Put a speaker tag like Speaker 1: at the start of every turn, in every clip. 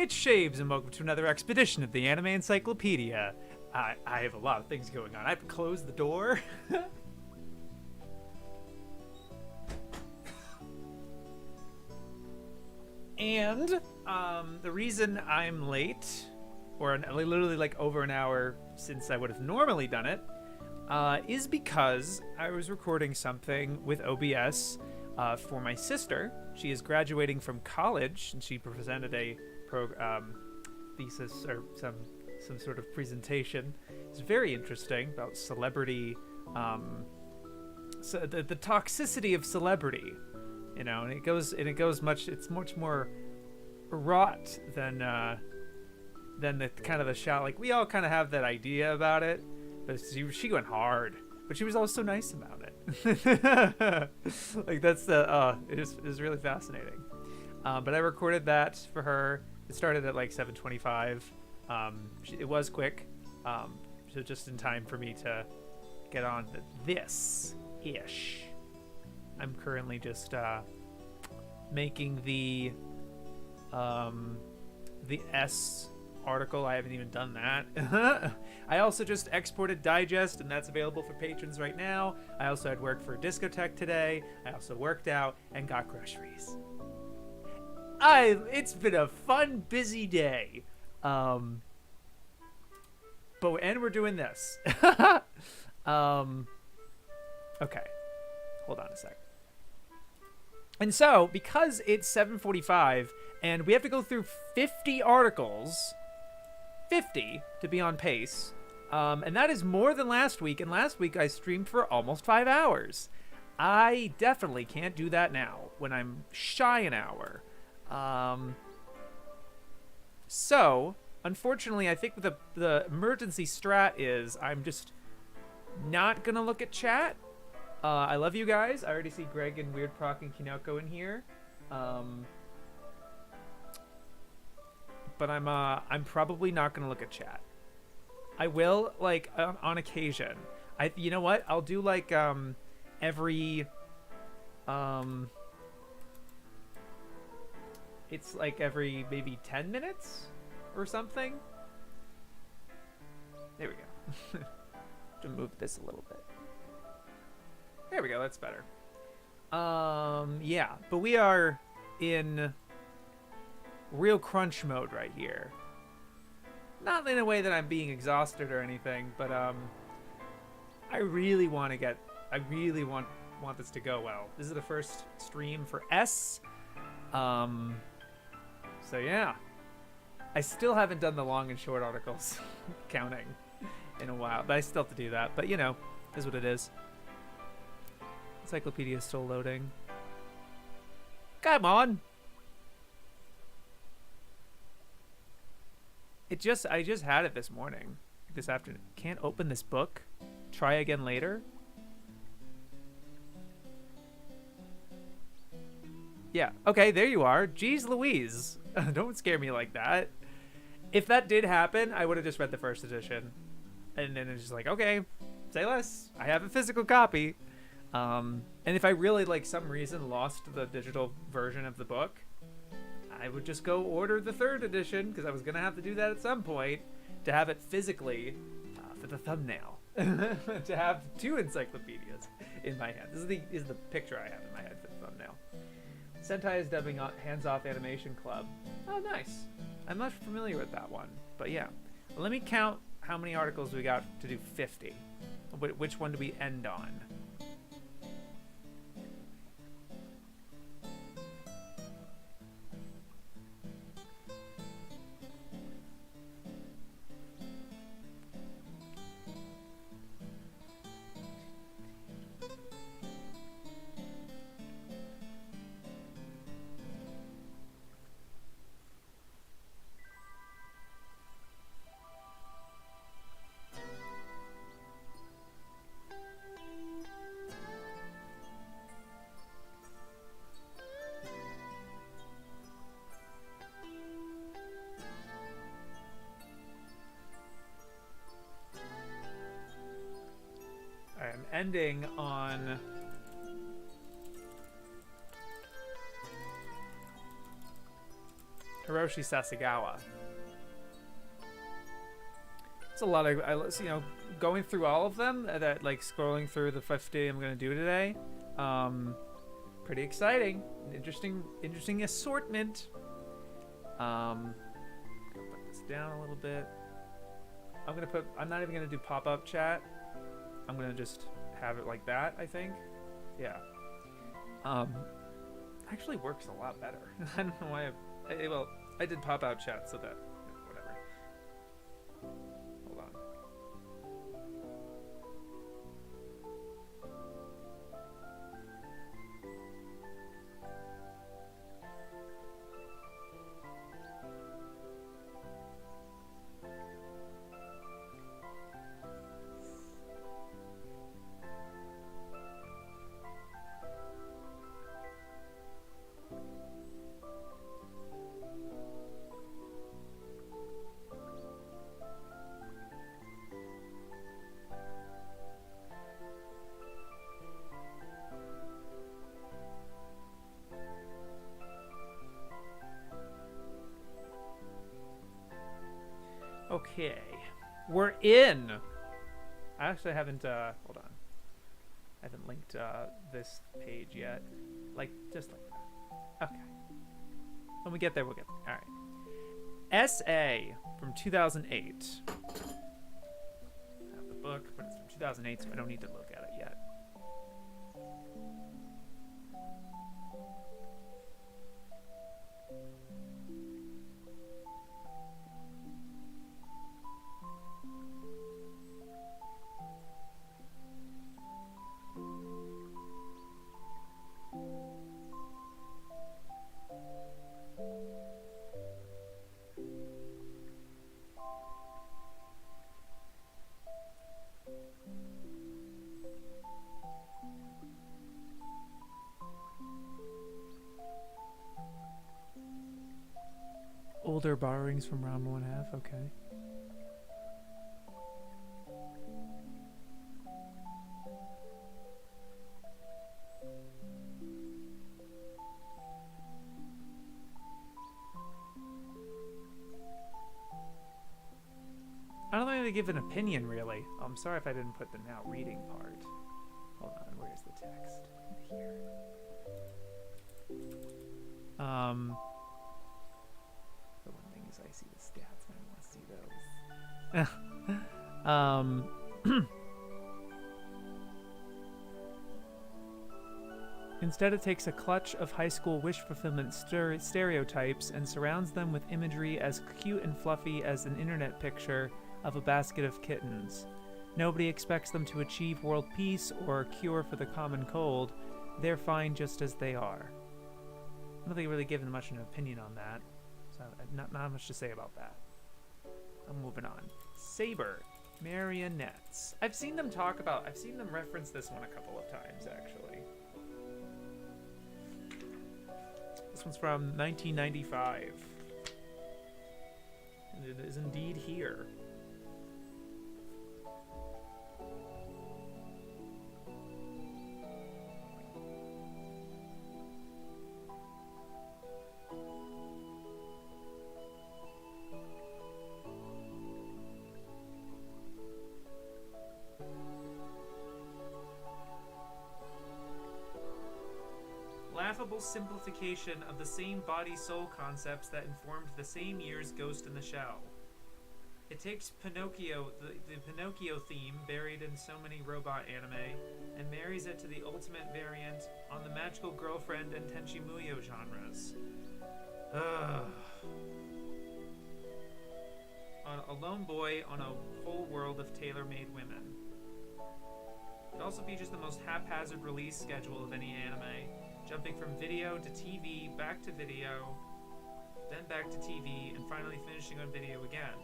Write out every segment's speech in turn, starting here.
Speaker 1: It's Shaves, and welcome to another expedition of the Anime Encyclopedia. I have a lot of things going on. I have to close the door. And the reason I'm late, or literally like over an hour since I would have normally done it, is because I was recording something with OBS for my sister. She is graduating from college, and she presented a thesis or some sort of presentation. It's very interesting about celebrity, so the toxicity of celebrity, you know, and it's much more wrought than the kind of the shout. Like, we all kind of have that idea about it, but she went hard, but she was always so nice about it. Like, that's it is really fascinating. But I recorded that for her. It started at like 7:25. It was quick, so just in time for me to get on this ish. I'm currently just making the S article. I haven't even done that. I also just exported Digest, and that's available for patrons right now. I also had work for a discotheque today. I also worked out and got groceries. It's been a fun, busy day. And we're doing this. Okay. Hold on a sec. And so, because it's 7:45 and we have to go through 50 articles, 50 to be on pace, and that is more than last week. And last week I streamed for almost 5 hours. I definitely can't do that now when I'm shy an hour. So, unfortunately, I think the emergency strat is I'm just not gonna look at chat. I love you guys. I already see Greg and Weird Proc and Kinoko in here. But I'm probably not gonna look at chat. I will, like, on occasion. You know what? I'll do like every it's like every maybe 10 minutes or something. There we go. To move this a little bit. There we go, that's better. Yeah, but we are in real crunch mode right here. Not in a way that I'm being exhausted or anything, but I really want this to go well. This is the first stream for S. So yeah. I still haven't done the long and short articles counting in a while, but I still have to do that. But you know, is what it is. Encyclopedia is still loading. Come on. I just had it this morning. This afternoon. Can't open this book. Try again later. Yeah. Okay, there you are. Jeez Louise. Don't scare me like that. If that did happen, I would have just read the first edition. And then it's just like, okay, say less. I have a physical copy. And if I really, like, some reason lost the digital version of the book, I would just go order the third edition, because I was going to have to do that at some point, to have it physically for the thumbnail. To have two encyclopedias in my hand. This is the picture I have in my head for the thumbnail. Sentai is dubbing Hands-Off Animation Club. Oh, nice. I'm not familiar with that one, but yeah. Let me count how many articles we got to do 50. Which one do we end on? I'm ending on Hiroshi Sasagawa. It's a lot of, you know, going through all of them, that like scrolling through the 50 I'm going to do today. Pretty exciting. Interesting assortment. Put this down a little bit. I'm not even going to do pop-up chat. I'm going to just have it like that, I think. Yeah. Actually works a lot better. I don't know why I did pop-out chat so that, whatever. Hold on. Okay, we're in. I actually haven't, hold on. I haven't linked this page yet. Just like that. Okay. When we get there, we'll get there. All right. SA from 2008. I have the book, but it's from 2008, so I don't need to look at it yet. Older borrowings from Ram 1/2, okay. I don't know how to give an opinion, really. Oh, I'm sorry if I didn't put the now reading part. Hold on, where's the text? Here. The one thing is I see the stats and I want to see those. Instead, it takes a clutch of high school wish fulfillment stereotypes and surrounds them with imagery as cute and fluffy as an internet picture of a basket of kittens. Nobody expects them to achieve world peace or a cure for the common cold. They're fine just as they are. I don't think I've really given much of an opinion on that. So not much to say about that. I'm moving on. Saber. Marionettes. I've seen them reference this one a couple of times, actually. This one's from 1995. And it is indeed here. Laughable simplification of the same body-soul concepts that informed the same year's Ghost in the Shell. It takes Pinocchio, the Pinocchio theme buried in so many robot anime, and marries it to the ultimate variant on the magical girlfriend and Tenchi Muyo genres. A lone boy on a whole world of tailor-made women. It also features the most haphazard release schedule of any anime, jumping from video to TV, back to video, then back to TV, and finally finishing on video again.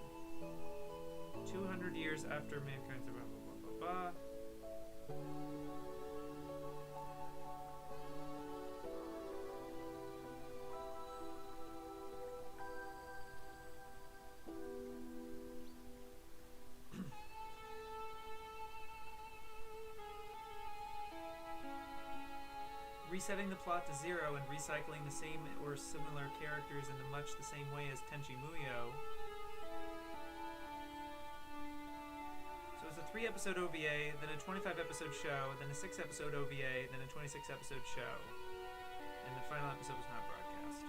Speaker 1: 200 years after mankind's blah blah blah blah blah. resetting the plot to zero and recycling the same or similar characters in much the same way as Tenchi Muyo. So it's a 3-episode OVA, then a 25-episode show, then a 6-episode OVA, then a 26-episode show. And the final episode was not broadcast.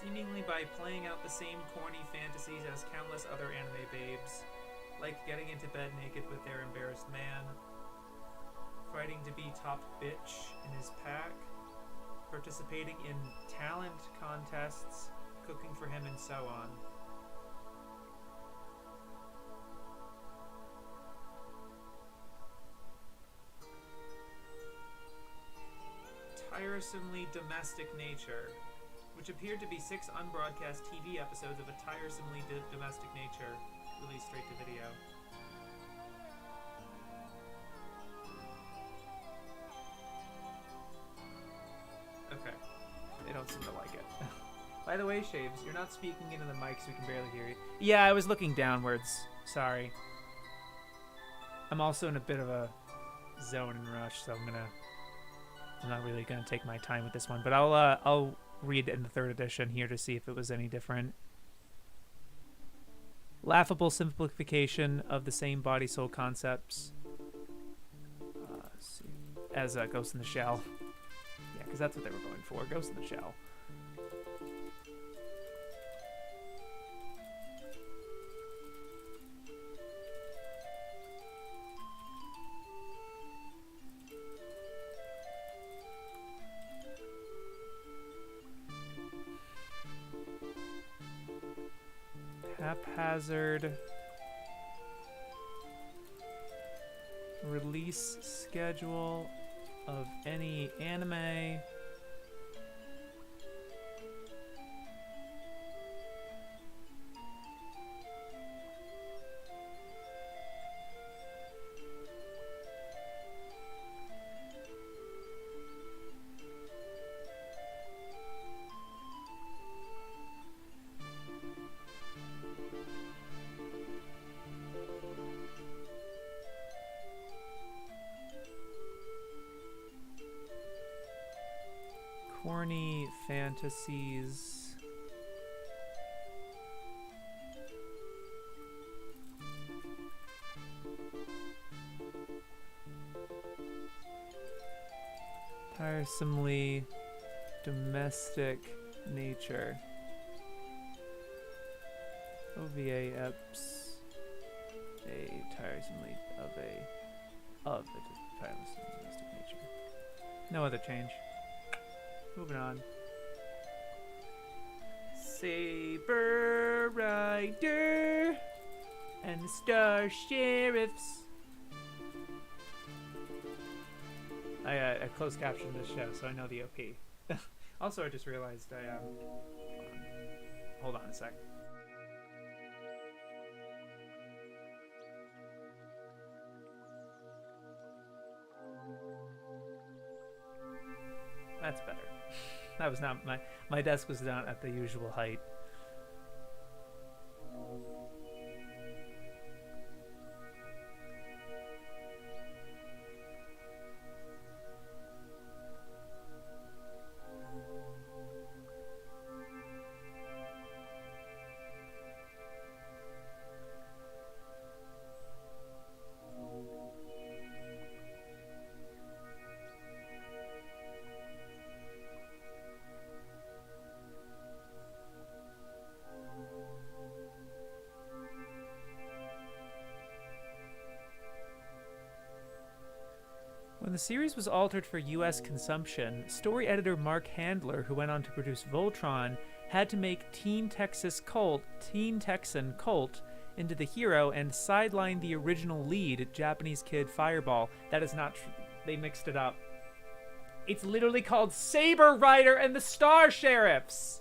Speaker 1: Seemingly by playing out the same corny fantasies as countless other anime babes, like getting into bed naked with their embarrassed man, fighting to be top bitch in his pack, participating in talent contests, cooking for him, and so on. Tiresomely domestic nature, which appeared to be 6 unbroadcast TV episodes of a tiresomely domestic nature, released straight to video. Okay. They don't seem to like it. By the way, Shaves, you're not speaking into the mic so we can barely hear you. Yeah, I was looking downwards. Sorry. I'm also in a bit of a zone and rush, so I'm not really gonna take my time with this one, but I'll read in the 3rd edition here to see if it was any different. Laughable simplification of the same body-soul concepts as Ghost in the Shell. Yeah, because that's what they were going for, Ghost in the Shell. Haphazard release schedule of any anime corny fantasies. Tiresomely domestic nature. OVA eps. A tiresomely of the tiresomely domestic nature. No other change. Moving on. Saber Rider and the Star Sheriffs. I closed captioned this show, so I know the OP. Also, I just realized hold on a sec. That's better. That was not my desk was not at the usual height. When the series was altered for US consumption, story editor Mark Handler, who went on to produce Voltron, had to make Teen Texan Colt into the hero and sideline the original lead, Japanese kid Fireball. That is not true. They mixed it up. It's literally called Saber Rider and the Star Sheriffs.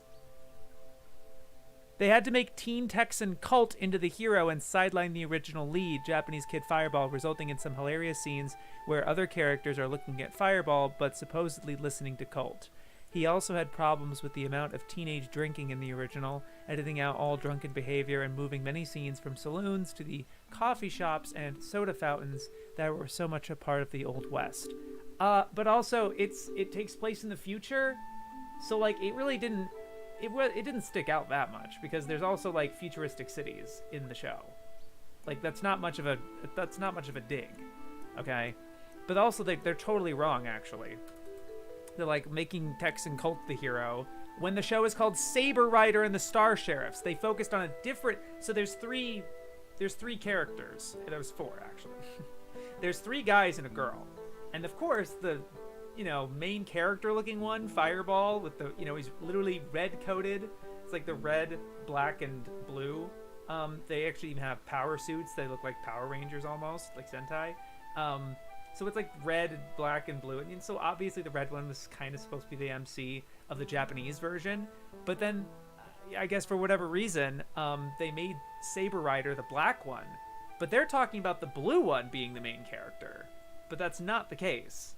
Speaker 1: They had to make Teen Texan Colt into the hero and sideline the original lead, Japanese kid Fireball, resulting in some hilarious scenes where other characters are looking at Fireball but supposedly listening to Colt. He also had problems with the amount of teenage drinking in the original, editing out all drunken behavior and moving many scenes from saloons to the coffee shops and soda fountains that were so much a part of the Old West. But also, it takes place in the future, so like it really didn't it didn't stick out that much because there's also like futuristic cities in the show. Like that's not much of a dig, okay? But also they're totally wrong actually. They're like making Texan Colt the hero when the show is called Saber Rider and the Star Sheriffs. They focused on a different. So there's three characters. There's four actually. There's three guys and a girl, and of course the main character looking one, Fireball, with the he's literally red coated. It's like the red, black, and blue. They actually even have power suits. They look like Power Rangers almost, like Sentai. So it's like red, black, and blue. And so obviously the red one was kind of supposed to be the MC of the Japanese version. But then, I guess for whatever reason, they made Saber Rider the black one. But they're talking about the blue one being the main character. But that's not the case.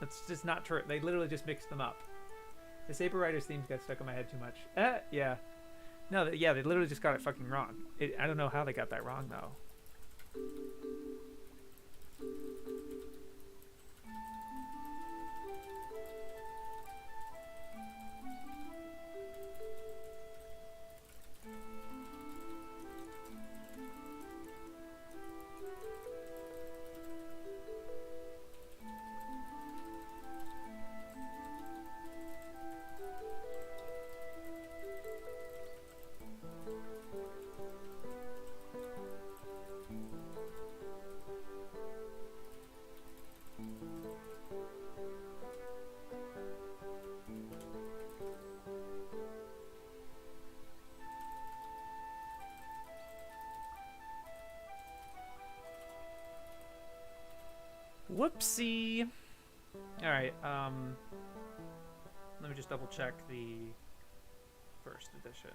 Speaker 1: That's just not true. They literally just mixed them up. The Saber Rider's themes got stuck in my head too much. Yeah. No, they literally just got it fucking wrong. I don't know how they got that wrong, though. Whoopsie. All right. Let me just double check the first edition.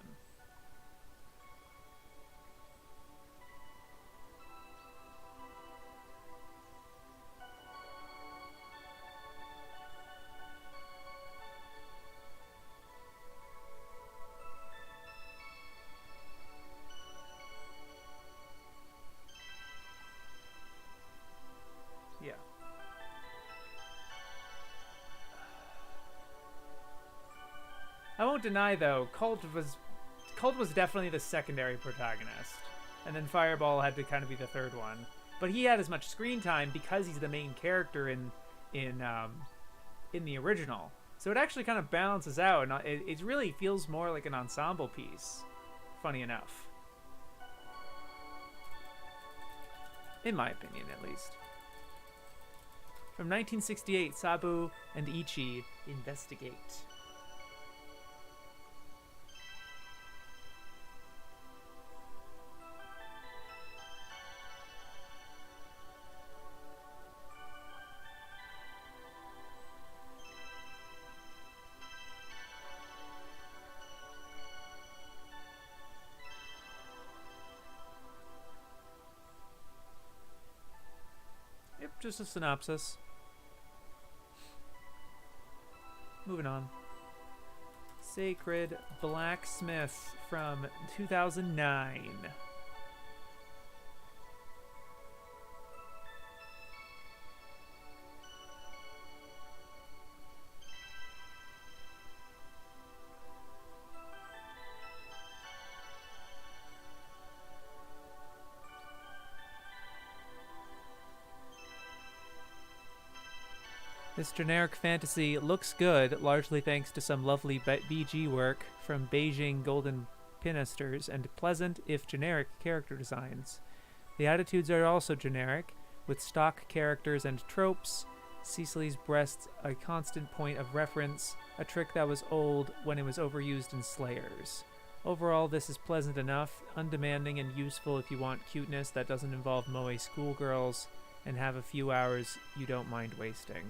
Speaker 1: Yeah. I won't deny though, Colt was definitely the secondary protagonist, and then Fireball had to kind of be the third one. But he had as much screen time because he's the main character in the original. So it actually kind of balances out, and it really feels more like an ensemble piece. Funny enough, in my opinion, at least. From 1968, Sabu and Ichi investigate. Yep, just a synopsis. Moving on. Sacred Blacksmith from 2009. This generic fantasy looks good, largely thanks to some lovely BG work from Beijing Golden Pinasters and pleasant, if generic, character designs. The attitudes are also generic, with stock characters and tropes, Cecily's breasts a constant point of reference, a trick that was old when it was overused in Slayers. Overall, this is pleasant enough, undemanding and useful if you want cuteness that doesn't involve moe schoolgirls, and have a few hours you don't mind wasting.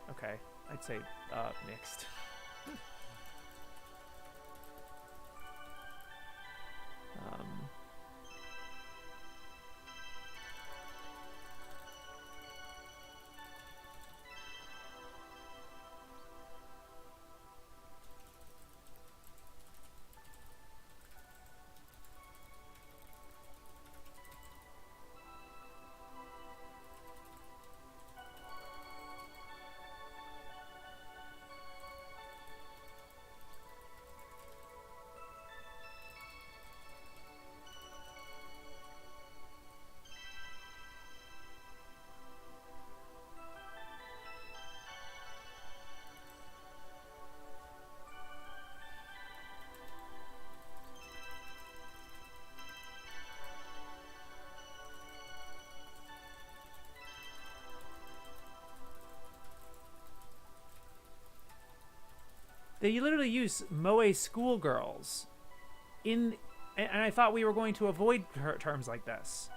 Speaker 1: Okay. I'd say mixed. um, They literally use moe schoolgirls in, and I thought we were going to avoid terms like this.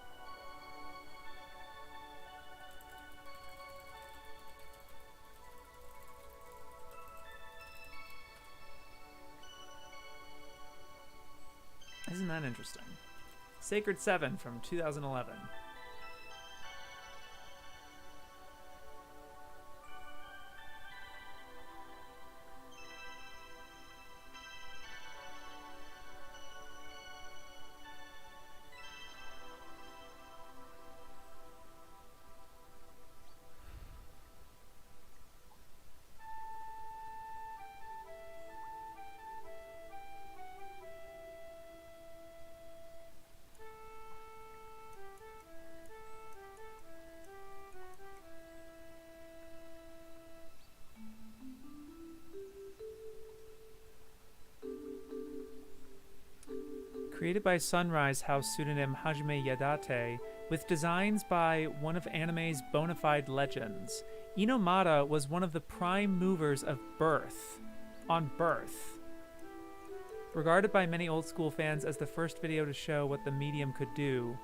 Speaker 1: Isn't that interesting? Sacred 7 from 2011. Created by Sunrise House pseudonym Hajime Yadate, with designs by one of anime's bona fide legends. Inomata was one of the prime movers of Birth. Regarded by many old school fans as the first video to show what the medium could do.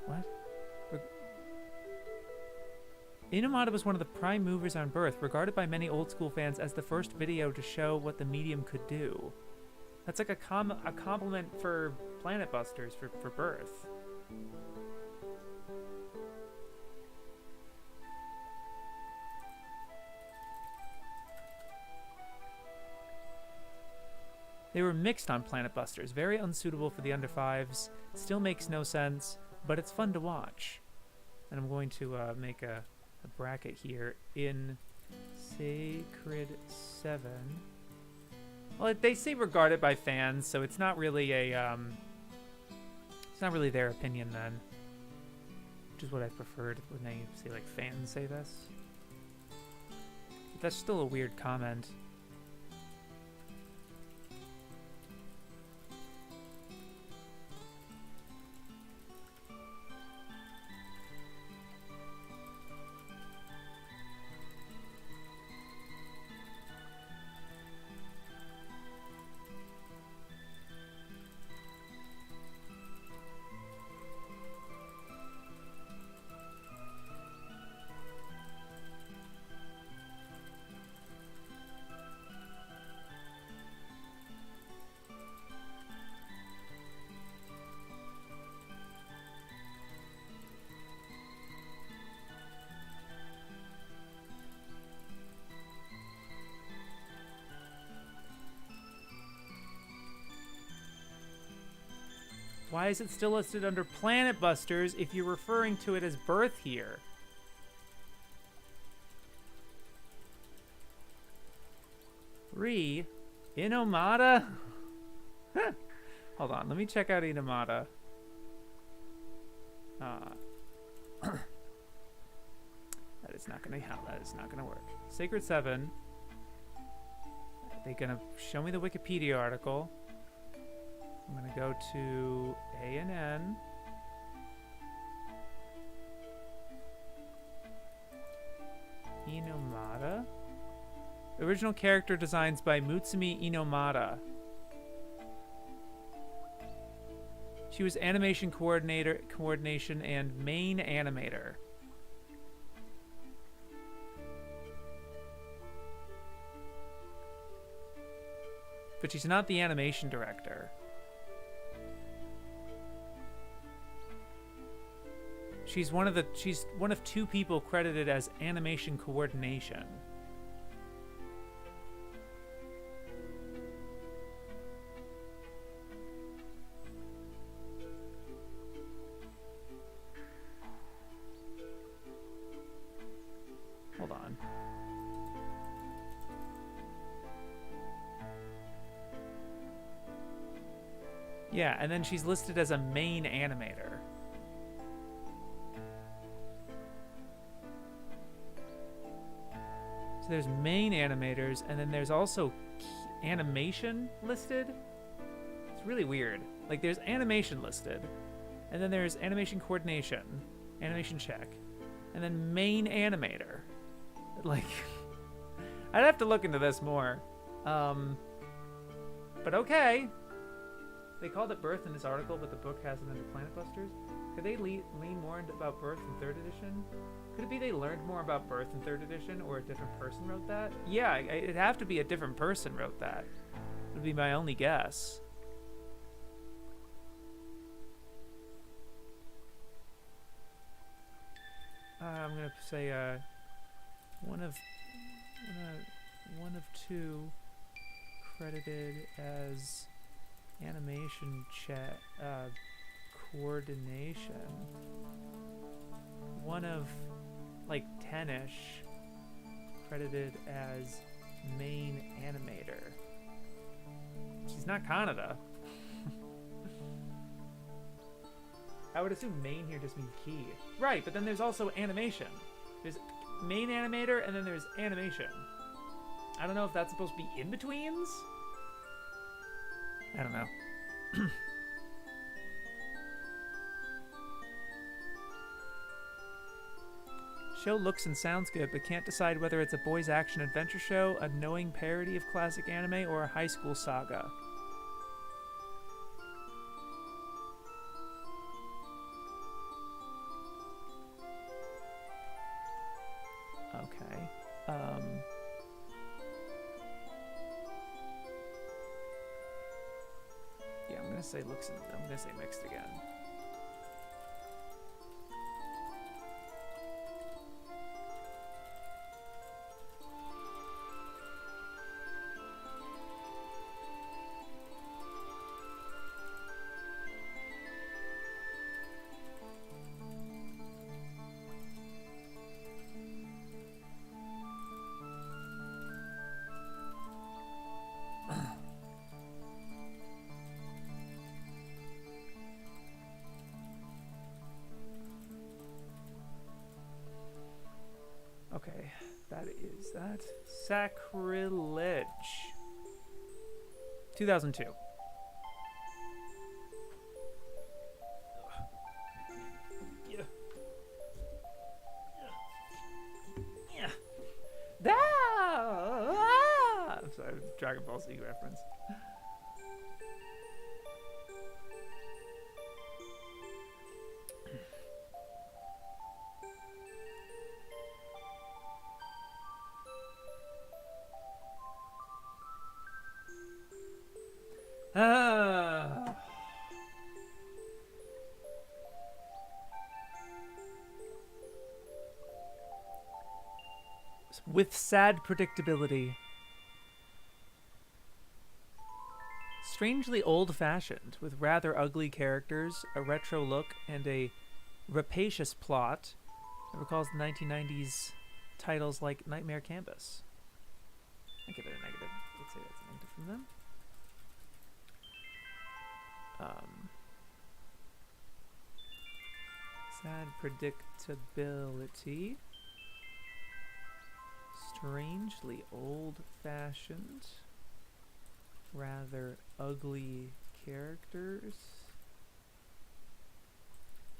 Speaker 1: What? Inomata was one of the prime movers on Birth, regarded by many old school fans as the first video to show what the medium could do. That's like a compliment for Planet Busters for Birth. They were mixed on Planet Busters, very unsuitable for the under 5s, still makes no sense, but it's fun to watch. And I'm going to make a bracket here in Sacred 7. Well, they say regarded by fans, so it's not really a it's not really their opinion then, which is what I preferred when they say like fans say this. But that's still a weird comment. Why is it still listed under Planet Busters if you're referring to it as Birth here? Inomata? Hold on, let me check out Inomata. That is not gonna help. That is not gonna work. Sacred 7. Are they gonna show me the Wikipedia article? I'm gonna go to ANN. Inomata. Original character designs by Mutsumi Inomata. She was animation coordination and main animator. But she's not the animation director. She's one of two people credited as animation coordination. Hold on. Yeah, and then she's listed as a main animator. So there's main animators, and then there's also animation listed. It's really weird. Like, there's animation listed, and then there's animation coordination, animation check, and then main animator. Like, I'd have to look into this more. But okay. They called it Birth in this article, but the book has it under Planet Busters. Could they lean more about Birth in 3rd edition? Could it be they learned more about Birth in 3rd edition, or a different person wrote that? Yeah, it'd have to be a different person wrote that. Would be my only guess. I'm gonna say one of two credited as animation coordination. One of like 10-ish credited as main animator. She's not Canada. I would assume main here just means key. Right, but then there's also animation. There's main animator and then there's animation. I don't know if that's supposed to be in-betweens? I don't know. Show looks and sounds good, but can't decide whether it's a boys' action adventure show, a knowing parody of classic anime, or a high school saga. Okay. Yeah, I'm gonna say looks and I'm gonna say mixed again. Okay, that is that. Sacrilege. 2002. Yeah. Yeah. I'm sorry, Dragon Ball Z reference. With sad predictability. Strangely old-fashioned, with rather ugly characters, a retro look, and a rapacious plot that recalls the 1990s titles like Nightmare Campus. I give it a negative. Let's say that's a negative from them. Sad predictability. Strangely old-fashioned, rather ugly characters,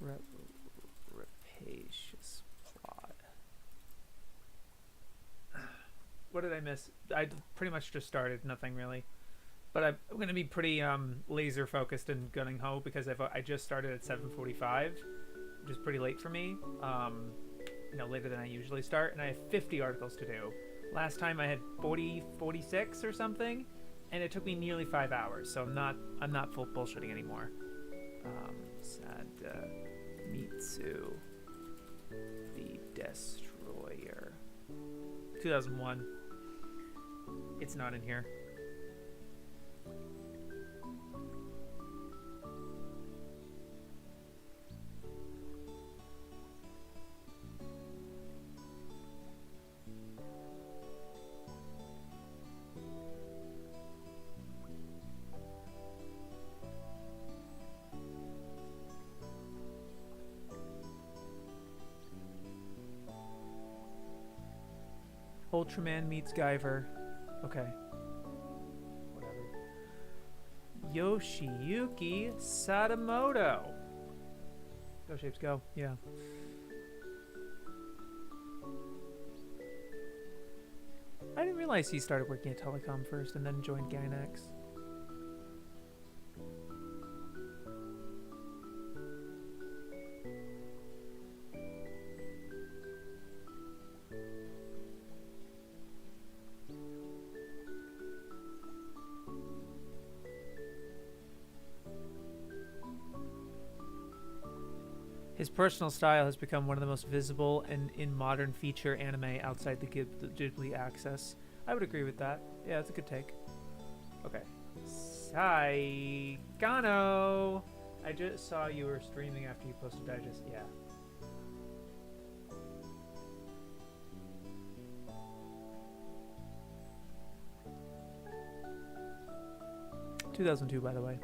Speaker 1: rapacious plot. What did I miss? I pretty much just started, nothing really. But I'm going to be pretty laser focused and gunning ho because I just started at 7:45, which is pretty late for me. Later than I usually start, and I have 50 articles to do. Last time I had 46 or something, and it took me nearly 5 hours, so I'm not full bullshitting anymore. Sad Mitsu the Destroyer, 2001. It's not in here. Ultraman meets Guyver. Okay. Whatever. Yoshiyuki Sadamoto. Go Shapes, go. Yeah. I didn't realize he started working at Telecom first and then joined Gainax. His personal style has become one of the most visible and in modern feature anime outside the Ghibli axis. I would agree with that. Yeah, that's a good take. Okay. Saigano! I just saw you were streaming after you posted Digest. Yeah. (2002), by the way.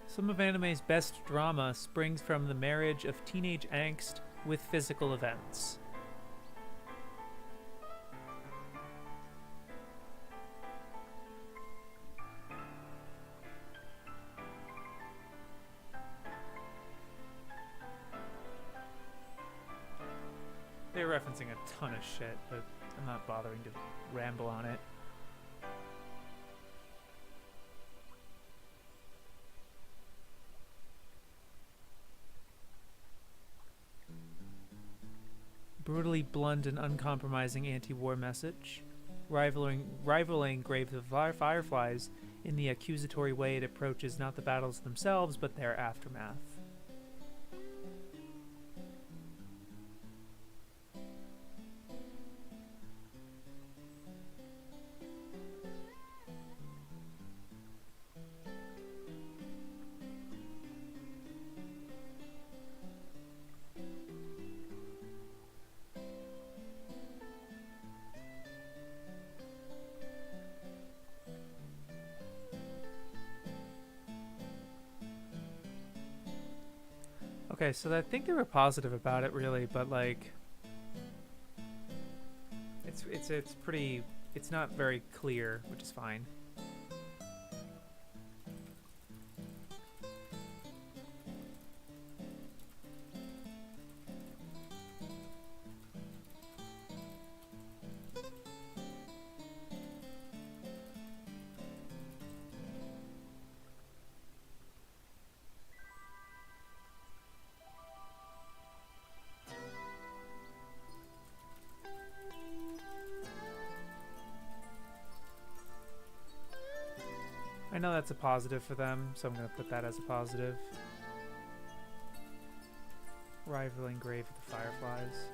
Speaker 1: Some of anime's best drama springs from the marriage of teenage angst with physical events. They're referencing a ton of shit, but I'm not bothering to ramble on it. Brutally blunt and uncompromising anti-war message, rivaling Graves of Fireflies in the accusatory way it approaches not the battles themselves, but their aftermath. Okay, so I think they were positive about it, really, but like, it's pretty, it's not very clear, which is fine. I know that's a positive for them, so I'm going to put that as a positive. Rivaling grave with the fireflies.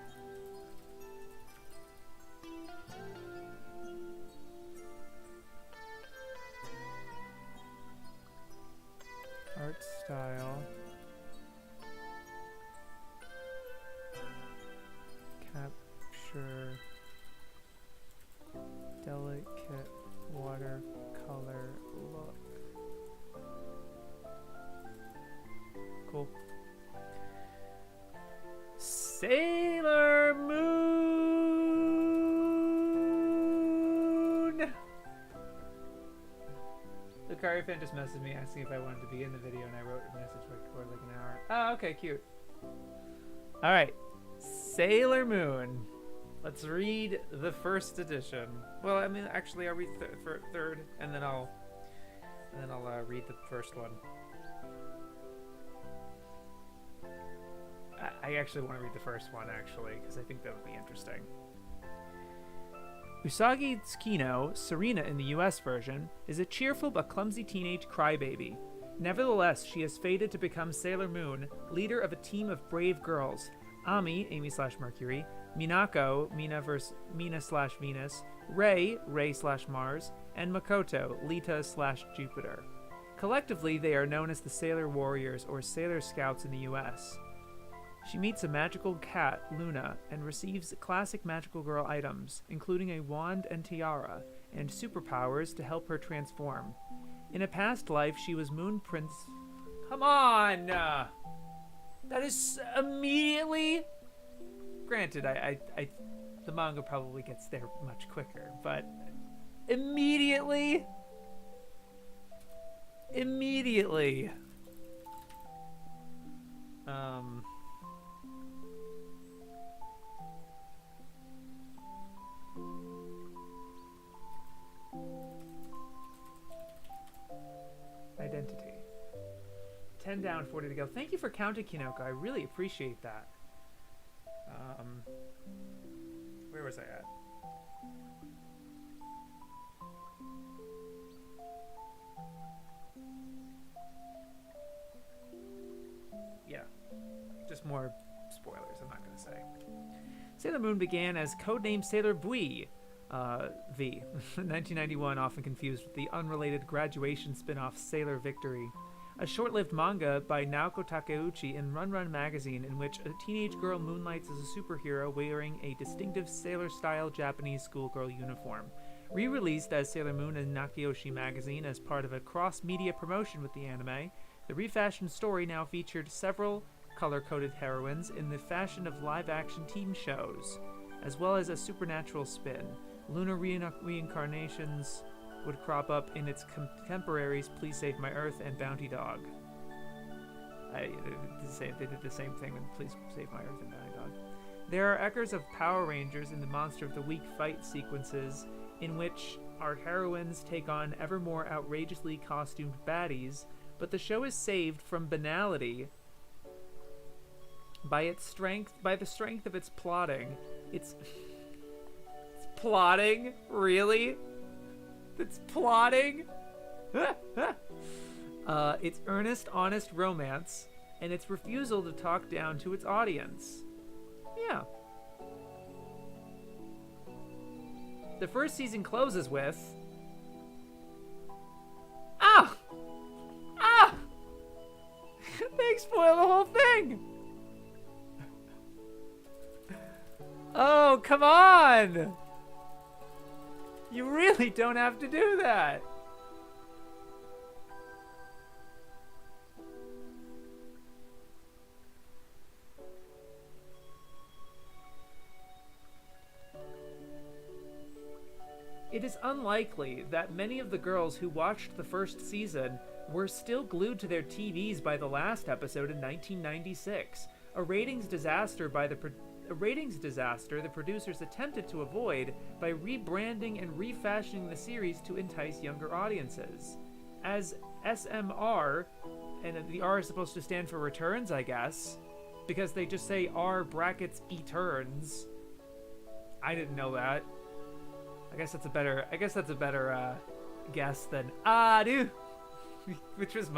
Speaker 1: Art style. Capture delicate watercolor look. Cool. Sailor Moon! The Kari fan just messaged me asking if I wanted to be in the video, and I wrote a message for like an hour. Oh, okay, cute. Alright. Sailor Moon. Let's read the first edition. Well, I mean, actually, I'll read third, and then I'll read the first one. I actually want to read the first one, actually, because I think that would be interesting. Usagi Tsukino, Serena in the US version, is a cheerful but clumsy teenage crybaby. Nevertheless, she is fated to become Sailor Moon, leader of a team of brave girls. Ami, Amy/Mercury, Minako, Mina/Venus, Ray/Mars, and Makoto, Lita/Jupiter. Collectively, they are known as the Sailor Warriors or Sailor Scouts in the US. She meets a magical cat, Luna, and receives classic magical girl items, including a wand and tiara, and superpowers to help her transform. In a past life, she was Moon Prince... Come on! That is immediately... Granted, the manga probably gets there much quicker, but... Immediately... Identity. 10 down, 40 to go. Thank you for counting, Kinoko. I really appreciate that. Where was I at? Yeah. Just more spoilers, I'm not going to say. Sailor Moon began as codename Sailor Bui, V, 1991, often confused with the unrelated graduation spin-off Sailor Victory, a short-lived manga by Naoko Takeuchi in Run Run magazine in which a teenage girl moonlights as a superhero wearing a distinctive sailor-style Japanese schoolgirl uniform. Re-released as Sailor Moon in Nakiyoshi magazine as part of a cross-media promotion with the anime, the refashioned story now featured several color-coded heroines in the fashion of live-action team shows, as well as a supernatural spin. Lunar reincarnations would crop up in its contemporaries Please Save My Earth and Bounty Dog. They did the same thing with Please Save My Earth and Bounty Dog. There are echoes of Power Rangers in the Monster of the Week fight sequences, in which our heroines take on ever more outrageously costumed baddies, but the show is saved from banality by the strength of its plotting. It's plotting? Really? It's plotting? Its earnest, honest romance, and its refusal to talk down to its audience. Yeah. The first season closes with... Ah! Ah! They spoil the whole thing! Oh, come on! You really don't have to do that! It is unlikely that many of the girls who watched the first season were still glued to their TVs by the last episode in 1996, a ratings disaster the producers attempted to avoid by rebranding and refashioning the series to entice younger audiences. As SMR, and the R is supposed to stand for returns, I guess, because they just say R brackets Eterns. I didn't know that. I guess that's a better guess than Adu. which was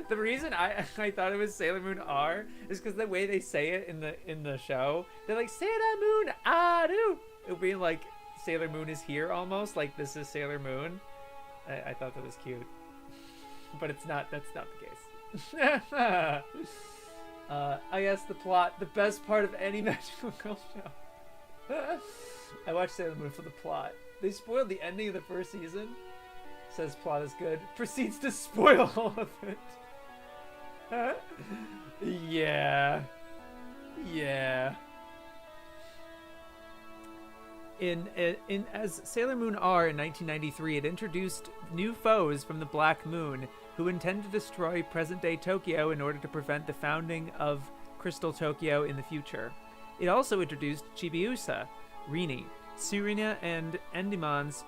Speaker 1: the reason I thought it was Sailor Moon R is because the way they say it in the show, they're like Sailor Moon Aru. It would be like Sailor Moon is here almost, like this is Sailor Moon. I thought that was cute, but it's not. That's not the case. I guess the plot, the best part of any magical girl show. I watched Sailor Moon for the plot. They spoiled the ending of the first season. Says plot is good. Proceeds to spoil all of it. Yeah. Yeah. As Sailor Moon R in 1993, it introduced new foes from the Black Moon who intend to destroy present-day Tokyo in order to prevent the founding of Crystal Tokyo in the future. It also introduced Chibiusa, Rini, Surina, and Endymion's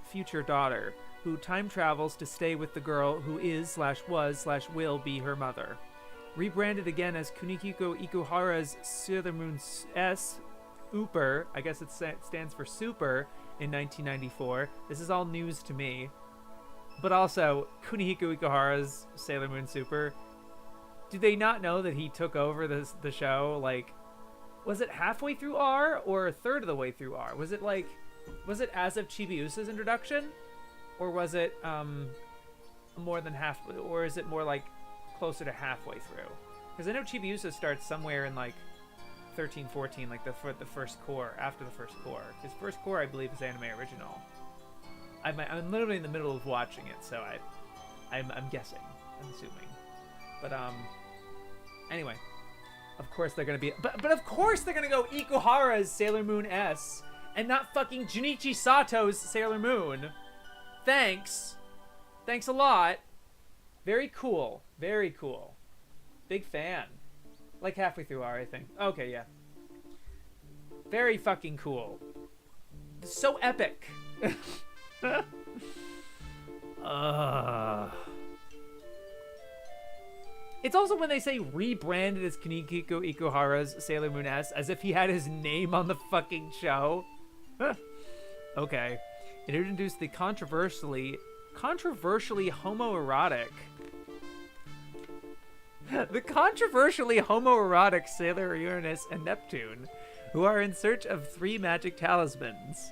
Speaker 1: future daughter, who time travels to stay with the girl who is/was/will be her mother. Rebranded again as Kunihiko Ikuhara's Sailor Moon S, Super, I guess it stands for Super, in 1994. This is all news to me. But also, Kunihiko Ikuhara's Sailor Moon Super. Do they not know that he took over the show? Like, was it halfway through R or a third of the way through R? Was it as of Chibiusa's introduction? Or was it more than half, or is it more like closer to halfway through? Because I know Chibiusa starts somewhere in like 13, 14, like the first core, after the first core. His first core, I believe, is anime original. I'm literally in the middle of watching it, so I'm guessing, I'm assuming. But anyway, of course they're gonna be, but of course they're gonna go Ikuhara's Sailor Moon S and not fucking Junichi Sato's Sailor Moon. Thanks a lot. Very cool, very cool. Big fan. Like halfway through R, I think. Okay, yeah. Very fucking cool. So epic. It's also when they say rebranded as Kunihiko Ikuhara's Sailor Moon S, as if he had his name on the fucking show. Okay. It introduced the controversially homoerotic Sailor Uranus and Neptune, who are in search of 3 magic talismans.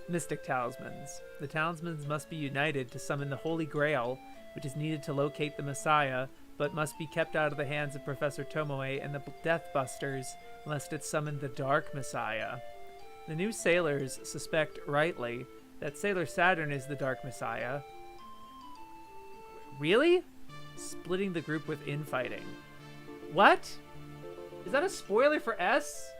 Speaker 1: Mystic talismans. The talismans must be united to summon the Holy Grail, which is needed to locate the Messiah, but must be kept out of the hands of Professor Tomoe and the Deathbusters, lest it summon the Dark Messiah. The new sailors suspect, rightly, that Sailor Saturn is the Dark Messiah. Really? Splitting the group with infighting. What? Is that a spoiler for S?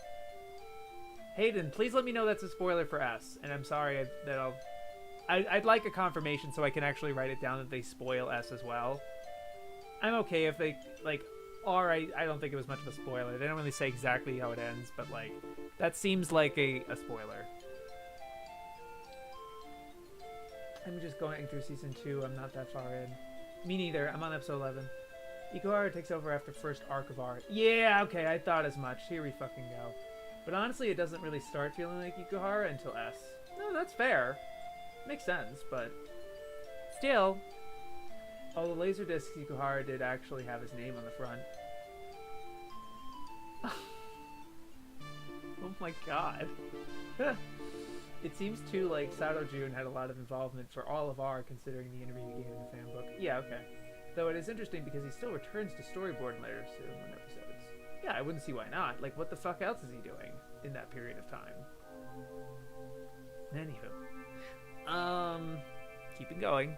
Speaker 1: Hayden, please let me know that's a spoiler for S. And I'm sorry that I'd like a confirmation so I can actually write it down that they spoil S as well. I'm okay if they, like, alright, I don't think it was much of a spoiler. They don't really say exactly how it ends, but, like, that seems like a spoiler. I'm just going through season 2. I'm not that far in. Me neither. I'm on episode 11. Ikuhara takes over after first arc of R. Yeah, okay, I thought as much. Here we fucking go. But honestly, it doesn't really start feeling like Ikuhara until S. No, that's fair. Makes sense, but still. Oh, the Laserdisc Ikuhara did actually have his name on the front. Oh my god. It seems too like Sato Jun had a lot of involvement for all of R, considering the interview he gave in the fan book. Yeah, okay. Though it is interesting because he still returns to storyboard later soon in episodes. Yeah, I wouldn't see why not. Like, what the fuck else is he doing in that period of time? Anywho. Keeping going.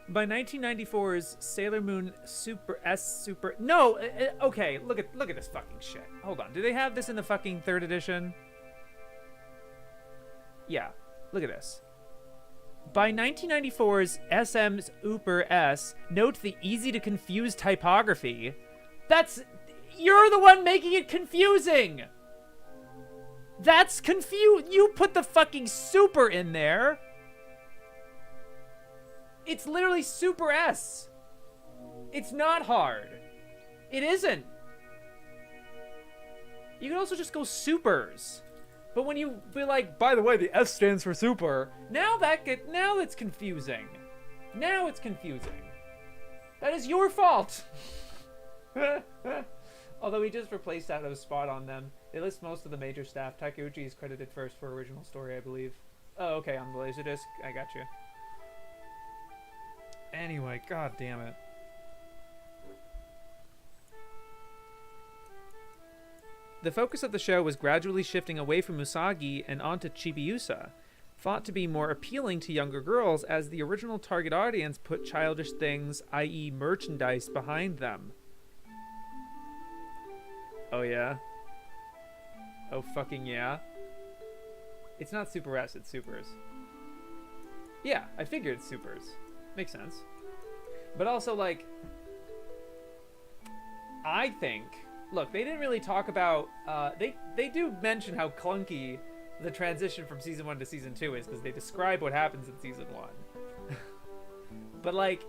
Speaker 1: By 1994's Sailor Moon Super S Super... No! Okay, look at this fucking shit. Hold on. Do they have this in the fucking 3rd edition? Yeah. Look at this. By 1994's SM's Super S, note the easy-to-confuse typography. That's... You're the one making it confusing! That's confused. You put the fucking super in there. It's literally Super S. It's not hard. It isn't. You could also just go supers. But when you be like, by the way, the S stands for super, now it's confusing. Now it's confusing. That is your fault. Although we just replaced Sato's spot on them. They list most of the major staff. Takeuchi is credited first for original story, I believe. Oh, okay, on the Laserdisc. I got you. Anyway, god damn it. The focus of the show was gradually shifting away from Usagi and onto Chibiusa, thought to be more appealing to younger girls as the original target audience put childish things, i.e. merchandise, behind them. Oh yeah? Oh fucking yeah? It's not Super S, it's Supers. Yeah, I figured it's Supers. Makes sense. But also, like, I think... Look, they didn't really talk about... They do mention how clunky the transition from Season 1 to Season 2 is, because they describe what happens in Season 1. But, like,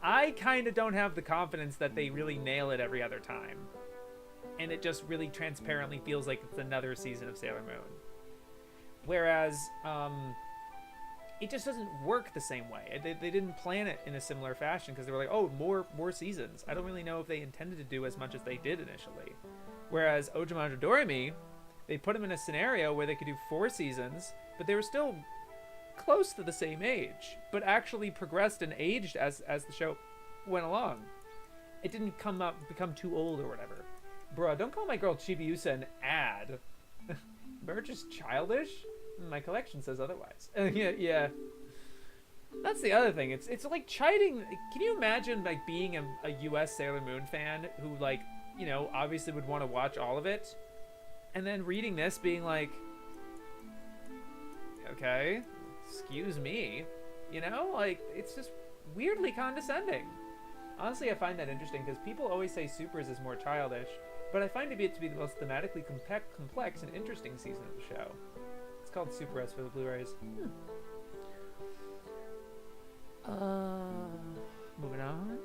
Speaker 1: I kind of don't have the confidence that they really nail it every other time. And it just really transparently feels like it's another season of Sailor Moon. Whereas, it just doesn't work the same way. They didn't plan it in a similar fashion because they were like, oh, more seasons. I don't really know if they intended to do as much as they did initially. Whereas Ojimandra Doremi, they put them in a scenario where they could do 4 seasons, but they were still close to the same age, but actually progressed and aged as the show went along. It didn't become too old or whatever. Bruh, don't call my girl Chibiusa an ad. Merch is childish? My collection says otherwise. Yeah. That's the other thing. It's like chiding. Can you imagine like being a US Sailor Moon fan who, like, you know, obviously would want to watch all of it, and then reading this being like, okay, excuse me, you know, like, it's just weirdly condescending. Honestly, I find that interesting because people always say Supers is more childish, but I find it to be the most thematically complex and interesting season of the show. It's called Super S for the Blu-rays. Moving on.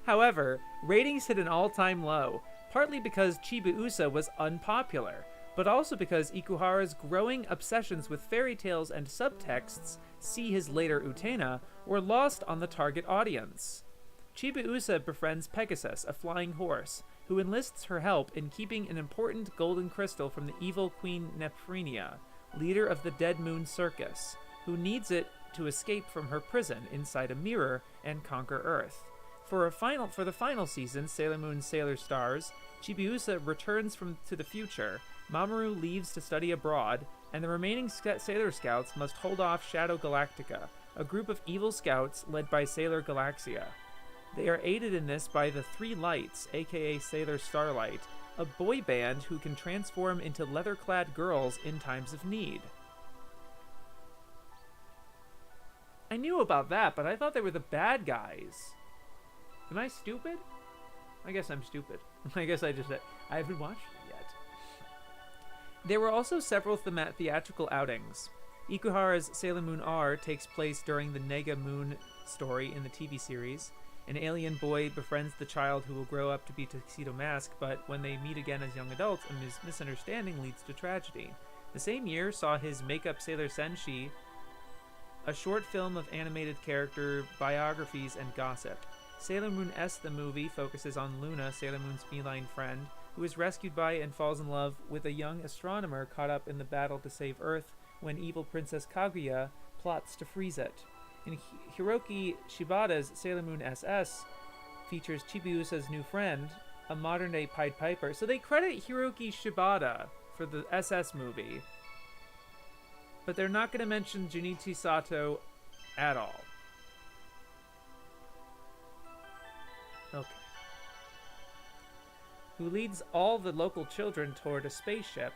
Speaker 1: However, ratings hit an all-time low, partly because Chibiusa was unpopular, but also because Ikuhara's growing obsessions with fairy tales and subtexts, see his later Utena, were lost on the target audience. Chibiusa befriends Pegasus, a flying horse, who enlists her help in keeping an important golden crystal from the evil Queen Nephrenia, leader of the Dead Moon Circus, who needs it to escape from her prison inside a mirror and conquer Earth. For the final season, Sailor Moon Sailor Stars, Chibiusa returns to the future, Mamoru leaves to study abroad, and the remaining Sailor Scouts must hold off Shadow Galactica, a group of evil scouts led by Sailor Galaxia. They are aided in this by the Three Lights, aka Sailor Starlight, a boy band who can transform into leather-clad girls in times of need. I knew about that, but I thought they were the bad guys. Am I stupid? I guess I'm stupid. I haven't watched it yet. There were also several theatrical outings. Ikuhara's Sailor Moon R takes place during the Nega Moon story in the TV series. An alien boy befriends the child who will grow up to be Tuxedo Mask, but when they meet again as young adults, a misunderstanding leads to tragedy. The same year saw his Make-up Sailor Senshi, a short film of animated character biographies and gossip. Sailor Moon S, the movie, focuses on Luna, Sailor Moon's feline friend, who is rescued by and falls in love with a young astronomer caught up in the battle to save Earth when evil Princess Kaguya plots to freeze it. In Hiroki Shibata's Sailor Moon SS features Chibiusa's new friend, a modern-day Pied Piper. So they credit Hiroki Shibata for the SS movie, but they're not going to mention Junichi Sato at all. Okay. Who leads all the local children toward a spaceship,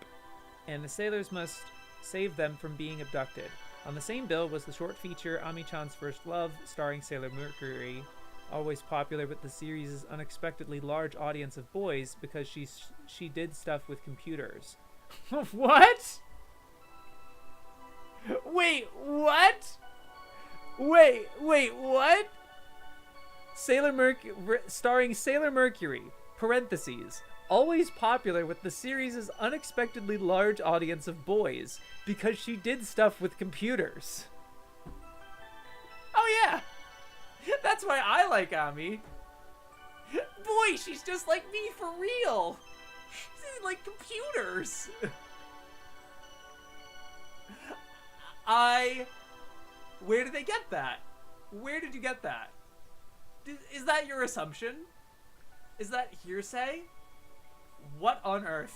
Speaker 1: and the sailors must save them from being abducted. On the same bill was the short feature Ami-chan's First Love, starring Sailor Mercury, always popular with the series' unexpectedly large audience of boys because she did stuff with computers. What? Wait, what? Wait, what? starring Sailor Mercury, parentheses, always popular with the series' unexpectedly large audience of boys because she did stuff with computers. Oh yeah! That's why I like Ami. Boy, she's just like me for real! She's like computers! Where did they get that? Where did you get that? Is that your assumption? Is that hearsay? What on earth?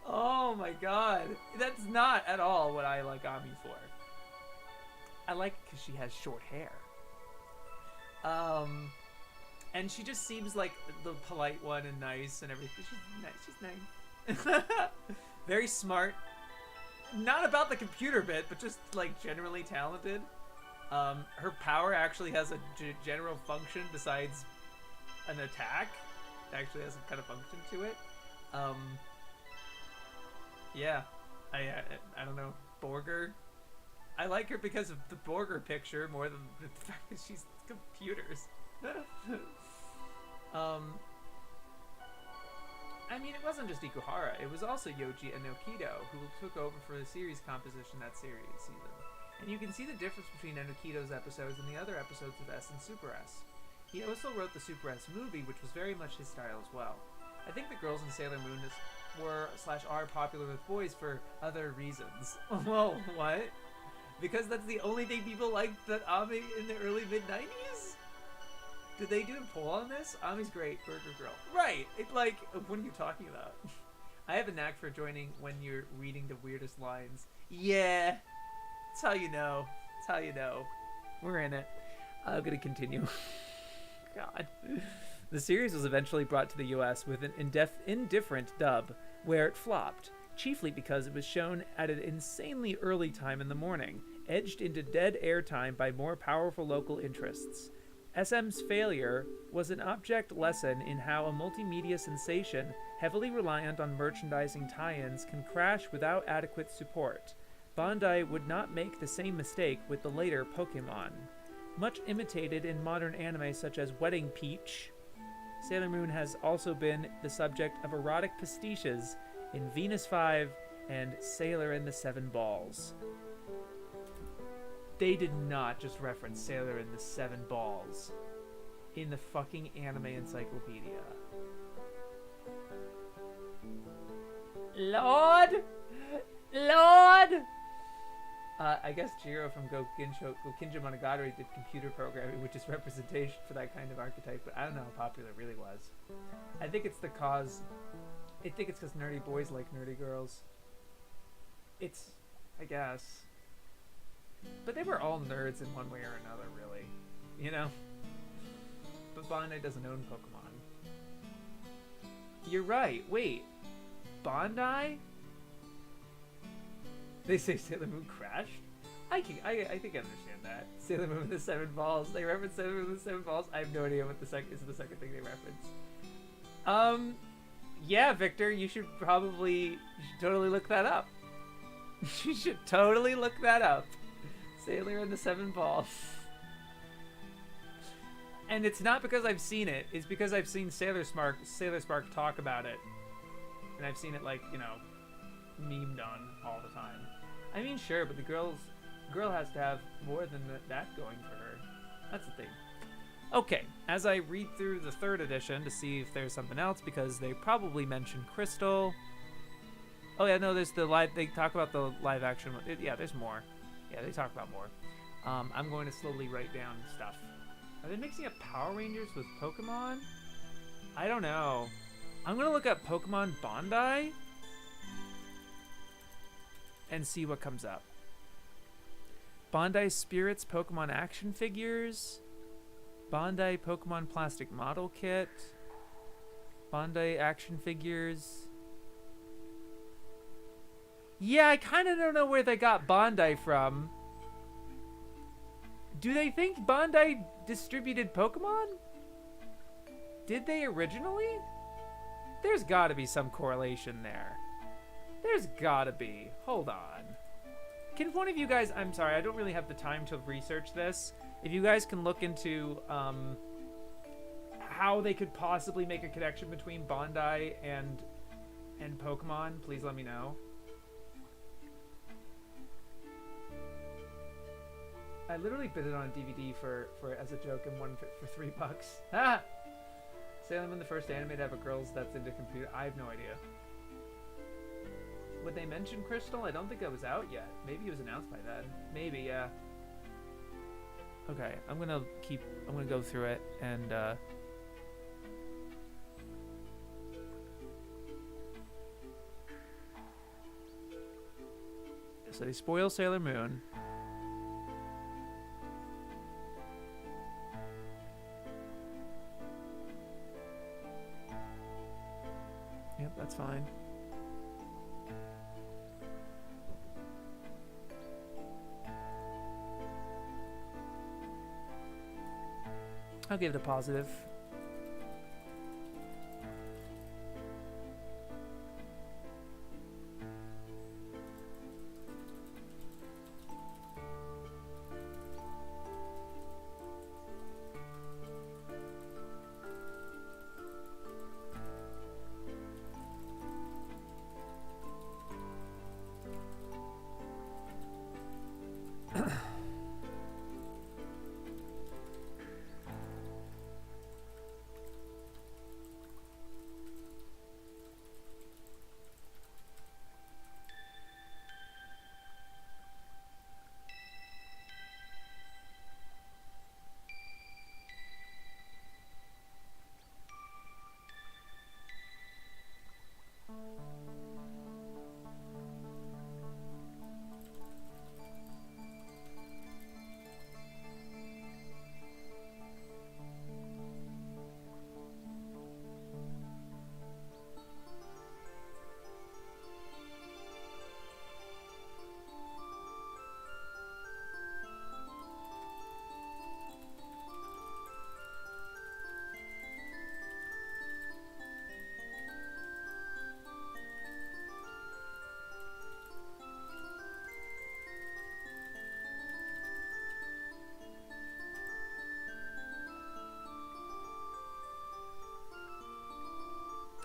Speaker 1: Oh my god. That's not at all what I like Ami for. I like it because she has short hair. And she just seems like the polite one and nice and everything. She's nice. Very smart. Not about the computer bit, but just like generally talented. Her power actually has a general function besides an attack. It actually has some kind of function to it. Yeah, I don't know. Borger. I like her because of the Borger picture more than the fact that she's computers. I mean, it wasn't just Ikuhara. It was also Yoji and Nokido who took over for the series composition that season. And you can see the difference between Enokido's episodes and the other episodes of S and Super S. He also wrote the Super S movie, which was very much his style as well. I think the girls in Sailor Moon are popular with boys for other reasons. Well, what? Because that's the only thing people liked that Ami in the early mid-90s? Did they do a poll on this? Ami's great, Burger Girl. Right! It's like, what are you talking about? I have a knack for joining when you're reading the weirdest lines. Yeah! That's how you know. That's how you know. We're in it. I'm gonna continue. God. The series was eventually brought to the US with an indifferent dub, where it flopped, chiefly because it was shown at an insanely early time in the morning, edged into dead airtime by more powerful local interests. SM's failure was an object lesson in how a multimedia sensation heavily reliant on merchandising tie-ins can crash without adequate support. Bandai would not make the same mistake with the later Pokemon. Much imitated in modern anime such as Wedding Peach, Sailor Moon has also been the subject of erotic pastiches in Venus 5 and Sailor and the Seven Balls. They did not just reference Sailor and the Seven Balls in the fucking anime encyclopedia. Lord! I guess Jiro from Gokinja Monogatari did computer programming, which is representation for that kind of archetype, but I don't know how popular it really was. I think it's because nerdy boys like nerdy girls. I guess. But they were all nerds in one way or another, really. You know? But Bandai doesn't own Pokemon. You're right. Wait. Bandai? They say Sailor Moon crashed? I think I understand that. Sailor Moon with the Seven Balls. They reference Sailor Moon with the Seven Balls. I have no idea what the second thing they reference. Yeah, Victor, you should totally look that up. You should totally look that up. Sailor and the Seven Balls. And it's not because I've seen it. It's because I've seen Sailor Spark talk about it. And I've seen it, like, you know, memed on all the time. I mean, sure, but the girl has to have more than that going for her. That's the thing. Okay, as I read through the third edition to see if there's something else, because they probably mentioned Crystal. Oh yeah, no, there's they talk about the live action. Yeah, there's more. Yeah, they talk about more. I'm going to slowly write down stuff. Are they mixing up Power Rangers with Pokemon? I don't know. I'm going to look up Pokemon Bandai and see what comes up. Bandai Spirits Pokemon action figures. Bandai Pokemon plastic model kit. Bandai action figures. Yeah, I kind of don't know where they got Bandai from. Do they think Bandai distributed Pokemon? Did they originally? There's got to be some correlation there. There's got to be. Hold on. Can one of you guys... I'm sorry, I don't really have the time to research this, If you guys can look into how they could possibly make a connection between Bondi and Pokemon, please let me know. I literally bid it on a DVD for as a joke and won for $3. Ah! Sailor Moon, the first anime to have a girls that's into computer. I have no idea. Would they mention Crystal? I don't think that was out yet. Maybe it was announced by then. Maybe, yeah. Okay, I'm gonna go through it and so they spoil Sailor Moon. Yep, that's fine. I'll give it a positive.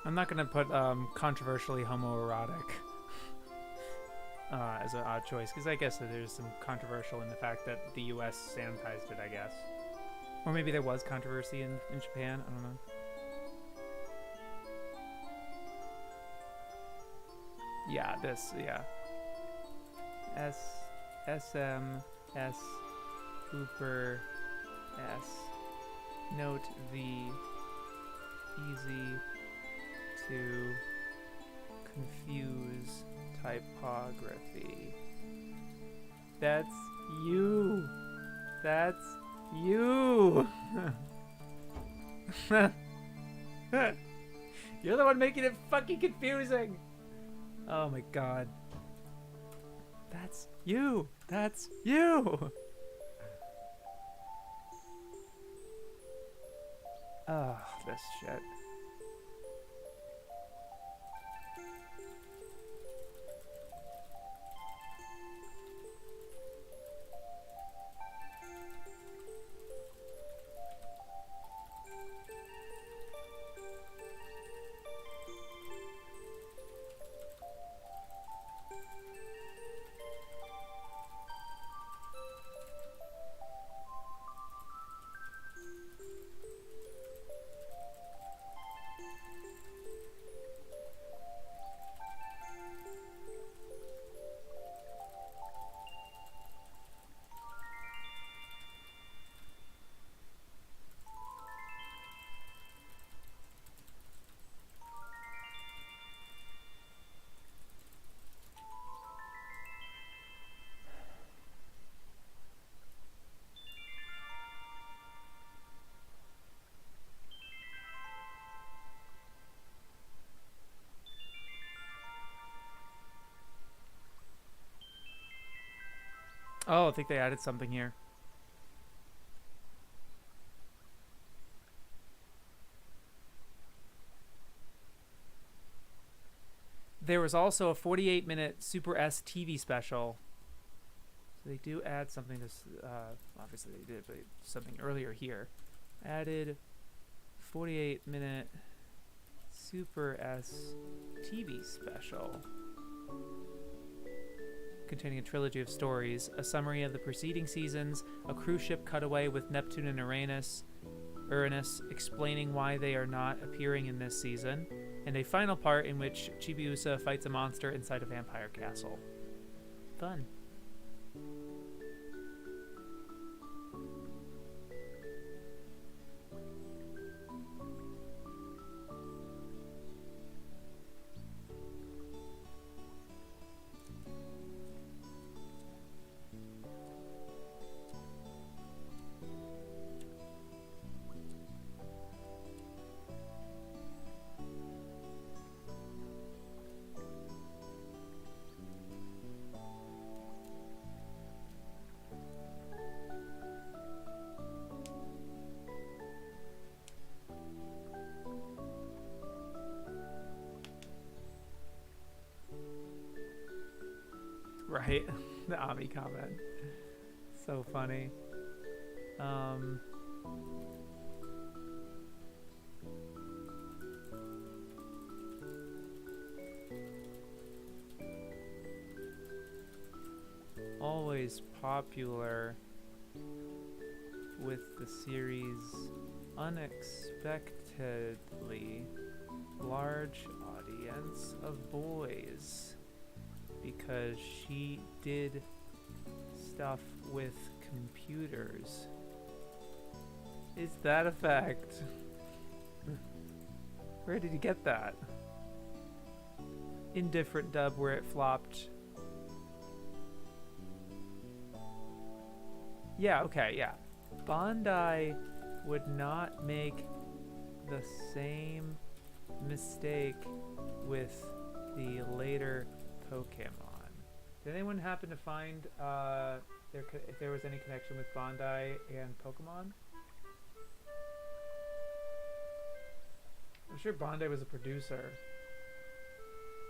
Speaker 1: I'm not gonna put controversially homoerotic as an odd choice, because I guess that there's some controversial in the fact that the U.S. sanitized it, I guess. Or maybe there was controversy in Japan, I don't know. Yeah, this, yeah. SM, Hooper, S. Note the easy to confuse typography. That's you. That's you. You're the one making it fucking confusing. Oh my god. That's you. That's you. Oh, this shit. Oh, I think they added something here. There was also a 48-minute Super S TV special. They do add something to, obviously they did, but something earlier here. Added 48-minute Super S TV special containing a trilogy of stories, a summary of the preceding seasons, a cruise ship cutaway with Neptune and Uranus explaining why they are not appearing in this season, and a final part in which Chibiusa fights a monster inside a vampire castle. Fun. Right, the Ami comment. So funny. Always popular with the series' unexpectedly large audience of boys. Because she did stuff with computers. Is that a fact? Where did you get that? Indifferent dub where it flopped. Yeah, okay, yeah. Bandai would not make the same mistake with the later Pokemon. Did anyone happen to find if there was any connection with Bandai and Pokemon? I'm sure Bandai was a producer.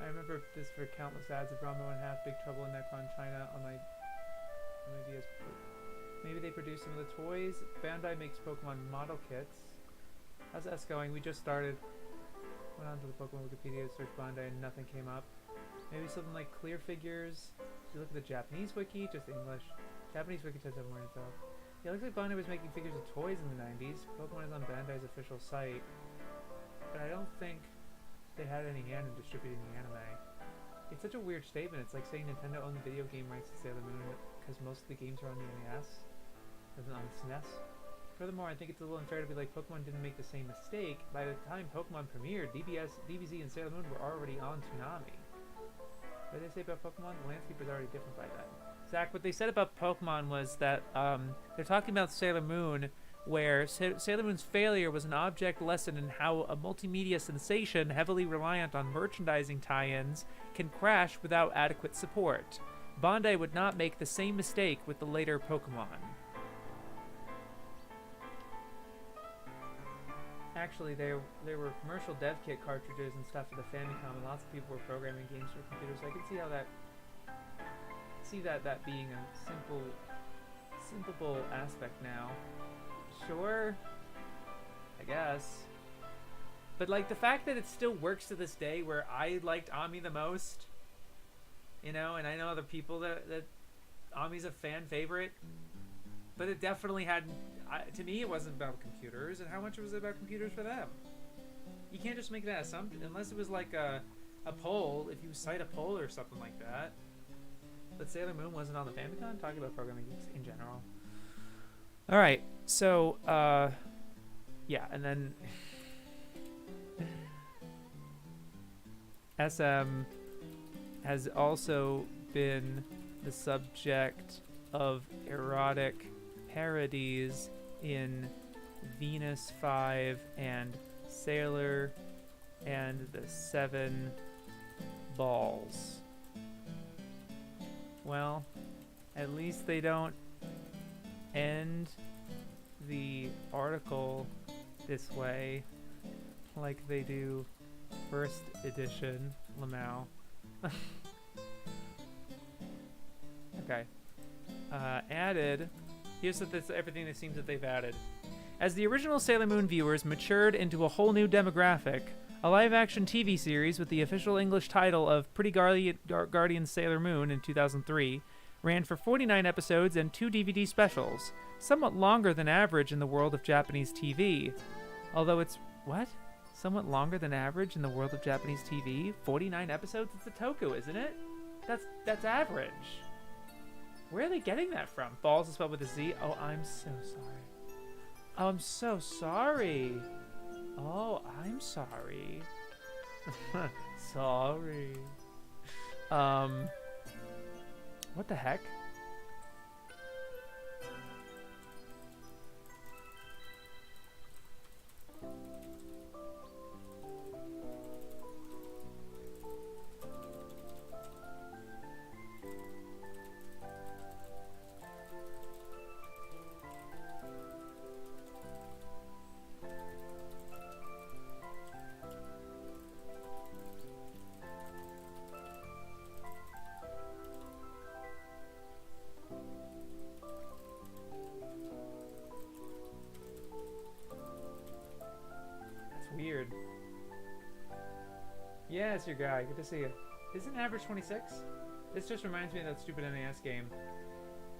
Speaker 1: I remember this for countless ads of Ranma 1/2, Big Trouble in Necron China on my DS. Maybe they produce some of the toys. Bandai makes Pokemon model kits. How's that going? We just started. Went onto the Pokemon Wikipedia to search Bandai and nothing came up. Maybe something like Clear Figures. If you look at the Japanese wiki, just English. Japanese wiki tends to have more info. Yeah, it looks like Bandai was making figures of toys in the 90s. Pokemon is on Bandai's official site. But I don't think they had any hand in distributing the anime. It's such a weird statement. It's like saying Nintendo owned the video game rights to Sailor Moon because most of the games are on the NES, as in on the SNES. Furthermore, I think it's a little unfair to be like Pokemon didn't make the same mistake. By the time Pokemon premiered, DBZ, and Sailor Moon were already on Toonami. What did they say about Pokemon? The landscape was already different by then. Zach, what they said about Pokemon was that they're talking about Sailor Moon, where Sailor Moon's failure was an object lesson in how a multimedia sensation heavily reliant on merchandising tie-ins can crash without adequate support. Bandai would not make the same mistake with the later Pokemon. Actually, there were commercial dev kit cartridges and stuff for the Famicom, and lots of people were programming games for computers. So I can see how that being a simple aspect now. Sure, I guess. But like the fact that it still works to this day, where I liked Ami the most, you know, and I know other people that Ami's a fan favorite, but it definitely had. To me, it wasn't about computers, and how much was it about computers for them? You can't just make that assumption, unless it was like a poll, if you cite a poll or something like that. But Sailor Moon wasn't on the Famicom, talking about programming geeks in general. Alright, so, yeah, and then SM has also been the subject of erotic parodies in Venus 5 and Sailor and the 7 Balls. Well, at least they don't end the article this way like they do first edition Lamau. Okay. Added. Here's everything that seems that they've added. As the original Sailor Moon viewers matured into a whole new demographic, a live-action TV series with the official English title of Pretty Guardian Sailor Moon in 2003 ran for 49 episodes and 2 DVD specials, somewhat longer than average in the world of Japanese TV. Although it's... what? Somewhat longer than average in the world of Japanese TV? 49 episodes? It's a toku, isn't it? That's average. Where are they getting that from? Balls is spelled with a Z? Oh, I'm so sorry. Oh, I'm so sorry. Oh, I'm sorry. Sorry. What the heck? Weird. Yeah, it's your guy. Good to see you. Isn't average 26? This just reminds me of that stupid NES game.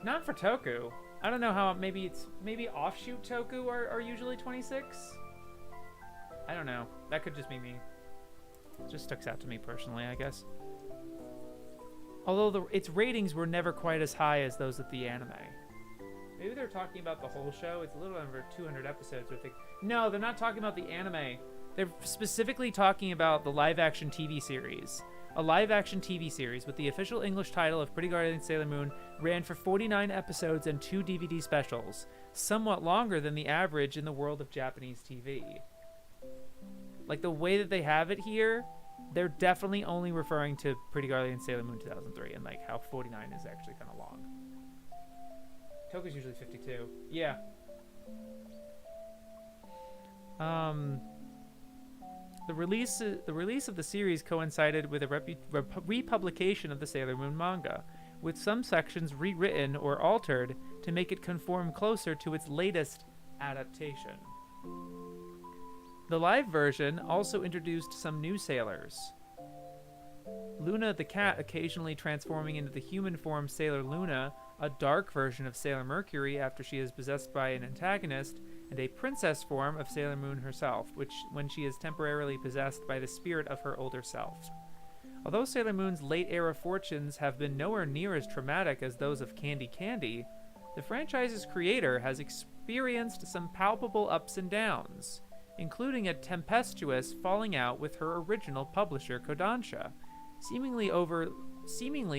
Speaker 1: Not for Toku. I don't know how. Maybe offshoot Toku are usually 26. I don't know. That could just be me. It just sticks out to me personally, I guess. Although its ratings were never quite as high as those of the anime. Maybe they're talking about the whole show. It's a little over 200 episodes. No, they're not talking about the anime. They're specifically talking about the live-action TV series. A live-action TV series with the official English title of Pretty Guardian Sailor Moon ran for 49 episodes and 2 DVD specials, somewhat longer than the average in the world of Japanese TV. Like, the way that they have it here, they're definitely only referring to Pretty Guardian Sailor Moon 2003 and, like, how 49 is actually kind of long. Toku's usually 52. Yeah. The release of the series coincided with a republication of the Sailor Moon manga, with some sections rewritten or altered to make it conform closer to its latest adaptation. The live version also introduced some new sailors. Luna the cat occasionally transforming into the human form Sailor Luna, a dark version of Sailor Mercury after she is possessed by an antagonist, and a princess form of Sailor Moon herself, which when she is temporarily possessed by the spirit of her older self. Although Sailor Moon's late-era fortunes have been nowhere near as traumatic as those of Candy Candy, the franchise's creator has experienced some palpable ups and downs, including a tempestuous falling out with her original publisher Kodansha, seemingly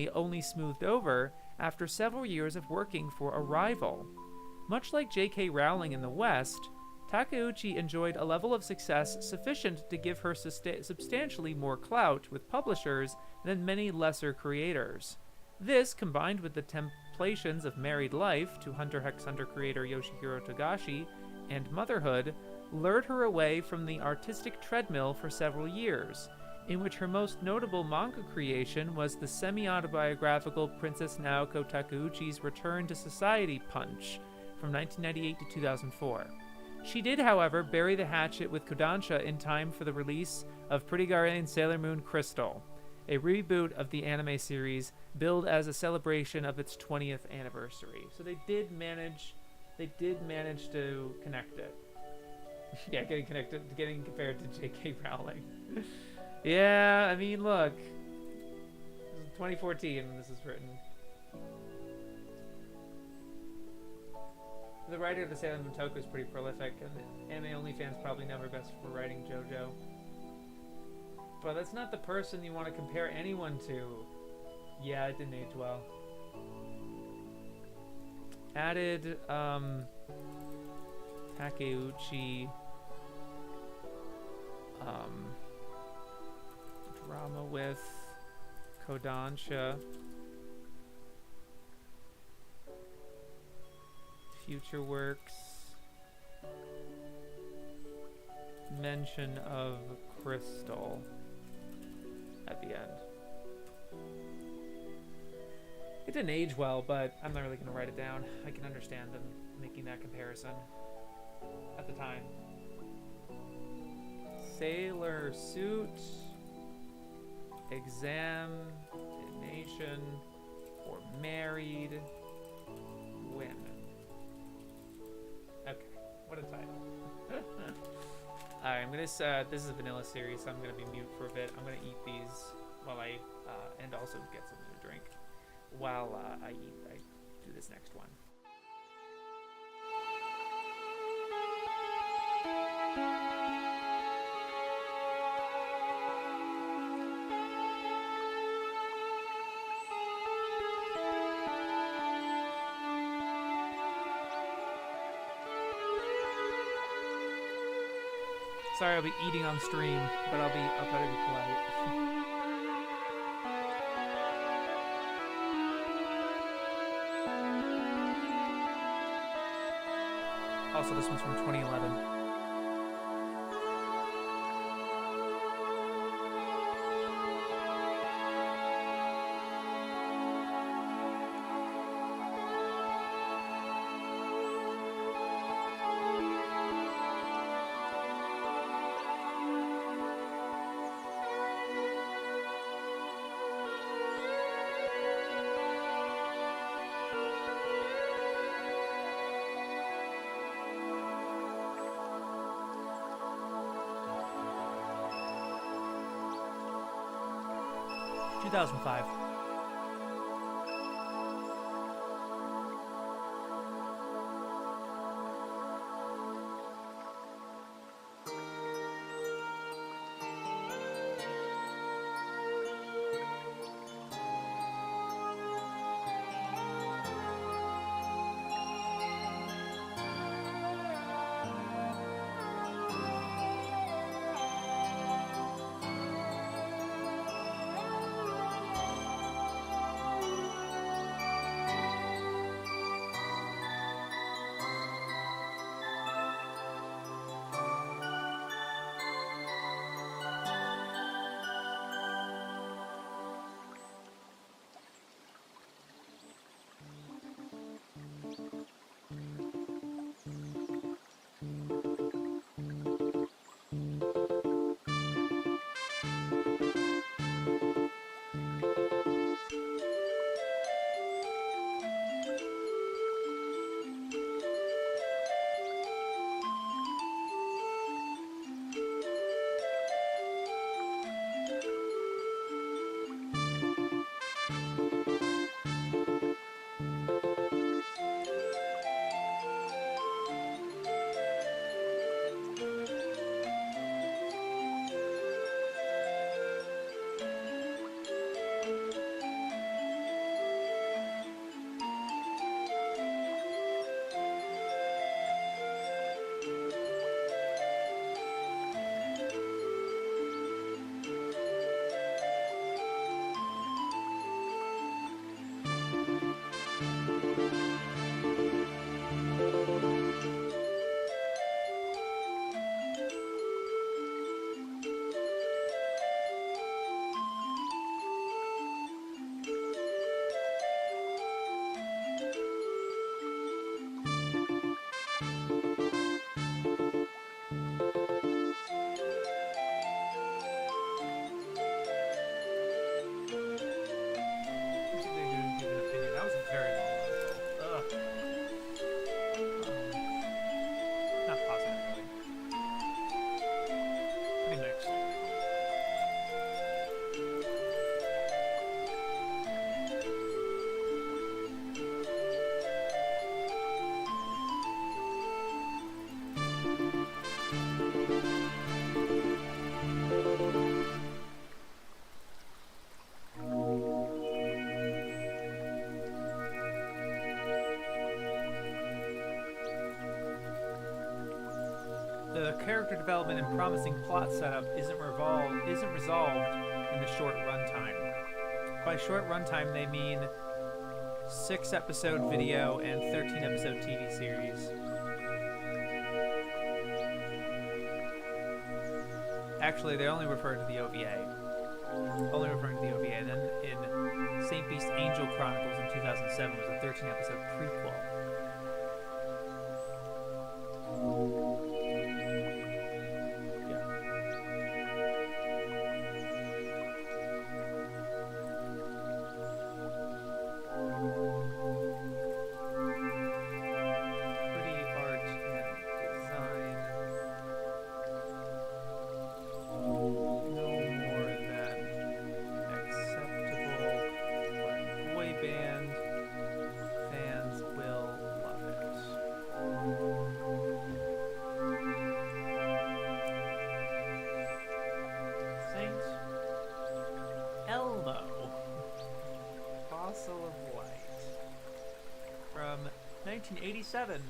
Speaker 1: only smoothed over after several years of working for a rival. Much like J.K. Rowling in the West, Takeuchi enjoyed a level of success sufficient to give her substantially more clout with publishers than many lesser creators. This, combined with the templations of Married Life to Hunter x Hunter creator Yoshihiro Togashi and motherhood, lured her away from the artistic treadmill for several years, in which her most notable manga creation was the semi-autobiographical Princess Naoko Takeuchi's Return to Society Punch from 1998 to 2004. She did, however, bury the hatchet with Kodansha in time for the release of Pretty Guardian Sailor Moon Crystal, a reboot of the anime series billed as a celebration of its 20th anniversary. So they did manage to connect it. Yeah, getting compared to J.K. Rowling. Yeah, I mean, look. This is 2014 when this is written. The writer of the Sailor Moon Toku is pretty prolific, and the anime OnlyFans probably know her best for writing JoJo. But that's not the person you want to compare anyone to. Yeah, it didn't age well. Added, Takeuchi, drama with Kodansha, future works, mention of Crystal at the end. It didn't age well, but I'm not really going to write it down. I can understand them making that comparison at the time. Sailor suit, examination for married women. Okay, what a title. Alright, I'm gonna, this is a vanilla series, so I'm gonna be mute for a bit. I'm gonna eat these while I, and also get something to drink while I do this next one. Sorry, I'll be eating on stream, but I'll try to be polite. Also, this one's from 2011. Two 2005. The character development and promising plot setup isn't resolved in the short runtime. By short runtime, they mean 6-episode video and 13-episode TV series. Actually, they only refer to the OVA. Only referring to the OVA. And then in St. Beast Angel Chronicles in 2007 was a 13-episode prequel. Fossil of Light from 1987.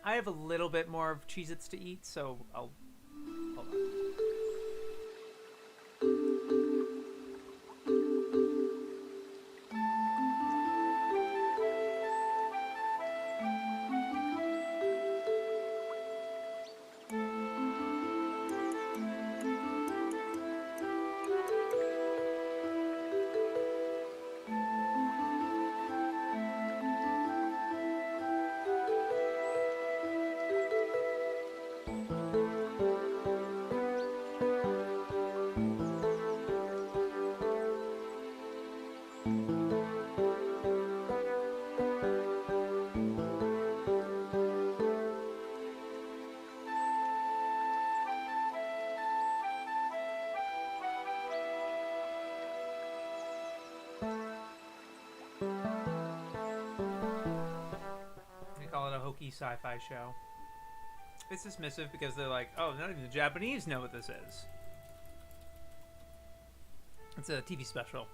Speaker 1: I have a little bit more of Cheez-Its to eat, so I'll hold on. Hokey sci-fi show. It's dismissive because they're like, oh, not even the Japanese know what this is. It's a TV special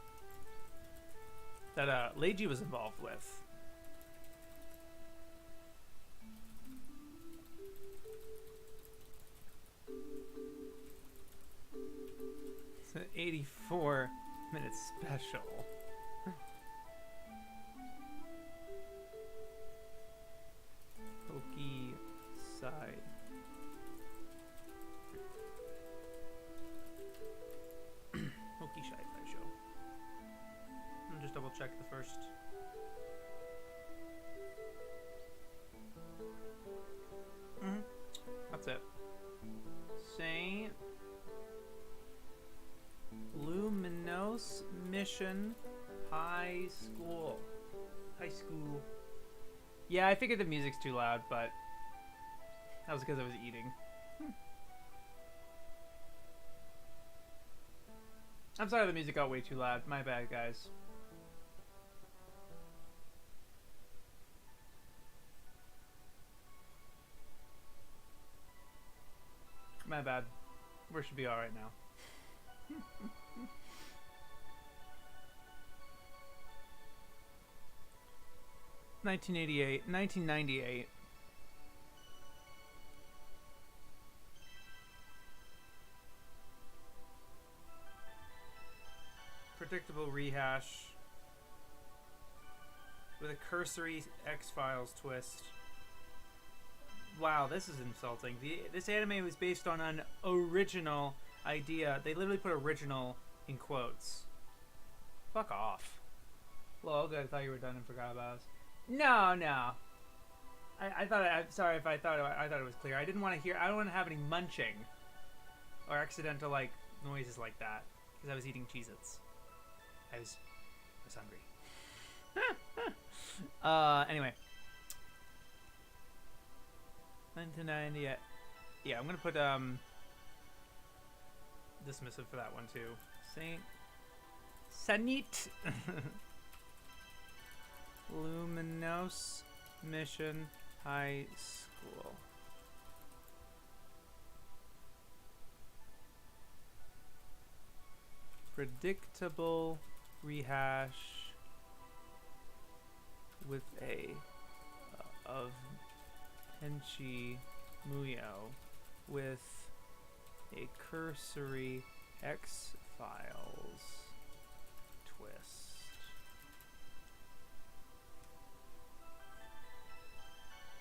Speaker 1: that Leiji was involved with. It's an 84-minute special. Hokey side. Hokey sci-fi show. I'll just double check the first. That's it. Saint Luminous Mission High School. High school. Yeah, I figured the music's too loud, but that was because I was eating. I'm sorry the music got way too loud. My bad, guys. My bad. We should be alright now. 1998. Predictable rehash with a cursory X-Files twist. Wow, this is insulting. This anime was based on an original idea. They literally put original in quotes. Fuck off. Lol, I thought you were done and forgot about us. No. I thought. I'm sorry if I thought it was clear. I didn't want to hear. I don't want to have any munching or accidental like noises like that because I was eating Cheez-Its. I was hungry. Anyway. 1990. Yeah, I'm gonna put dismissive for that one too. Saint Sanit. Luminous Mission High School. Predictable rehash with a of Tenchi Muyo with a cursory X-Files twist. 1998.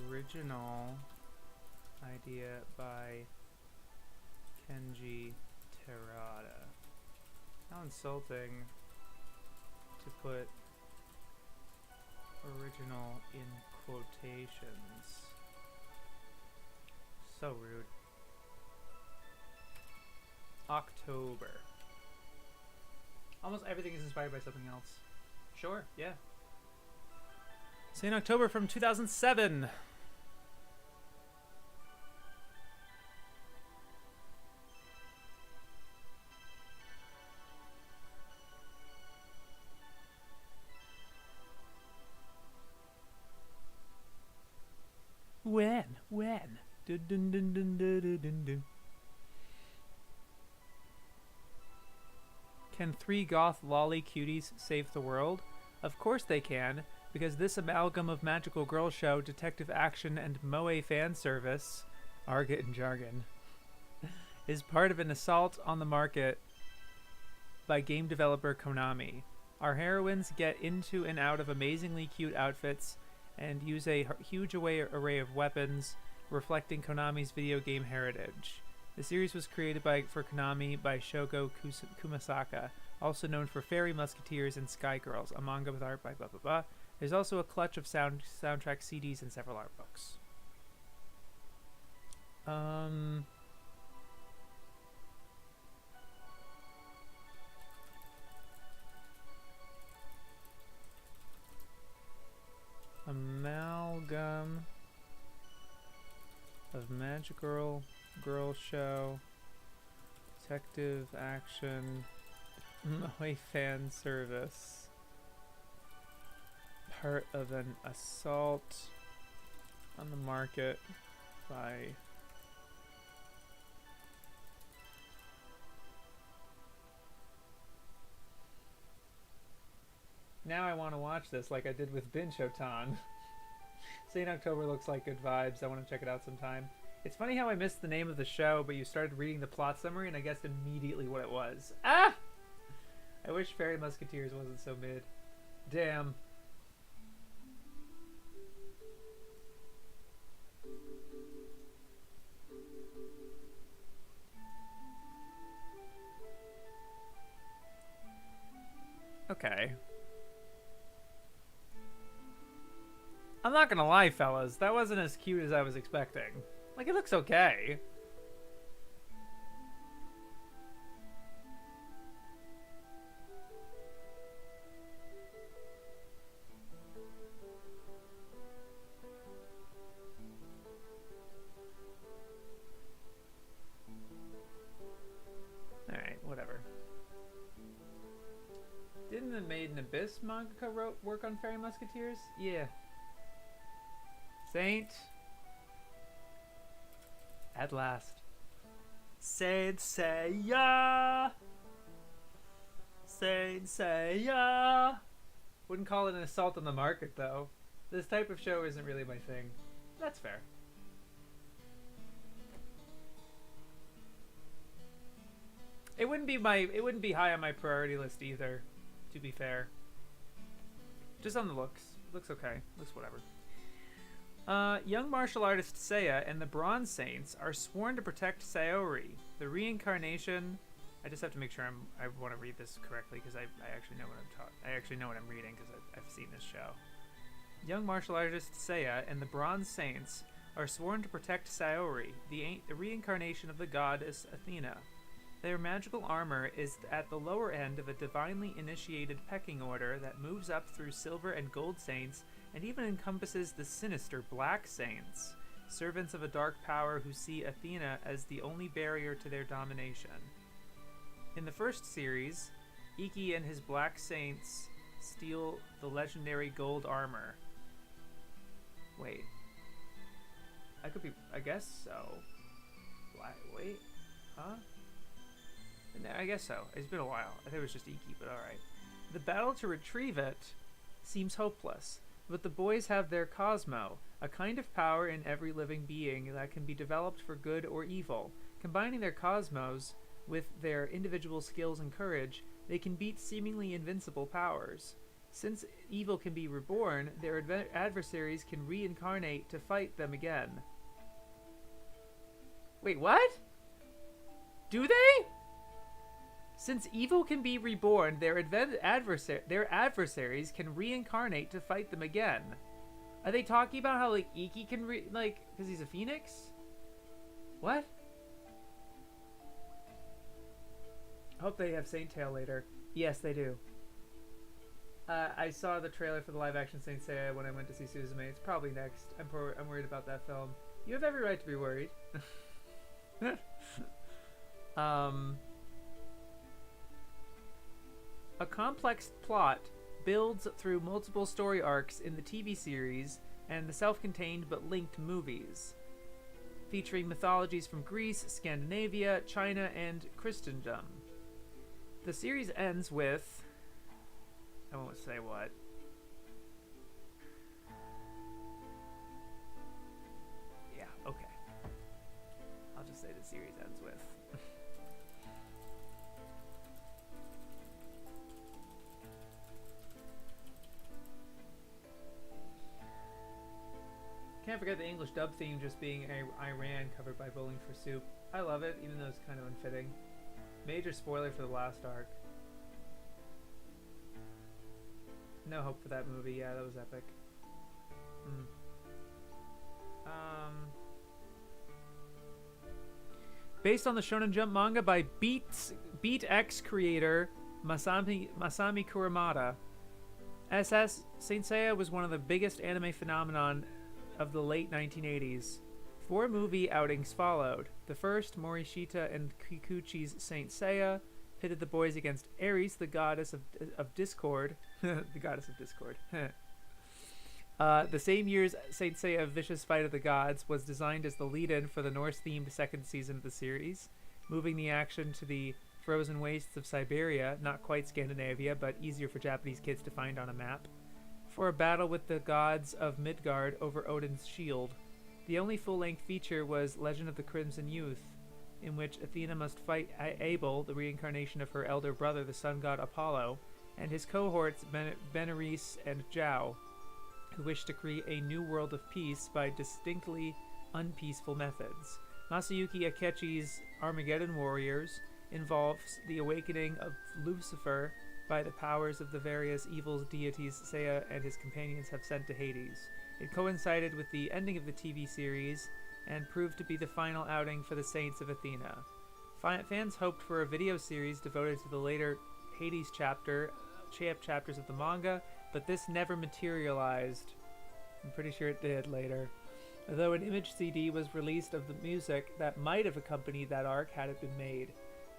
Speaker 1: Original idea by Kenji Terada. How insulting to put original in quotations. So rude. October. Almost everything is inspired by something else. Sure, yeah. St. October from 2007. When? Dun, dun, dun, dun, dun, dun, dun, dun. Can 3 goth lolly cuties save the world? Of course they can, because this amalgam of magical girl show, detective action, and moe fan service, argot and jargon, is part of an assault on the market by game developer Konami. Our heroines get into and out of amazingly cute outfits and use a huge array of weapons, reflecting Konami's video game heritage. The series was created for Konami by Shogo Kumasaka, also known for Fairy Musketeers and Sky Girls, a manga with art by blah blah blah. There's also a clutch of soundtrack CDs and several art books. Amalgam of magical girl show, detective action, moe fan service, part of an assault on the market by now I want to watch this like I did with Bin Shotan. St. October looks like good vibes. I want to check it out sometime. It's funny how I missed the name of the show, but you started reading the plot summary and I guessed immediately what it was. Ah! I wish Fairy Musketeers wasn't so mid. Damn. Okay. I'm not gonna lie, fellas. That wasn't as cute as I was expecting. Like, it looks okay. Alright, whatever. Didn't the Made in Abyss mangaka work on Fairy Musketeers? Yeah. Saint. At last. Saint Seiya! Saint Seiya! Wouldn't call it an assault on the market, though. This type of show isn't really my thing. That's fair. It wouldn't be high on my priority list either, to be fair. Just on the looks. Looks okay. Looks whatever. Young martial artist Seiya and the Bronze Saints are sworn to protect Sayori, the reincarnation. I just have to make sure I want to read this correctly because I actually know what I'm taught. I actually know what I'm reading because I've seen this show. Young martial artist Seiya and the Bronze Saints are sworn to protect Sayori, the reincarnation of the goddess Athena. Their magical armor is at the lower end of a divinely initiated pecking order that moves up through silver and gold saints and even encompasses the sinister Black Saints, servants of a dark power who see Athena as the only barrier to their domination. In the first series, Iki and his Black Saints steal the legendary gold armor. Wait. I guess so. Wait. Huh? I guess so. It's been a while. I think it was just Iki, but alright. The battle to retrieve it seems hopeless, but the boys have their Cosmo, a kind of power in every living being that can be developed for good or evil. Combining their Cosmos with their individual skills and courage, they can beat seemingly invincible powers. Since evil can be reborn, their adversaries can reincarnate to fight them again. Wait, what? Do they? Since evil can be reborn, their adversaries can reincarnate to fight them again. Are they talking about how, like, Iki can because he's a phoenix? What? I hope they have Saint Tail later. Yes, they do. I saw the trailer for the live-action Saint Seiya when I went to see Suzume. It's probably next. I'm worried about that film. You have every right to be worried. A complex plot builds through multiple story arcs in the TV series and the self-contained but linked movies, featuring mythologies from Greece, Scandinavia, China, and Christendom. The series ends with... I won't say what. Yeah, okay. I'll just say the series ends with. Can't forget the English dub theme just being Iran covered by Bowling for Soup. I love it, even though it's kind of unfitting. Major spoiler for the last arc. No hope for that movie. Yeah, that was epic. Based on the Shonen Jump manga by Beat X creator Masami Kuramada. SS Saint Seiya was one of the biggest anime phenomenon of the late 1980s. 4 movie outings followed. The first, Morishita and Kikuchi's Saint Seiya, pitted the boys against Ares, the goddess of discord. The goddess of discord. The same year's Saint Seiya Vicious Fight of the Gods was designed as the lead-in for the Norse-themed second season of the series, moving the action to the frozen wastes of Siberia, not quite Scandinavia, but easier for Japanese kids to find on a map, for a battle with the gods of Midgard over Odin's shield. The only full-length feature was Legend of the Crimson Youth, in which Athena must fight Abel, the reincarnation of her elder brother, the sun god Apollo, and his cohorts Benares and Zhao, who wish to create a new world of peace by distinctly unpeaceful methods. Masayuki Akechi's Armageddon Warriors involves the awakening of Lucifer by the powers of the various evil deities Seiya and his companions have sent to Hades. It coincided with the ending of the TV series and proved to be the final outing for the Saints of Athena. Fans hoped for a video series devoted to the later Hades chapters of the manga, but this never materialized. I'm pretty sure it did later. Although an image CD was released of the music that might have accompanied that arc had it been made.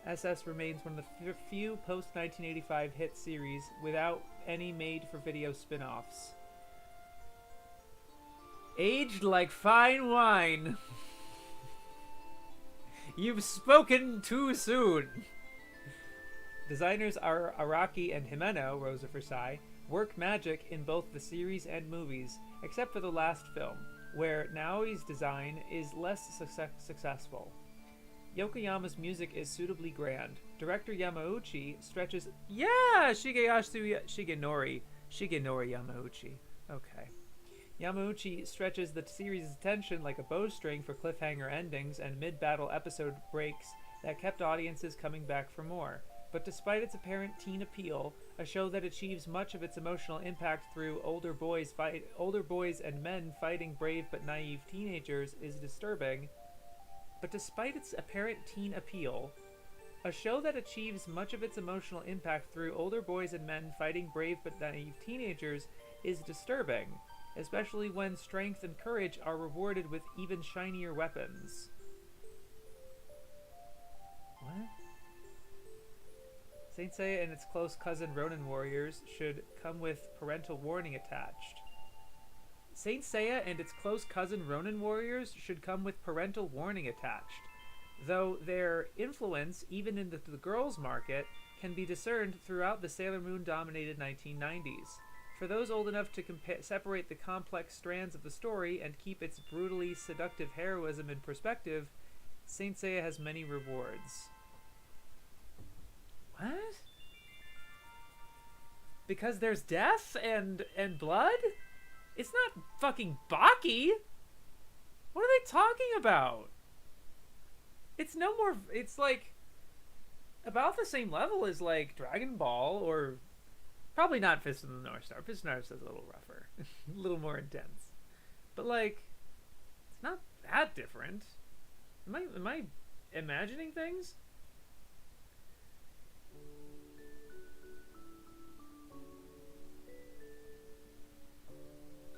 Speaker 1: SS remains one of the few post-1985 hit series without any made-for-video spin-offs. Aged like fine wine. You've spoken too soon. Designers are Araki and Himeno, Rose of Versailles, work magic in both the series and movies, except for the last film, where Naoi's design is less successful. Yokoyama's music is suitably grand. Director Yamauchi stretches... Yeah! Shigenori Yamauchi. Okay. Yamauchi stretches the series' attention like a bowstring for cliffhanger endings and mid-battle episode breaks that kept audiences coming back for more. But despite its apparent teen appeal, a show that achieves much of its emotional impact through older boys and men fighting brave but naive teenagers is disturbing. But despite its apparent teen appeal, a show that achieves much of its emotional impact through older boys and men fighting brave but naive teenagers is disturbing, especially when strength and courage are rewarded with even shinier weapons. What? Saint Seiya and its close cousin Ronin Warriors should come with parental warning attached. Saint Seiya and its close cousin Ronin Warriors should come with parental warning attached, though their influence, even in the girls' market, can be discerned throughout the Sailor Moon-dominated 1990s. For those old enough to separate the complex strands of the story and keep its brutally seductive heroism in perspective, Saint Seiya has many rewards. What? Because there's death and blood? It's not fucking Baki. What are they talking about? It's no more. It's like about the same level as like Dragon Ball, or probably not Fist of the North Star. Fist of the North Star is a little rougher, a little more intense. But like, it's not that different. Am I imagining things?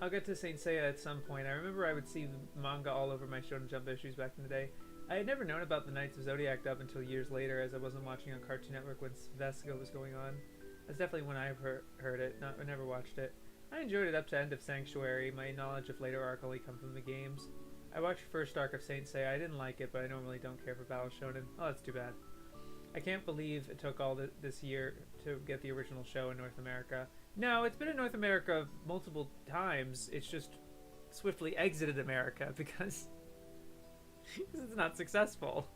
Speaker 1: I'll get to Saint Seiya at some point. I remember I would see the manga all over my Shonen Jump issues back in the day. I had never known about the Knights of Zodiac dub until years later, as I wasn't watching on Cartoon Network when Vesica was going on. That's definitely when I've heard it. I never watched it. I enjoyed it up to end of Sanctuary. My knowledge of later arc only come from the games. I watched first arc of Saint Seiya. I didn't like it, but I normally don't care for Battle Shonen. Oh, that's too bad. I can't believe it took all this year to get the original show in North America. No, it's been in North America multiple times. It's just swiftly exited America because it's not successful.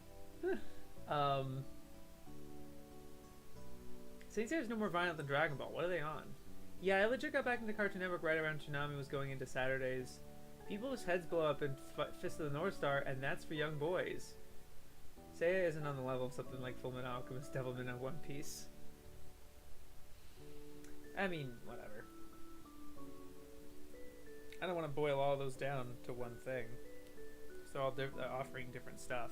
Speaker 1: Saint Seiya is no more violent than Dragon Ball. What are they on? Yeah, I legit got back into Cartoon Network right around Toonami was going into Saturdays. People's heads blow up in Fist of the North Star, and that's for young boys. Seiya isn't on the level of something like Fullmetal Alchemist, Devilman, and One Piece. I mean, whatever. I don't want to boil all those down to one thing. So all offering different stuff.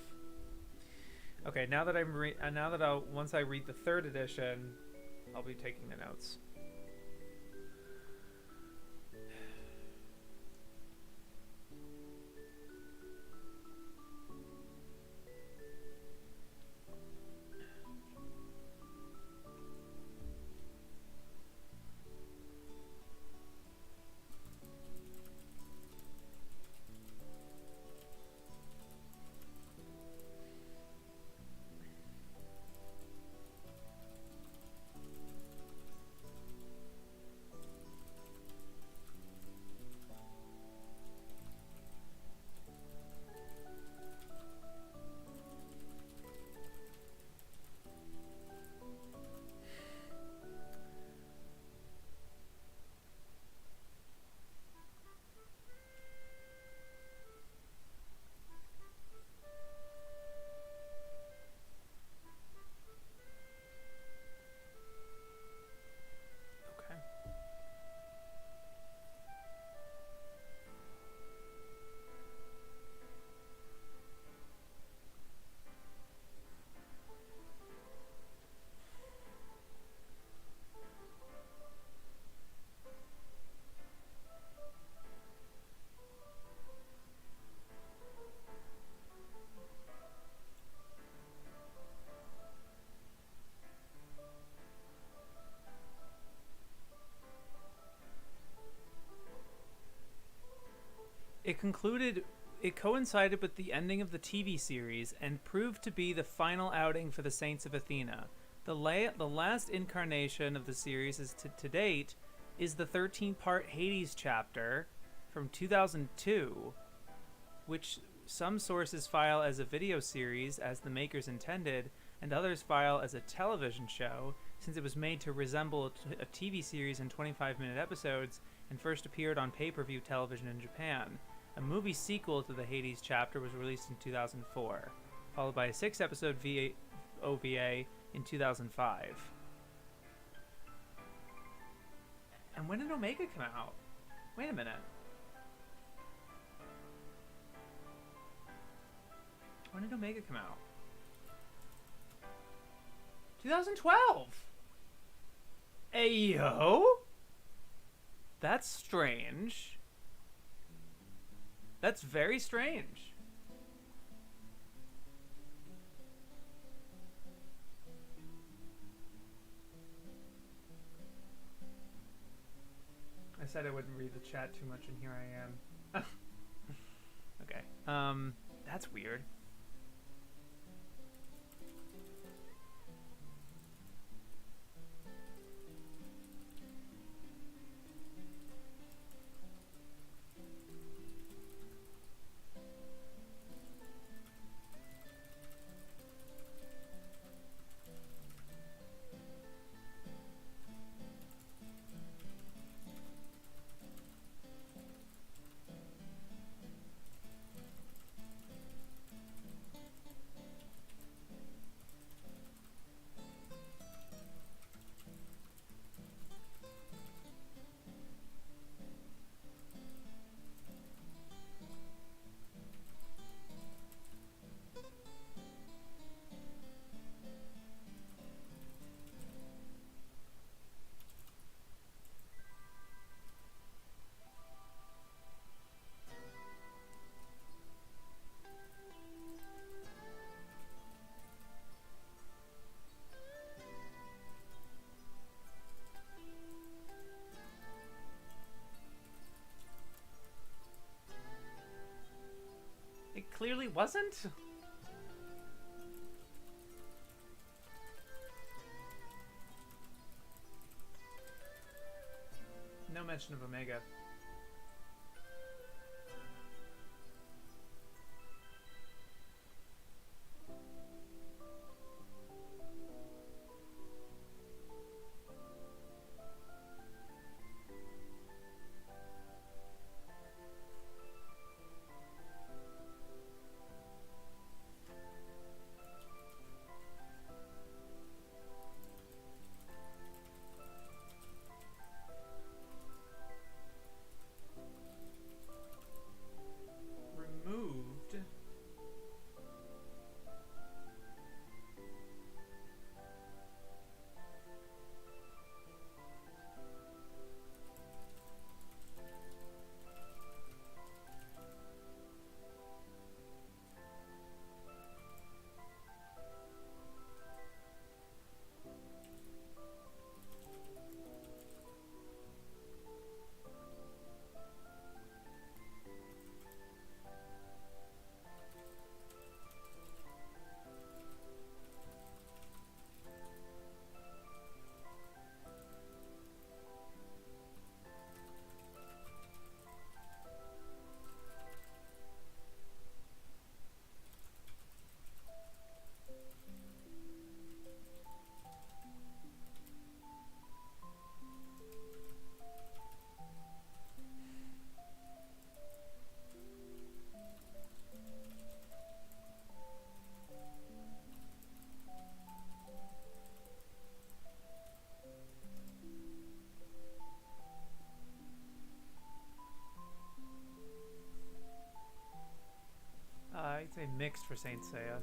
Speaker 1: Okay, now that once I read the third edition, I'll be taking the notes. It coincided with the ending of the TV series and proved to be the final outing for the Saints of Athena. The last incarnation of the series to date is the 13-part Hades chapter from 2002, which some sources file as a video series as the makers intended, and others file as a television show, since it was made to resemble a TV series in 25-minute episodes and first appeared on pay-per-view television in Japan. A movie sequel to the Hades chapter was released in 2004, followed by a 6-episode OVA in 2005. And when did Omega come out? Wait a minute. When did Omega come out? 2012! Ayo? That's strange. That's very strange. I said I wouldn't read the chat too much, and here I am. Okay. That's weird. wasn't? No mention of Omega. Removed. I'd say mixed for Saint Seiya.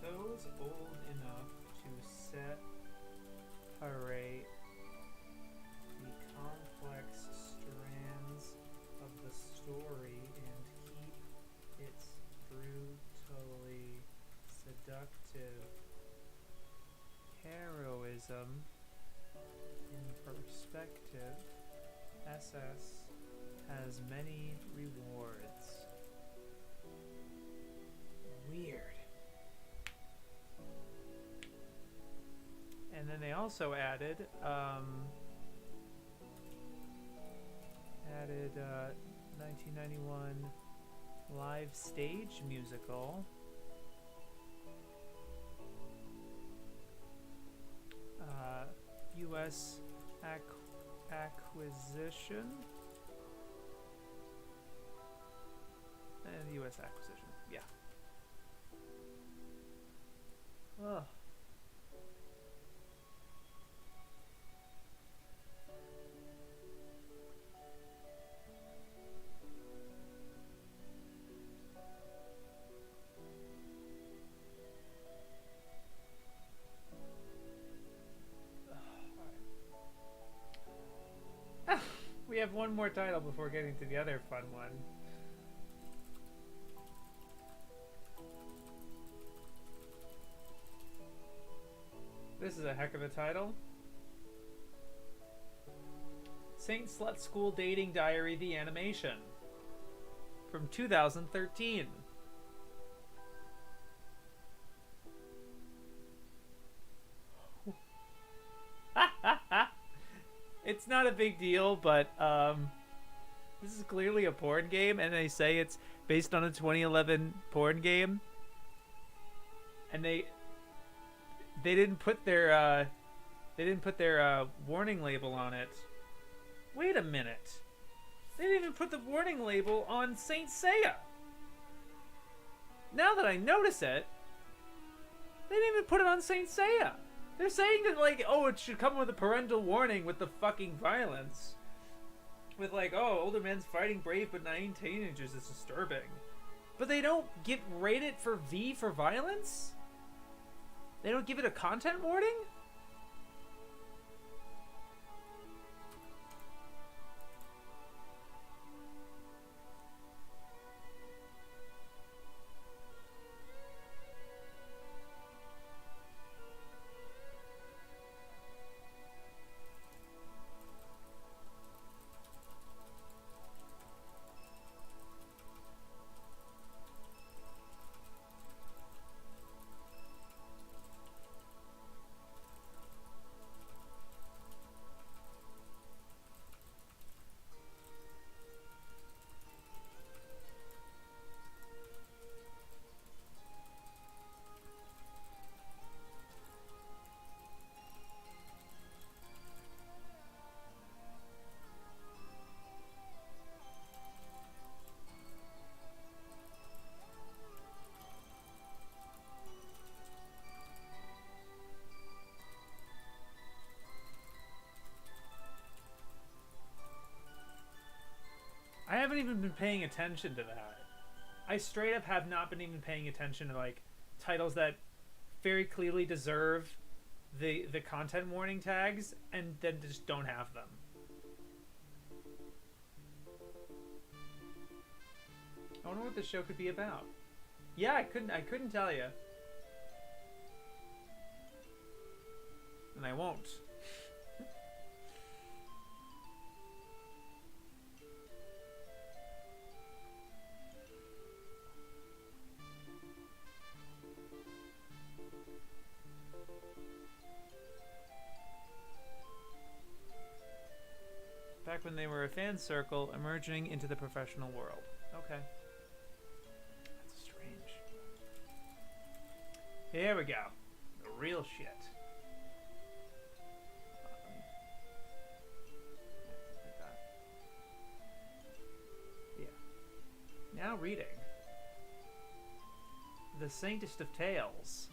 Speaker 1: Those old enough to separate the complex strands of the story and keep its brutally seductive heroism in perspective, SS has many rewards. Weird. And then they also added 1991 live stage musical. U.S. acquisition. And U.S. acquisition, yeah. Ugh. We have one more title before getting to the other fun one. This is a heck of a title. Saint Slut School Dating Diary, the animation. From 2013. It's not a big deal, but this is clearly a porn game, and they say it's based on a 2011 porn game, and they didn't put their warning label on it. Wait a minute. They didn't even put the warning label on Saint Seiya. Now that I notice it, they didn't even put it on Saint Seiya. They're saying that, like, oh, it should come with a parental warning with the fucking violence. With, like, oh, older men's fighting brave but naive teenagers is disturbing. But they don't rate it for V for violence? They don't give it a content warning? I haven't even been paying attention to that. I straight up have not been even paying attention to, like, titles that very clearly deserve the content warning tags and then just don't have them. I wonder what this show could be about. Yeah, I couldn't tell you. And I won't. Back when they were a fan circle, emerging into the professional world. Okay. That's strange. Here we go. The real shit. Like that. Yeah. Now reading. The Saintest of Tales.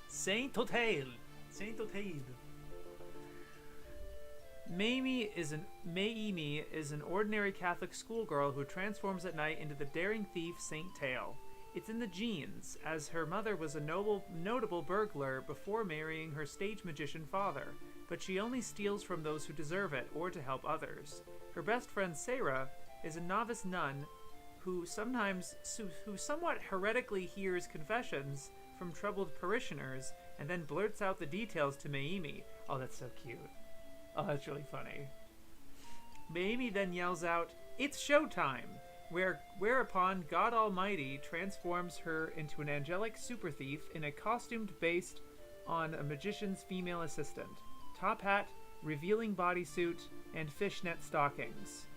Speaker 1: Saint Tale. Saint Tale. Maimi is an ordinary Catholic schoolgirl who transforms at night into the daring thief Saint Tail. It's in the genes, as her mother was a notable burglar before marrying her stage magician father, but she only steals from those who deserve it or to help others. Her best friend Sarah is a novice nun who somewhat heretically hears confessions from troubled parishioners and then blurts out the details to Maimi. Oh, that's so cute. Oh, that's really funny. Maimi then yells out, "It's showtime!" Whereupon God Almighty transforms her into an angelic super thief in a costume based on a magician's female assistant. Top hat, revealing bodysuit, and fishnet stockings.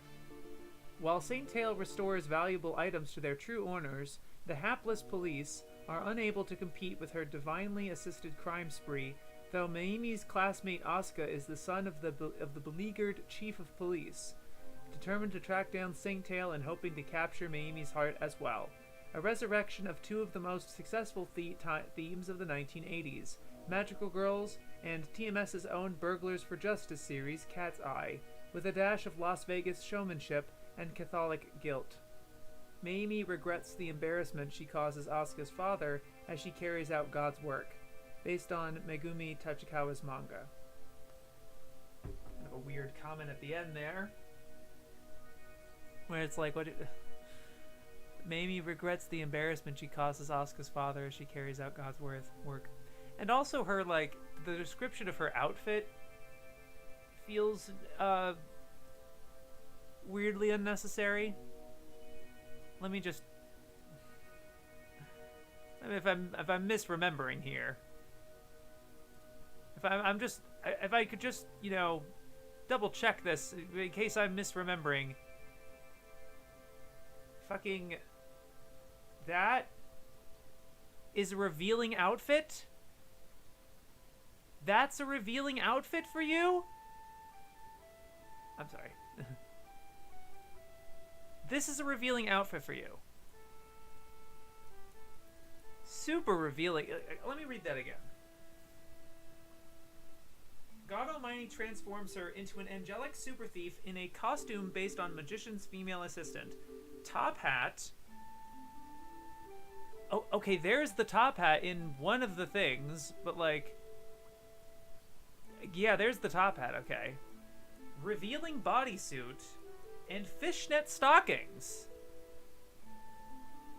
Speaker 1: While Saint Tail restores valuable items to their true owners, the hapless police are unable to compete with her divinely assisted crime spree, though Maimi's classmate Asuka is the son of the beleaguered chief of police, determined to track down Saint Tail and hoping to capture Maimi's heart as well. A resurrection of two of the most successful themes of the 1980s, Magical Girls and TMS's own Burglars for Justice series, Cat's Eye, with a dash of Las Vegas showmanship and Catholic guilt. Maimi regrets the embarrassment she causes Asuka's father as she carries out God's work. Based on Megumi Tachikawa's manga. Kind of a weird comment at the end there. Where it's like, Maimi regrets the embarrassment she causes Asuka's father as she carries out God's work. And also her, like, the description of her outfit feels, weirdly unnecessary. Let me just... if I'm misremembering here. If I could just, double check this in case I'm misremembering. Fucking... That is a revealing outfit? That's a revealing outfit for you? I'm sorry. This is a revealing outfit for you. Super revealing. Let me read that again. God Almighty transforms her into an angelic super thief in a costume based on magician's female assistant. Top hat. Oh, okay, there's the top hat in one of the things, but like... Yeah, there's the top hat, okay. Revealing bodysuit and fishnet stockings.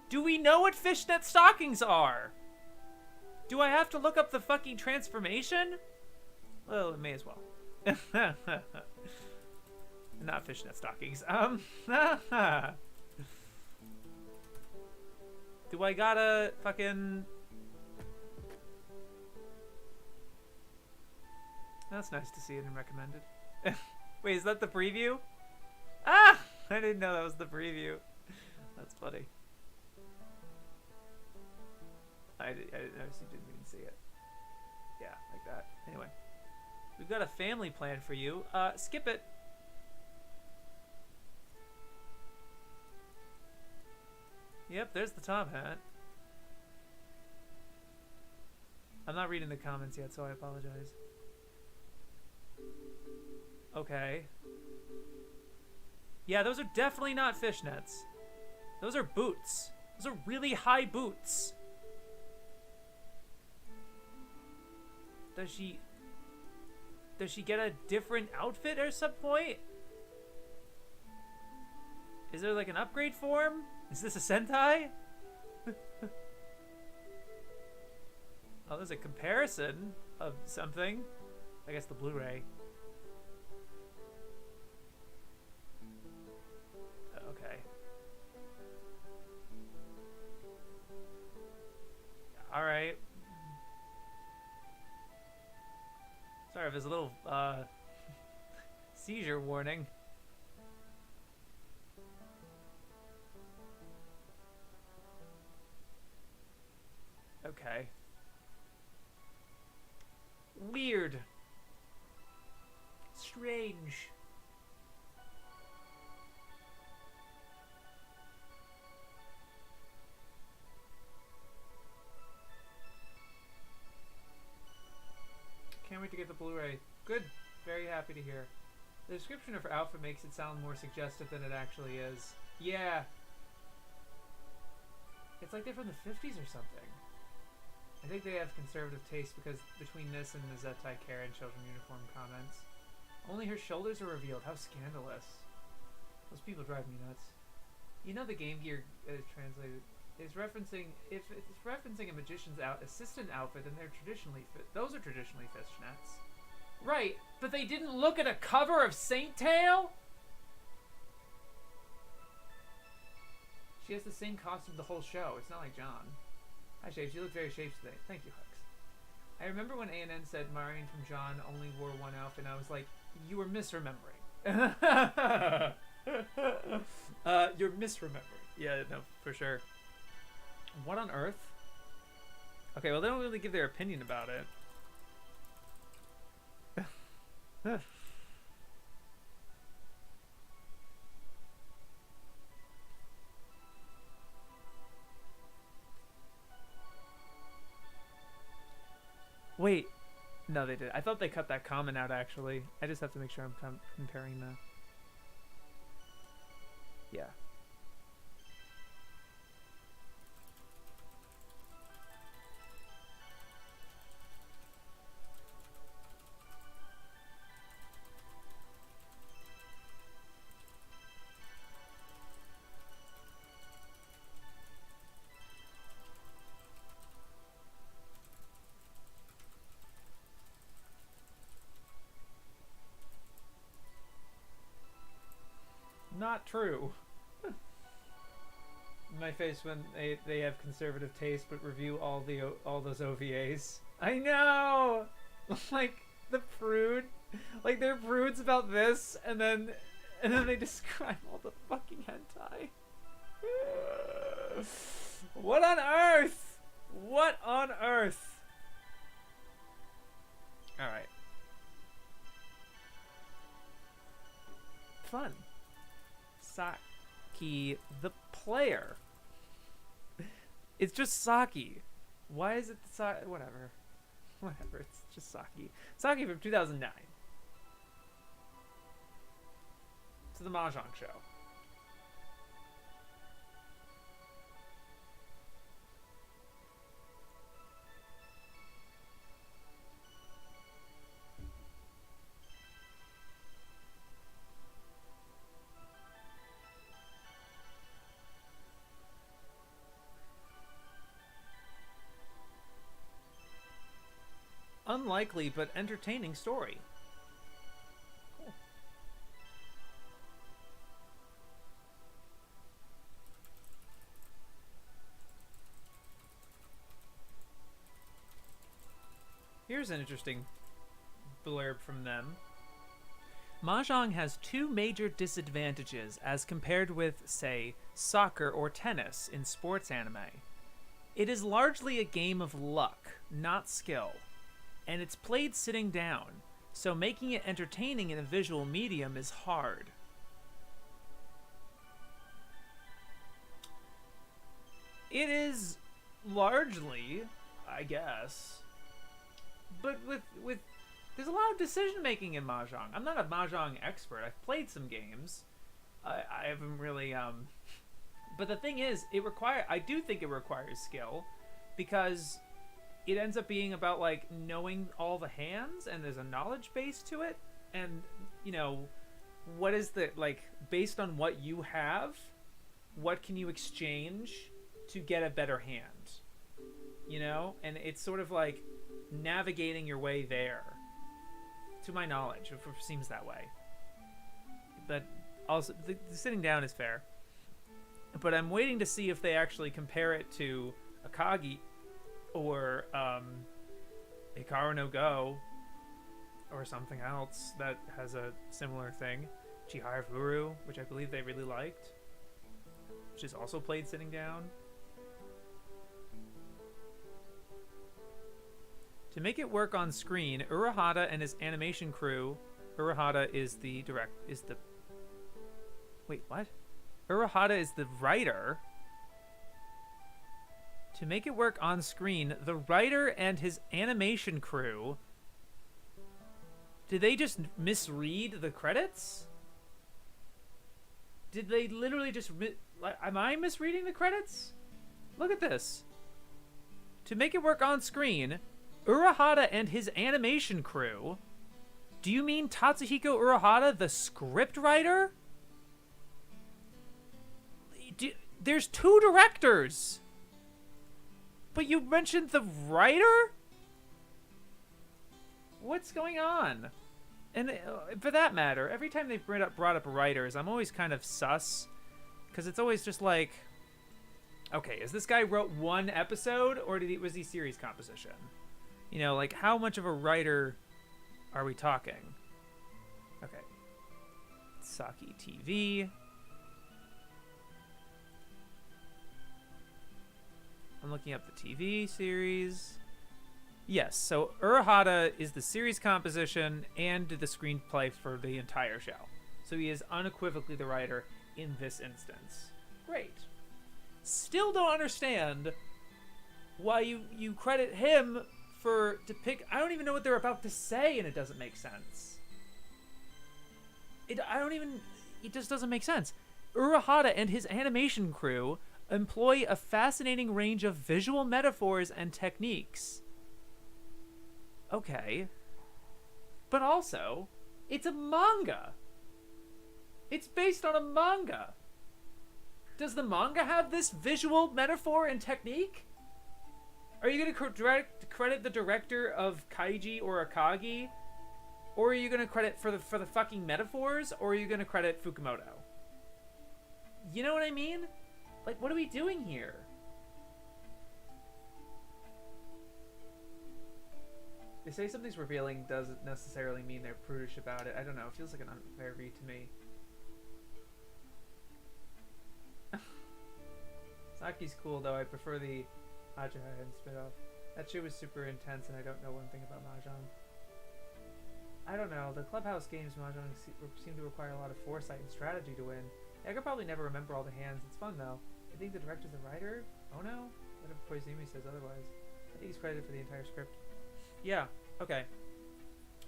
Speaker 1: Do we know what fishnet stockings are? Do I have to look up the fucking transformation? Well, it may as well. Not fishnet stockings. Do I gotta fucking... That's nice to see it in recommended. Wait, is that the preview? Ah! I didn't know that was the preview. That's funny. I obviously didn't even see it. Yeah, like that. Anyway. We've got a family plan for you. Skip it. Yep, there's the top hat. I'm not reading the comments yet, so I apologize. Okay. Yeah, those are definitely not fishnets. Those are boots. Those are really high boots. Does she get a different outfit at some point? Is there like an upgrade form? Is this a Sentai? Oh, there's a comparison of something. I guess the Blu-ray. Okay. Alright. Sorry if there's a little seizure warning. Okay. Weird. Strange. Can't wait to get the Blu-ray. Good. Very happy to hear. The description of her outfit makes it sound more suggestive than it actually is. Yeah. It's like they're from the 50s or something. I think they have conservative taste because between this and the Zettai Karen children uniform comments. Only her shoulders are revealed. How scandalous. Those people drive me nuts. You know the Game Gear translated is referencing, if it's referencing a magician's assistant outfit, then they're traditionally those are traditionally fishnets. Right, but they didn't look at a cover of Saint Tail? She has the same costume the whole show. It's not like John. Hi, Shapes. You look very Shapes today. Thank you, Hux. I remember when A&N said Marion from John only wore one outfit, and I was like, you were misremembering. You're misremembering. Yeah, no, for sure. What on earth? Okay, well, they don't really give their opinion about it. Wait. No, they did. I thought they cut that comment out, actually. I just have to make sure I'm comparing the... Yeah. Not true. My face when they have conservative taste but review all those OVAs. I know. Like the prude. Like they're prudes about this, and then they describe all the fucking hentai. What on earth? What on earth? All right. Fun. Saki the player. It's just Saki. Why is it whatever. Whatever, it's just Saki. Saki from 2009. It's the Mahjong show. Unlikely but entertaining story. Cool. Here's an interesting blurb from them. Mahjong has two major disadvantages as compared with, say, soccer or tennis in sports anime. It is largely a game of luck, not skill. And it's played sitting down, so making it entertaining in a visual medium is hard. It is largely, I guess, but with there's a lot of decision making in Mahjong. I'm not a Mahjong expert. I've played some games. I haven't really but the thing is, I do think it requires skill, because it ends up being about like knowing all the hands, and there's a knowledge base to it, and you know, what is the, like, based on what you have, what can you exchange to get a better hand, you know? And it's sort of like navigating your way there, to my knowledge. It seems that way. But also the sitting down is fair, but I'm waiting to see if they actually compare it to Akagi or Hikaru no Go, or something else that has a similar thing. Chihaya Furu, which I believe they really liked, which is also played sitting down. To make it work on screen, Urahara and his animation crew. Urahara is the Wait, what? Urahara is the writer. To make it work on screen, the writer and his animation crew. Did they just misread the credits? Did they literally just... Am I misreading the credits? Look at this. To make it work on screen, Urahara and his animation crew. Do you mean Tatsuhiko Urahara, the script writer? There's two directors. But you mentioned the writer? What's going on? And for that matter, every time they've brought up writers, I'm always kind of sus. Because it's always just like, okay, is this guy wrote one episode, or was he series composition? You know, like, how much of a writer are we talking? Okay. Saki TV. I'm looking up the TV series. Yes, so Urahara is the series composition and the screenplay for the entire show. So he is unequivocally the writer in this instance. Great. Still don't understand why you credit him I don't even know what they're about to say, and it doesn't make sense. It just doesn't make sense. Urahara and his animation crew employ a fascinating range of visual metaphors and techniques. Okay. But also, it's a manga. It's based on a manga. Does the manga have this visual metaphor and technique? Are you going to credit the director of Kaiji or Akagi? Or are you going to credit for the fucking metaphors? Or are you going to credit Fukumoto? You know what I mean? Like, what are we doing here? They say something's revealing doesn't necessarily mean they're prudish about it. I don't know. It feels like an unfair read to me. Saki's cool, though. I prefer the Hajahan spin-off. That shit was super intense, and I don't know one thing about Mahjong. I don't know. The Clubhouse games Mahjong seem to require a lot of foresight and strategy to win. I could probably never remember all the hands. It's fun, though. I think the director's a writer? Oh no? What if Koizumi says otherwise? I think he's credited for the entire script. Yeah, okay.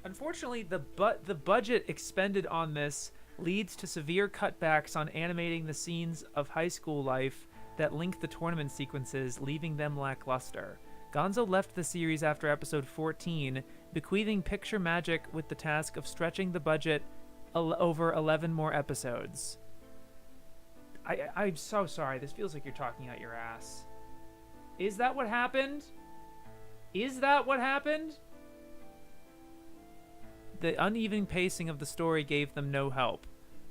Speaker 1: Unfortunately, the budget expended on this leads to severe cutbacks on animating the scenes of high school life that link the tournament sequences, leaving them lackluster. Gonzo left the series after episode 14, bequeathing Picture Magic with the task of stretching the budget over 11 more episodes. I'm so sorry. This feels like you're talking out your ass. Is that what happened? Is that what happened? The uneven pacing of the story gave them no help.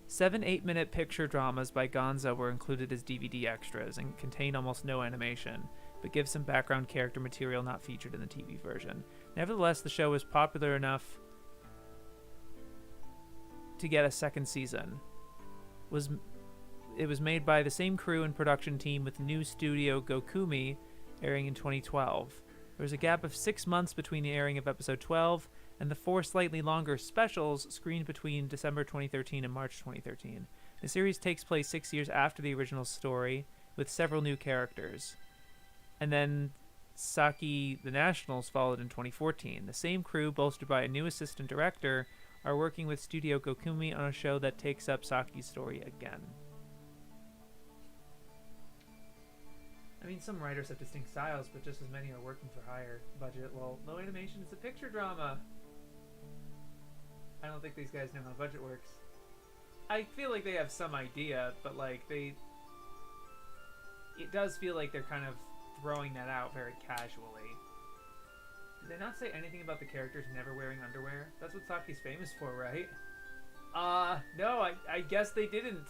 Speaker 1: 7 8-minute picture dramas by Gonzo were included as DVD extras and contain almost no animation, but give some background character material not featured in the TV version. Nevertheless, the show was popular enough to get a second season. It was made by the same crew and production team with new studio Gokumi, airing in 2012. There was a gap of 6 months between the airing of episode 12 and the 4 slightly longer specials screened between December 2013 and March 2013. The series takes place 6 years after the original story, with several new characters. And then Saki the Nationals followed in 2014. The same crew, bolstered by a new assistant director, are working with Studio Gokumi on a show that takes up Saki's story again. I mean, some writers have distinct styles, but just as many are working for higher budget. Well, low animation is a picture drama. I don't think these guys know how budget works. I feel like they have some idea, but like it does feel like they're kind of throwing that out very casually. Did they not say anything about the characters never wearing underwear? That's what Saki's famous for, right? No, I guess they didn't.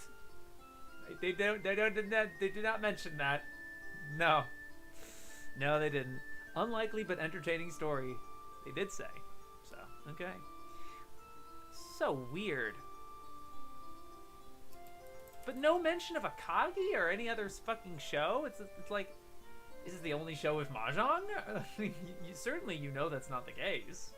Speaker 1: They did not mention that. No, they didn't. Unlikely but entertaining story, they did say. So, okay. So weird. But no mention of Akagi or any other fucking show? It's like, is this the only show with Mahjong? Certainly you know that's not the case.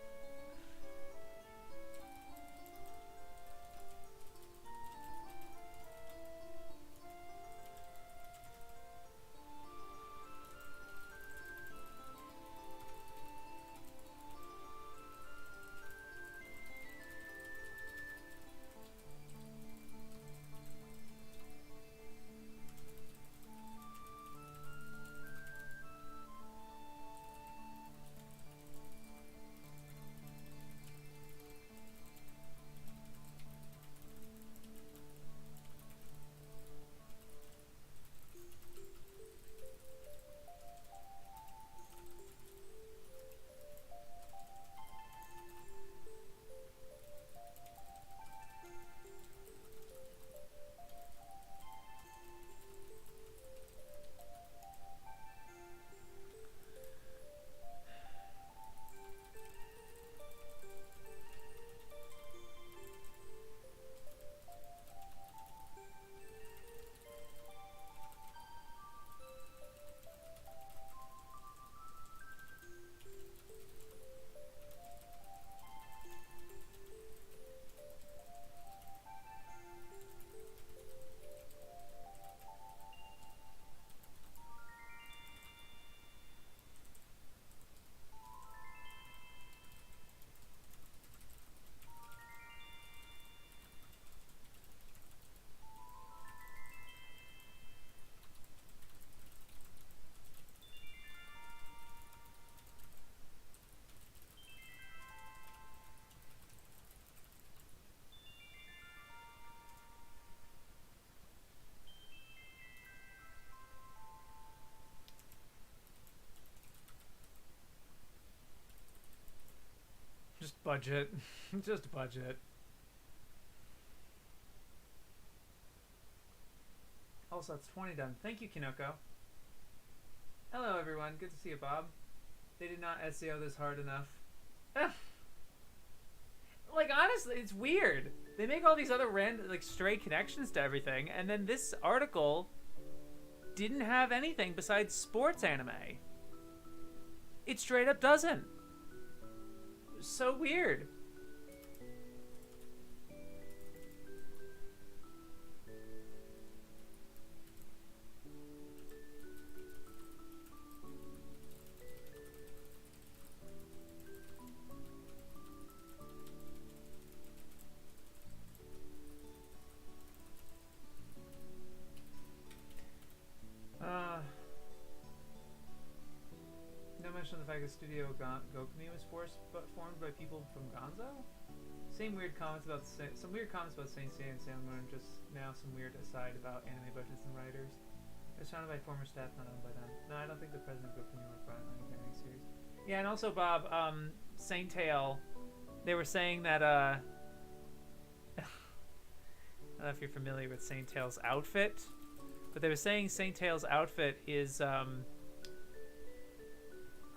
Speaker 1: Just budget. Just budget. Also, it's 20 done. Thank you, Kinoko. Hello, everyone. Good to see you, Bob. They did not SEO this hard enough. like, honestly, it's weird. They make all these other random, like, stray connections to everything, and then this article didn't have anything besides sports anime. It straight up doesn't. So weird. No mention of the fact that Studio Gokumi was formed by people from Gonzo. Some weird comments about Saint Seiya and Sailor Moon. Just now, some weird aside about anime budgets and writers. It was founded by former staff, not owned by them. No, I don't think the president of Gokumi worked on any anime series. Yeah, and also Bob, Saint Tail. They were saying that I don't know if you're familiar with Saint Tail's outfit, but they were saying Saint Tail's outfit is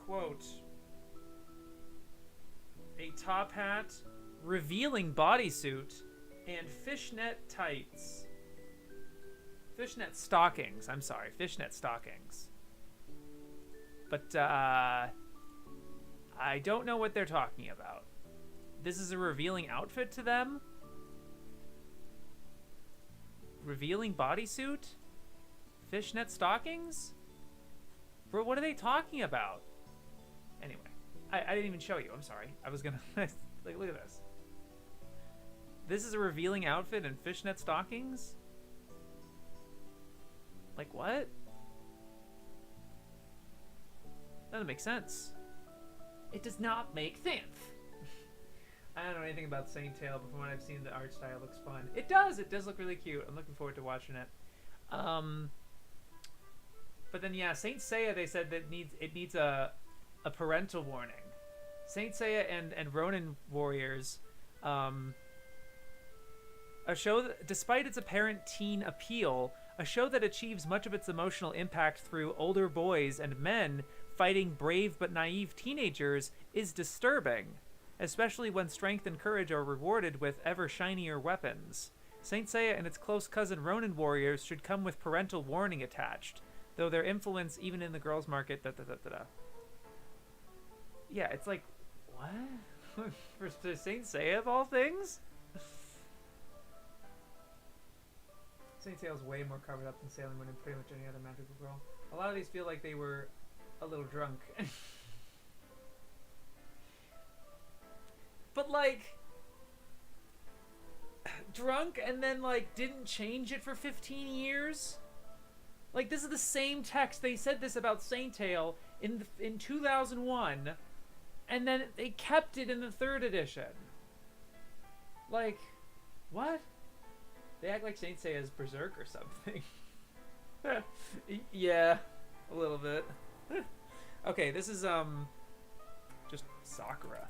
Speaker 1: quote, a top hat, revealing bodysuit, and fishnet tights. Fishnet stockings. I'm sorry, fishnet stockings. But I don't know what they're talking about. This is a revealing outfit to them? Revealing bodysuit? Fishnet stockings? Bro, what are they talking about? Anyway, I didn't even show you. I'm sorry. I was gonna like, look at this. This is a revealing outfit and fishnet stockings? Like what? Doesn't make sense. It does not make sense. I don't know anything about Saint Tail, but from what I've seen, the art style looks fun. It does. It does look really cute. I'm looking forward to watching it. But then yeah, Saint Seiya, they said that it needs a parental warning. Saint Seiya and Ronin Warriors, a show that, despite its apparent teen appeal, a show that achieves much of its emotional impact through older boys and men fighting brave but naive teenagers, is disturbing, especially when strength and courage are rewarded with ever shinier weapons. Saint Seiya and its close cousin Ronin Warriors should come with parental warning attached, though their influence even in the girls' market, Yeah, it's like, what? For Saint Seiya of all things? Saint Seiya's way more covered up than Sailor Moon and pretty much any other magical girl. A lot of these feel like they were a little drunk. But like, drunk and then like didn't change it for 15 years? Like, this is the same text. They said this about Saint Tail in 2001, and then they kept it in the 3rd edition. Like, what? They act like Saint Seiya is Berserk or something. Yeah, a little bit. Okay, this is just Sakura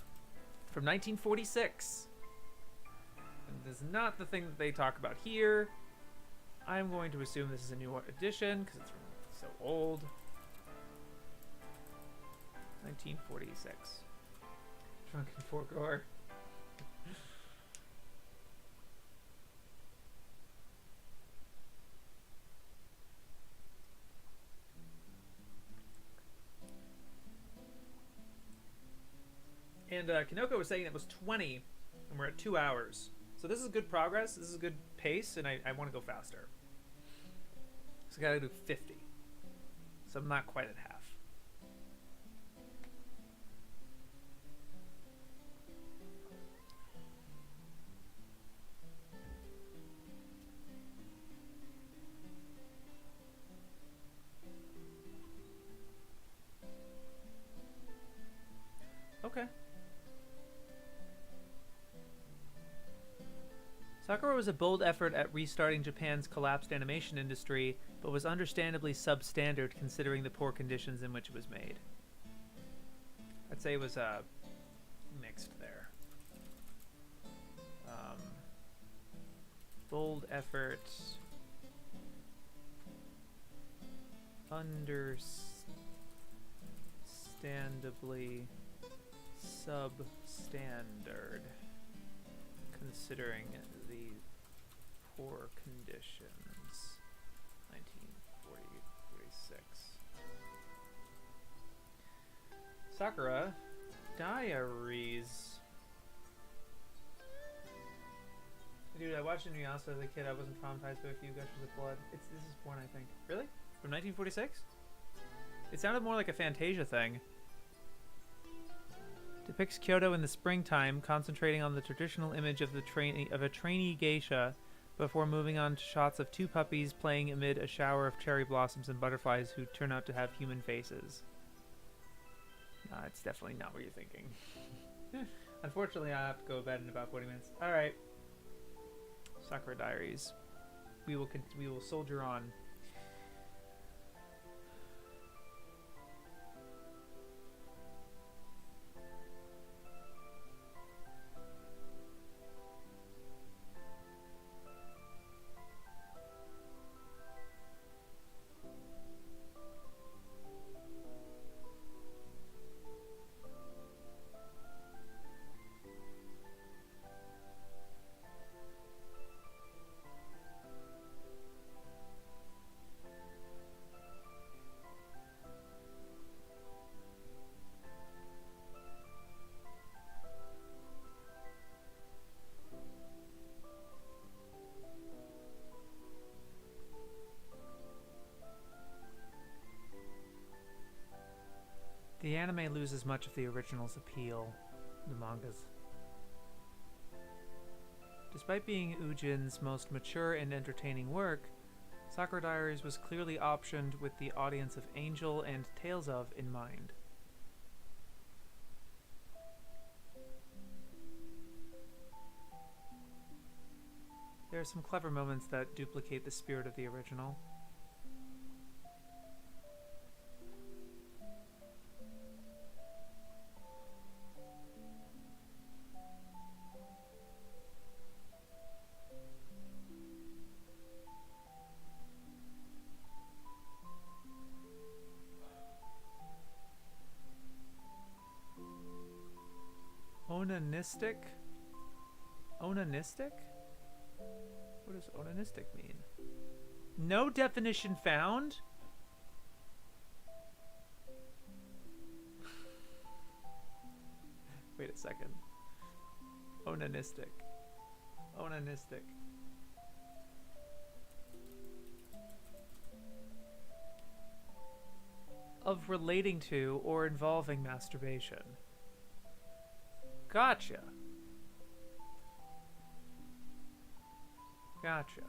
Speaker 1: from 1946. And this is not the thing that they talk about here. I'm going to assume this is a new edition because it's so old. 1946. Drunken Foregoer. And Kinoko was saying it was 20, and we're at 2 hours. So this is good progress. This is a good pace, and I want to go faster. So I gotta do 50. So I'm not quite at half. Okay. Sakura was a bold effort at restarting Japan's collapsed animation industry, but was understandably substandard considering the poor conditions in which it was made. I'd say it was mixed there. Bold effort, understandably substandard. considering the poor conditions. 1946. Sakura Diaries. Dude, I watched Inuyasha as a kid. I wasn't traumatized by a few gushes of blood. This is porn, I think. Really? From 1946? It sounded more like a Fantasia thing. Depicts Kyoto in the springtime, concentrating on the traditional image of a trainee geisha, before moving on to shots of two puppies playing amid a shower of cherry blossoms and butterflies who turn out to have human faces. Nah, it's definitely not what you're thinking. Unfortunately, I have to go to bed in about 40 minutes. All right. Sakura Diaries. We will soldier on. The anime loses much of the original's appeal, the manga's. Despite being Ujin's most mature and entertaining work, Sakura Diaries was clearly optioned with the audience of Angel and Tales of in mind. There are some clever moments that duplicate the spirit of the original. Onanistic? Onanistic? What does onanistic mean? No definition found? Wait a second. Onanistic. Onanistic. Of relating to or involving masturbation. Gotcha. Gotcha.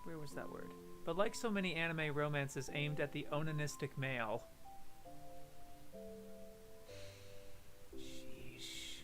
Speaker 1: Where was that word? But like so many anime romances aimed at the onanistic male. Sheesh.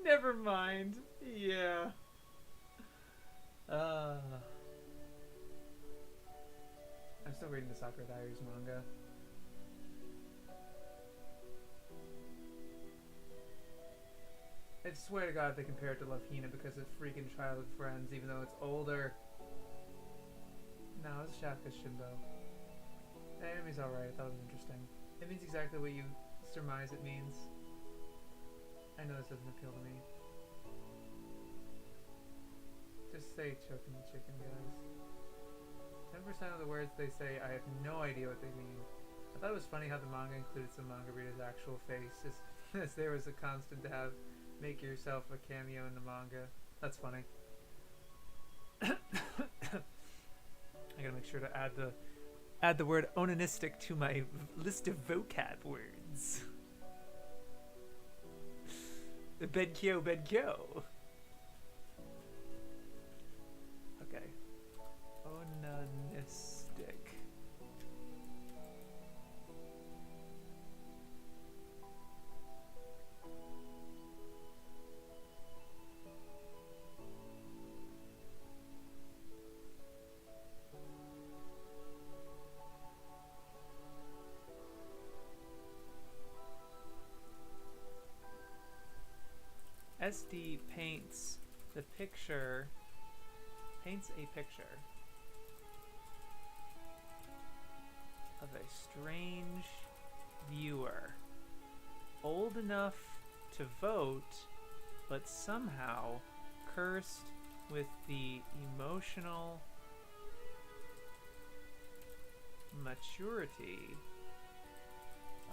Speaker 1: Never mind. Yeah. I'm still reading the Sakura Diaries manga. I swear to God they compare it to Love Hina because it's freaking childhood friends, even though it's older. No, it's Shafka Shimbo. The anime's alright, I thought it was interesting. It means exactly what you surmise it means. I know this doesn't appeal to me. Just say choking the chicken, guys. 10% of the words they say, I have no idea what they mean. I thought it was funny how the manga included some manga readers' actual face, just as there was a constant to have make yourself a cameo in the manga. That's funny. I gotta make sure to add the word onanistic to my list of vocab words. Benkyo, Benkyo. Okay. Onanistic. SD paints the picture, paints a picture of a strange viewer, old enough to vote, but somehow cursed with the emotional maturity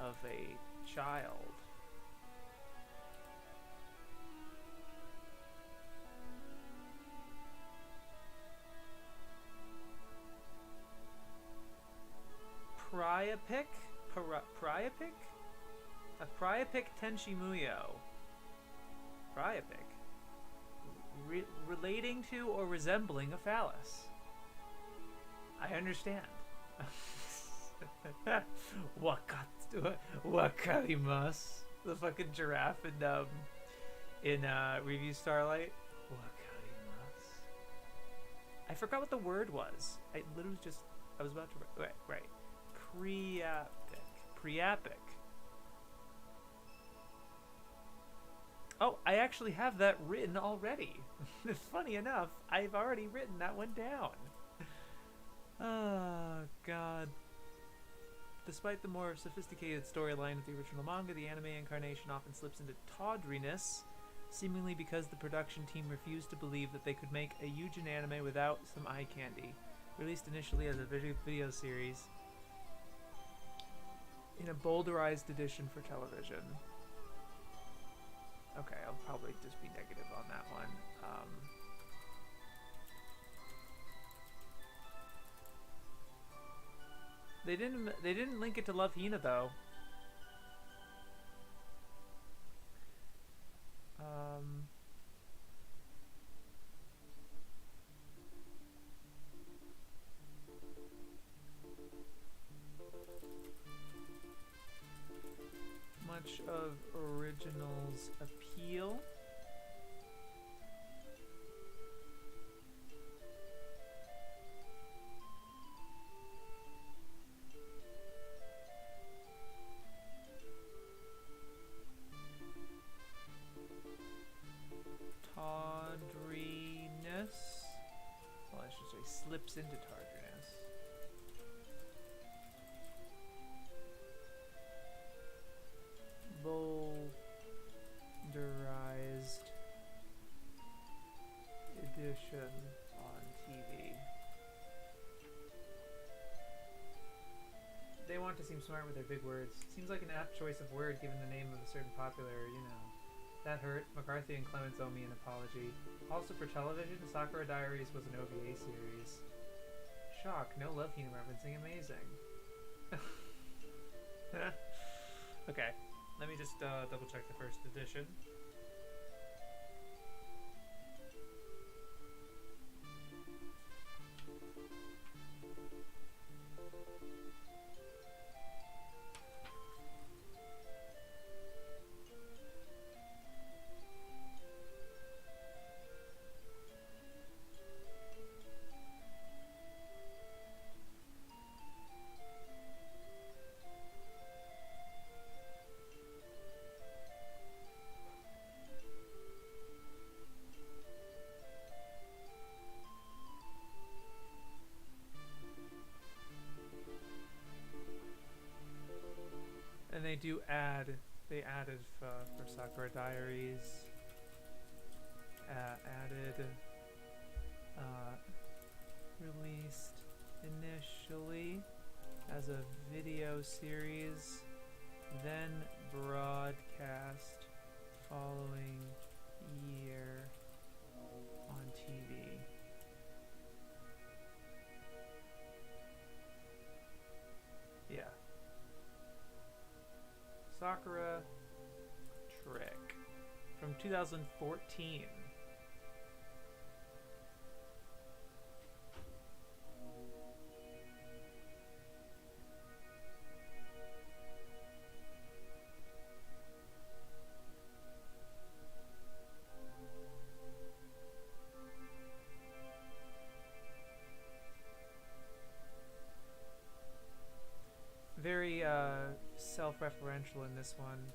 Speaker 1: of a child. Priapic? Priapic? A Priapic Tenshi Muyo. Priapic. Relating to or resembling a phallus. I understand. Wakarimasu. The fucking giraffe in Review Starlight. Wakarimasu. I forgot what the word was. I literally just, I was about to, right. Priapic. Oh, I actually have that written already. Funny enough, I've already written that one down. Oh, God. Despite the more sophisticated storyline of the original manga, the anime incarnation often slips into tawdriness, seemingly because the production team refused to believe that they could make a Yujin anime without some eye candy. Released initially as a video series, in a boulderized edition for television. Okay, I'll probably just be negative on that one. They didn't link it to Love Hina though. Much of original's appeal. Tawdriness. Well, I should say slips into tawdriness. Boulderized edition on TV. They want to seem smart with their big words. Seems like an apt choice of word given the name of a certain popular, you know. That hurt. McCarthy and Clements owe me an apology. Also for television, Sakura Diaries was an OVA series. Shock, no Love Hina referencing, amazing. Okay, let me just double check the first edition. And they do add, they added for Sakura Diaries, added, released initially as a video series, then broadcast following year on TV. Yeah. Sakura Trick from 2014. Very self-referential in this one.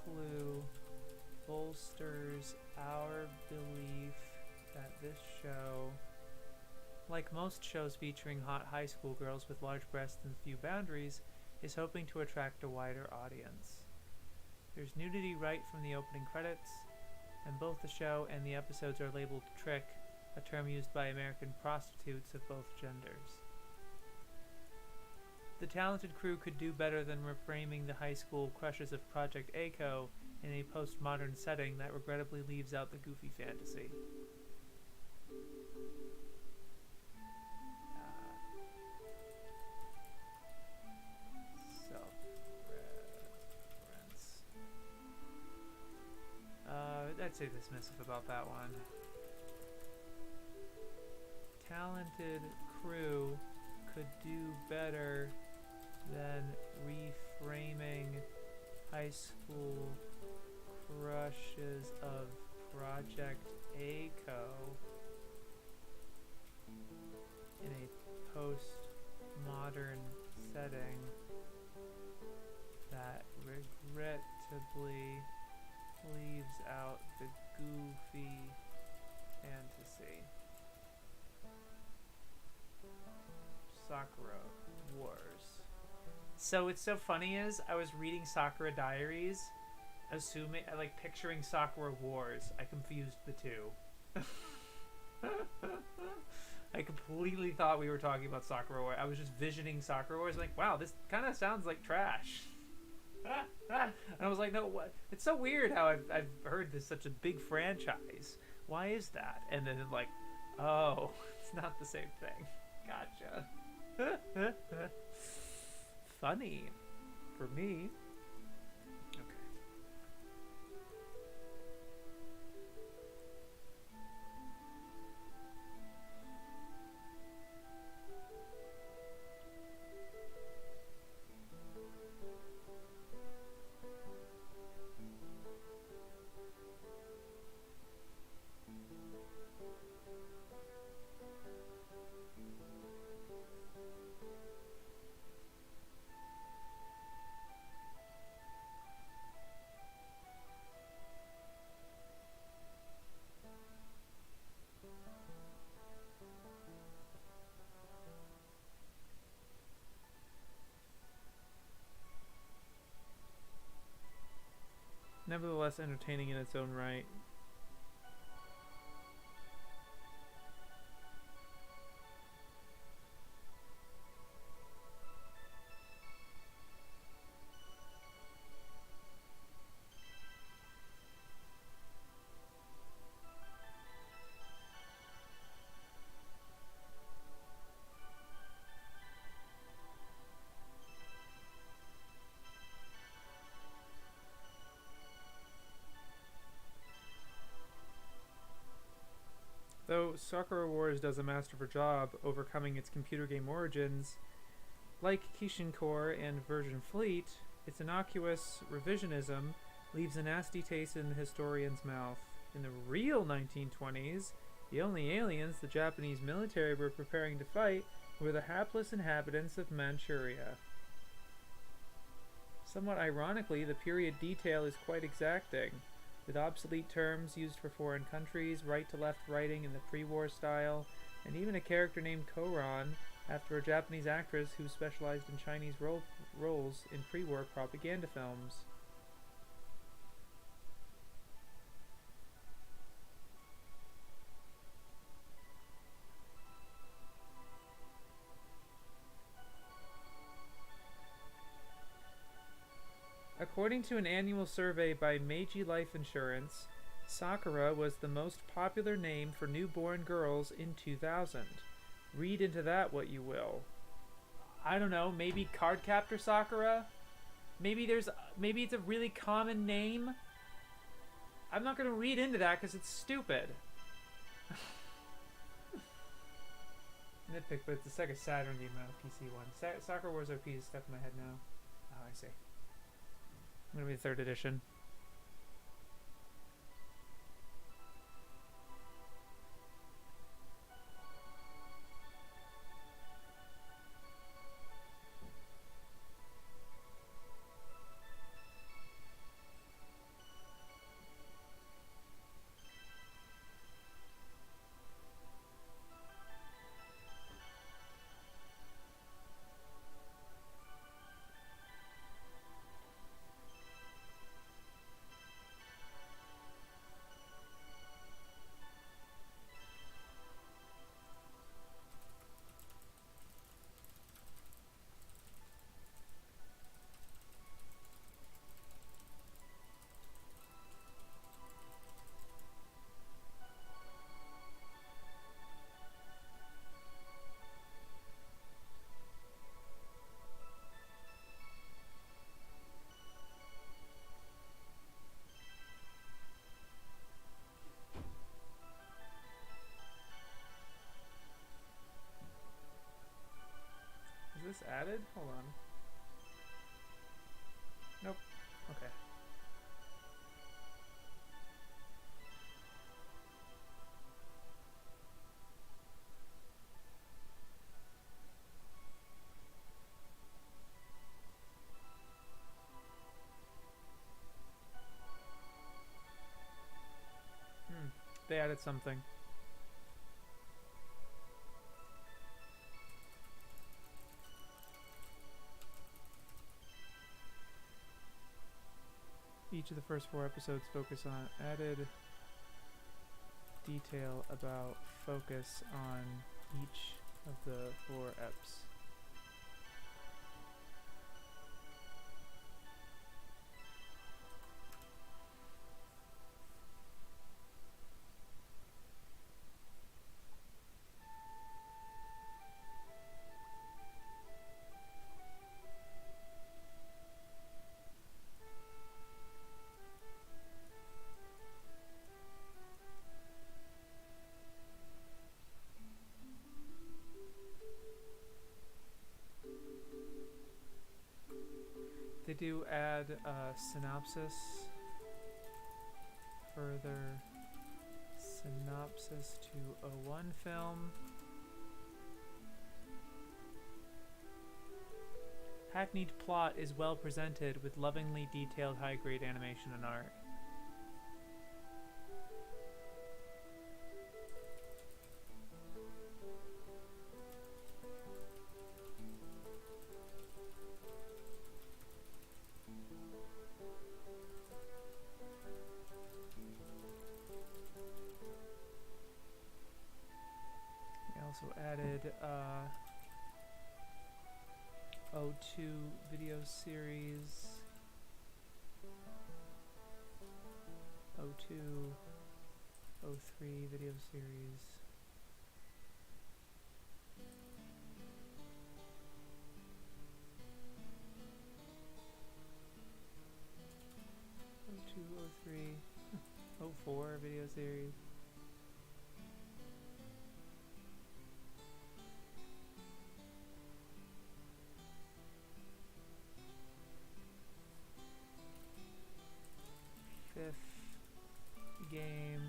Speaker 1: clue bolsters our belief that this show, like most shows featuring hot high school girls with large breasts and few boundaries, is hoping to attract a wider audience. There's nudity right from the opening credits, and both the show and the episodes are labeled trick, a term used by American prostitutes of both genders. The talented crew could do better than reframing the high school crushes of Project A-Co in a postmodern setting that regrettably leaves out the goofy fantasy. Self-reference. I'd say dismissive about that one. Talented crew could do better than reframing high school crushes of Project A-Co in a post-modern setting that regrettably leaves out the goofy fantasy. Sakura Wars. So what's so funny is I was reading Sakura Diaries, picturing Sakura Wars. I confused the two. I completely thought we were talking about Sakura Wars. I was just visioning Sakura Wars, like, wow, this kind of sounds like trash. And I was like, no, what? It's so weird how I've heard this such a big franchise. Why is that? And then like, oh, it's not the same thing. Gotcha. Funny for me. Okay. Nevertheless entertaining in its own right. Though Sakura Wars does a masterful job overcoming its computer game origins, like Kishin Core and Version Fleet, its innocuous revisionism leaves a nasty taste in the historian's mouth. In the real 1920s, the only aliens the Japanese military were preparing to fight were the hapless inhabitants of Manchuria. Somewhat ironically, the period detail is quite exacting, with obsolete terms used for foreign countries, right-to-left writing in the pre-war style, and even a character named Koran, after a Japanese actress who specialized in Chinese roles in pre-war propaganda films. According to an annual survey by Meiji Life Insurance, Sakura was the most popular name for newborn girls in 2000. Read into that what you will. I don't know, maybe Cardcaptor Sakura? Maybe it's a really common name? I'm not going to read into that because it's stupid. Nitpick, but it's the Sega Saturn game, not a PC one. Sakura Wars OP is stuck in my head now. Oh, I see. I'm gonna be the 3rd edition. added? Hold on. Nope. Okay. They added something. Each of the first 4 episodes focus on added detail about focus on each of the 4 eps. They do add a synopsis. Further synopsis to a 1 film. Hackneyed plot is well presented with lovingly detailed high-grade animation and art. Also added O2 video series, O2, O3 video series. O2, O3, O4 video series. Game.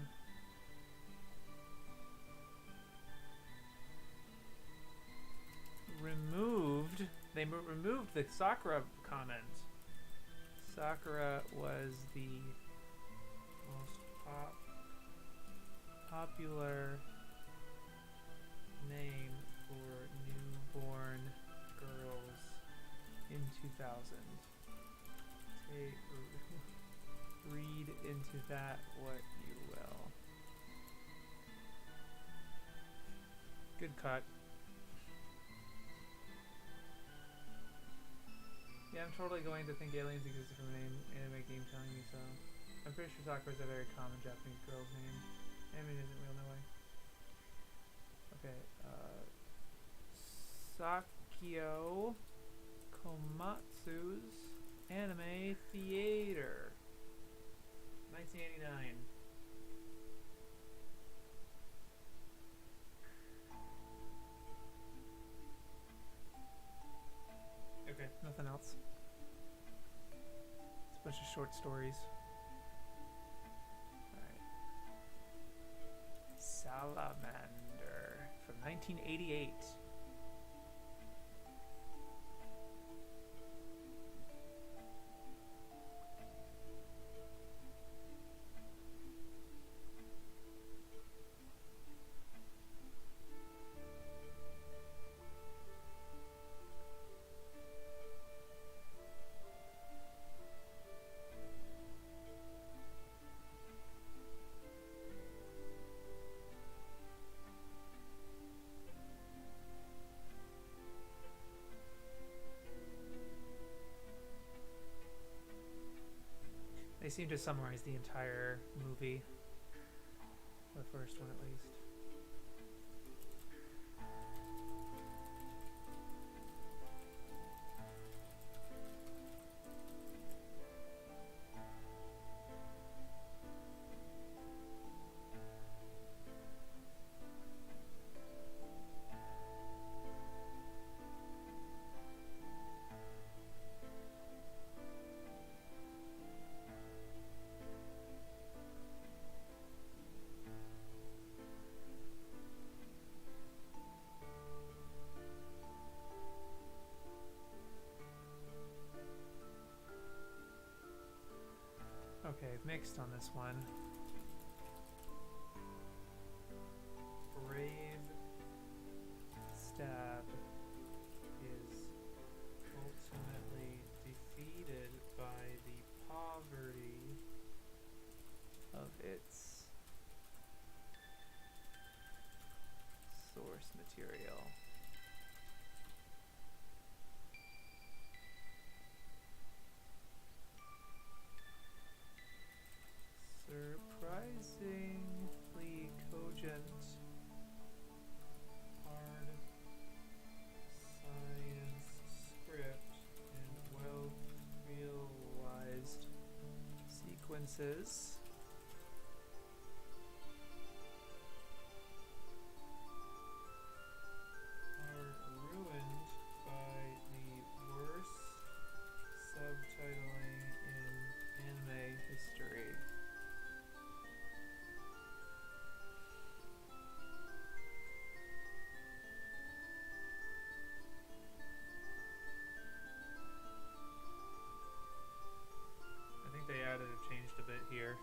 Speaker 1: Removed. They removed the Sakura comment. Sakura was the most popular name for newborn girls in 2000. Read into that what you will. Good cut. Yeah, I'm totally going to think aliens existed from an anime game telling me so. I'm pretty sure Sakura is a very common Japanese girl's name. Anime isn't real, no way. Okay, Sakio Komatsu's Anime Theater. 1989. Okay, nothing else. It's a bunch of short stories. Alright. Salamander from 1988. They seem to summarize the entire movie. The first one, at least. Okay, mixed on this one. Brave Stab is ultimately defeated by the poverty of its source material. Surprisingly cogent hard science script and well realized sequences are ruined by the worst subtitling in anime history. I think they added or changed a bit here.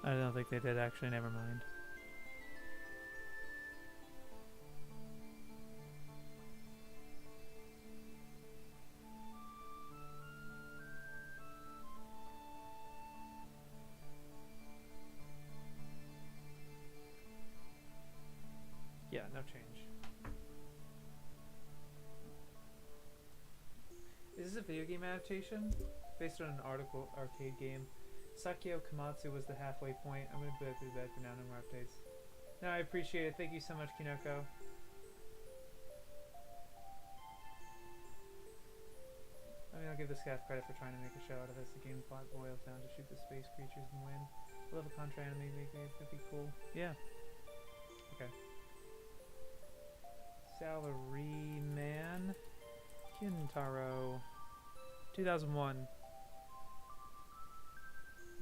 Speaker 1: I don't think they did actually, never mind. Yeah, no change. Is this a video game adaptation? Based on an arcade game. Sakyo Komatsu was the halfway point. I'm gonna be back for now, no more updates. No, I appreciate it. Thank you so much, Kinoko. I mean, I'll give this guy credit for trying to make a show out of this. The game plot boils down to shoot the space creatures and win. I love a contra anime, that'd be cool. Yeah. Okay. Salaryman Kintaro 2001.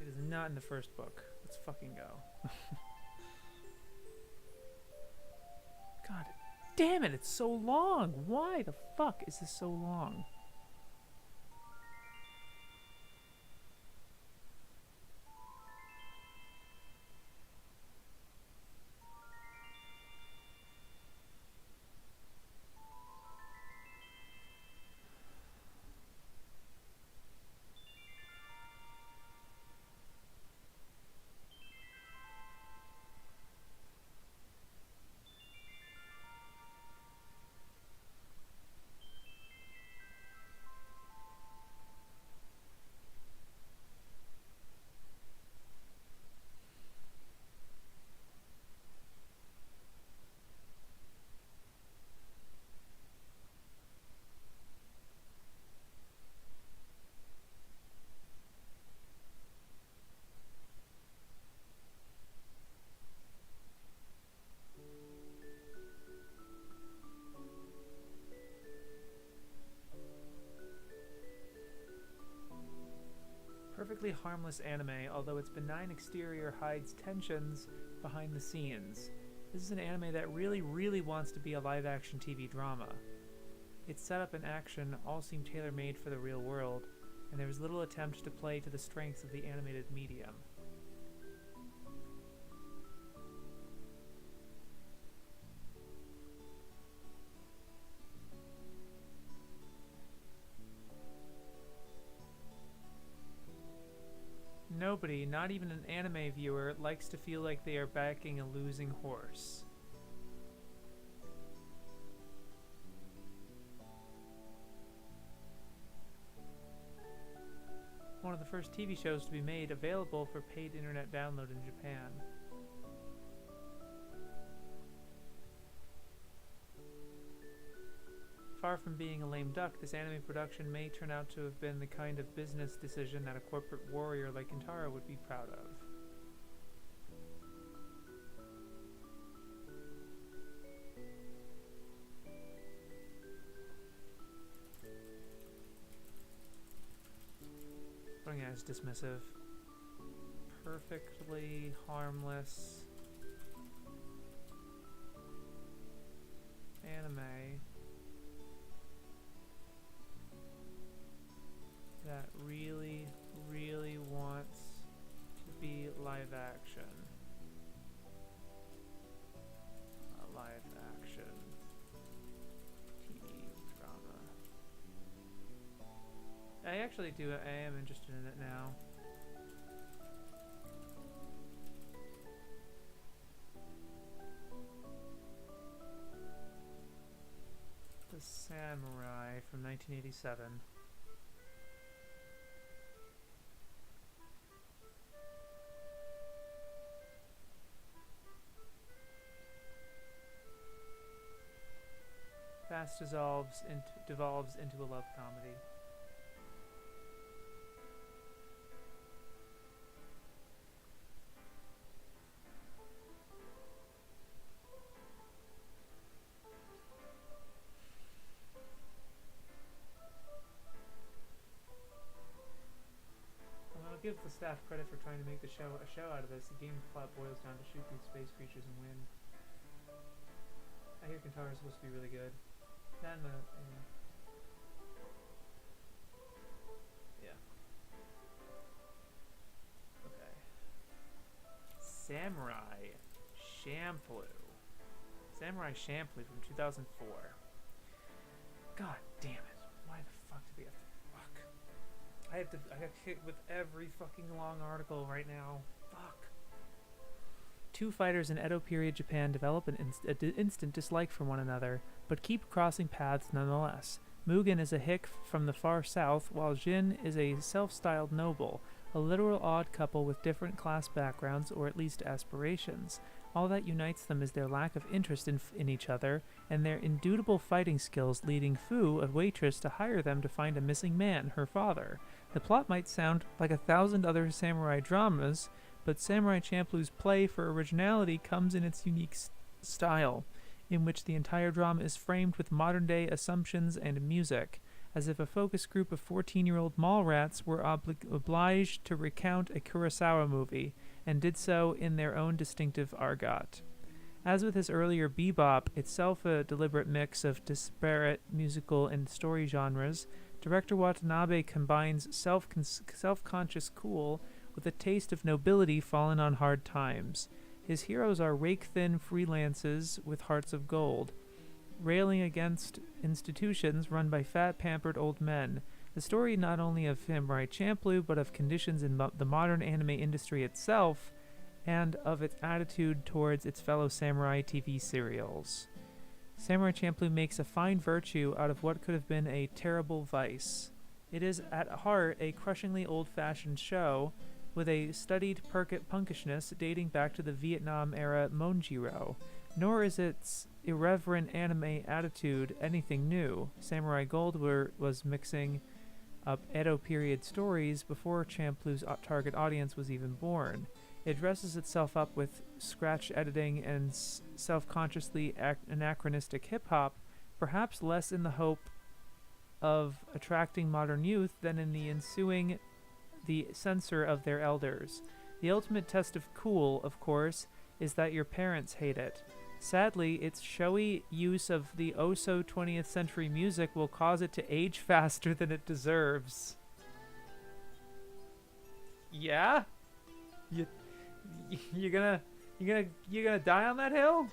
Speaker 1: It is not in the first book. Let's fucking go. God damn it, it's so long. Why the fuck is this so long? Perfectly harmless anime, although its benign exterior hides tensions behind the scenes. This is an anime that really wants to be a live-action TV drama. Its setup and action all seem tailor-made for the real world, and there is little attempt to play to the strengths of the animated medium. Nobody, not even an anime viewer, likes to feel like they are backing a losing horse. One of the first TV shows to be made available for paid internet download in Japan. Far from being a lame duck, this anime production may turn out to have been the kind of business decision that a corporate warrior like Kintaro would be proud of. it's dismissive. Perfectly harmless anime that really, really wants to be live action. Live action TV drama. I am interested in it now. The Samurai from 1987. Fast devolves into a love comedy. I'll give the staff credit for trying to make a show out of this. The game plot boils down to shoot these space creatures and win. I hear Kintaro is supposed to be really good. Not in the, yeah. Okay. Samurai Champloo. Samurai Champloo from 2004. God damn it. Why the fuck do we have to... I got hit with every fucking long article right now. Fuck. Two fighters in Edo period Japan develop an instant dislike for one another, but keep crossing paths nonetheless. Mugen is a hick from the far south, while Jin is a self-styled noble, a literal odd couple with different class backgrounds, or at least aspirations. All that unites them is their lack of interest in each other, and their indubitable fighting skills, leading Fu, a waitress, to hire them to find a missing man, her father. The plot might sound like 1,000 other samurai dramas, but Samurai Champloo's play for originality comes in its unique style, in which the entire drama is framed with modern-day assumptions and music, as if a focus group of 14-year-old mall rats were obliged to recount a Kurosawa movie, and did so in their own distinctive argot. As with his earlier Bebop, itself a deliberate mix of disparate musical and story genres, director Watanabe combines self-conscious cool with a taste of nobility fallen on hard times. His heroes are rake-thin freelances with hearts of gold, railing against institutions run by fat, pampered old men. The story not only of Samurai Champloo, but of conditions in the modern anime industry itself, and of its attitude towards its fellow samurai TV serials. Samurai Champloo makes a fine virtue out of what could have been a terrible vice. It is at heart a crushingly old-fashioned show, with a studied punkishness dating back to the Vietnam-era Monjiro. Nor is its irreverent anime attitude anything new. Samurai Gold was mixing up Edo period stories before Champloo's target audience was even born. It dresses itself up with scratch editing and self-consciously anachronistic hip-hop, perhaps less in the hope of attracting modern youth than in the censor of their elders. The ultimate test of cool, of course, is that your parents hate it. Sadly, its showy use of the oh-so 20th century music will cause it to age faster than it deserves. Yeah? You're gonna die on that hill?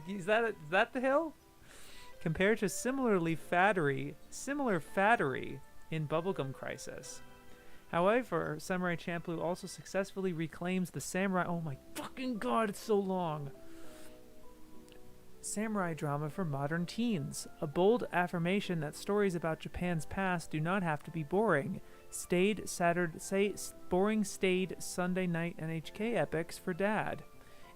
Speaker 1: Is that the hill? Compared to similar fattery in Bubblegum Crisis. However, Samurai Champloo also successfully reclaims the samurai... Oh my fucking god, it's so long! Samurai drama for modern teens. A bold affirmation that stories about Japan's past do not have to be boring. Boring staid Sunday night NHK epics for dad.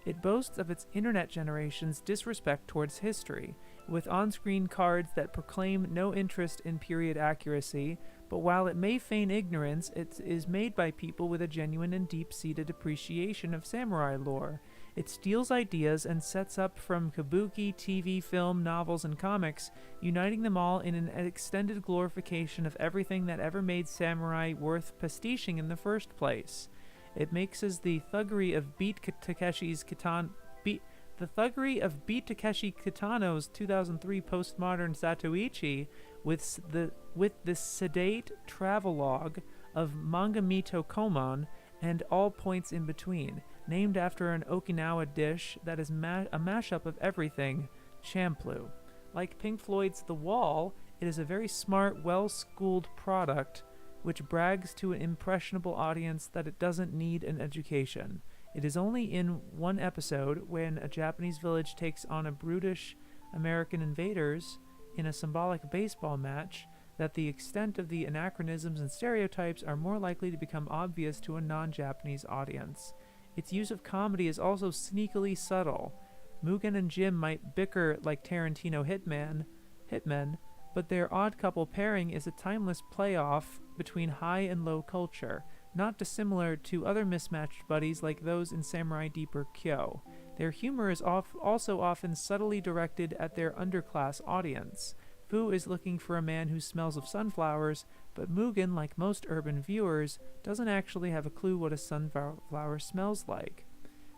Speaker 1: It boasts of its internet generation's disrespect towards history, with on-screen cards that proclaim no interest in period accuracy, But while it may feign ignorance, it is made by people with a genuine and deep-seated appreciation of samurai lore. It steals ideas and sets up from kabuki, TV, film, novels, and comics, uniting them all in an extended glorification of everything that ever made samurai worth pastiching in the first place. It mixes the thuggery of Beat Takeshi Kitano's 2003 postmodern Satoichi with the sedate travelogue of Mangamito Komon and all points in between, named after an Okinawa dish that is a mashup of everything, champlu. Like Pink Floyd's The Wall, it is a very smart, well-schooled product which brags to an impressionable audience that it doesn't need an education. It is only in one episode, when a Japanese village takes on a brutish American invaders in a symbolic baseball match, that the extent of the anachronisms and stereotypes are more likely to become obvious to a non-Japanese audience. Its use of comedy is also sneakily subtle. Mugen and Jim might bicker like Tarantino hitmen, but their odd couple pairing is a timeless playoff between high and low culture, not dissimilar to other mismatched buddies like those in Samurai Deeper Kyo. Their humor is also often subtly directed at their underclass audience. Fu is looking for a man who smells of sunflowers, but Mugen, like most urban viewers, doesn't actually have a clue what a sunflower smells like.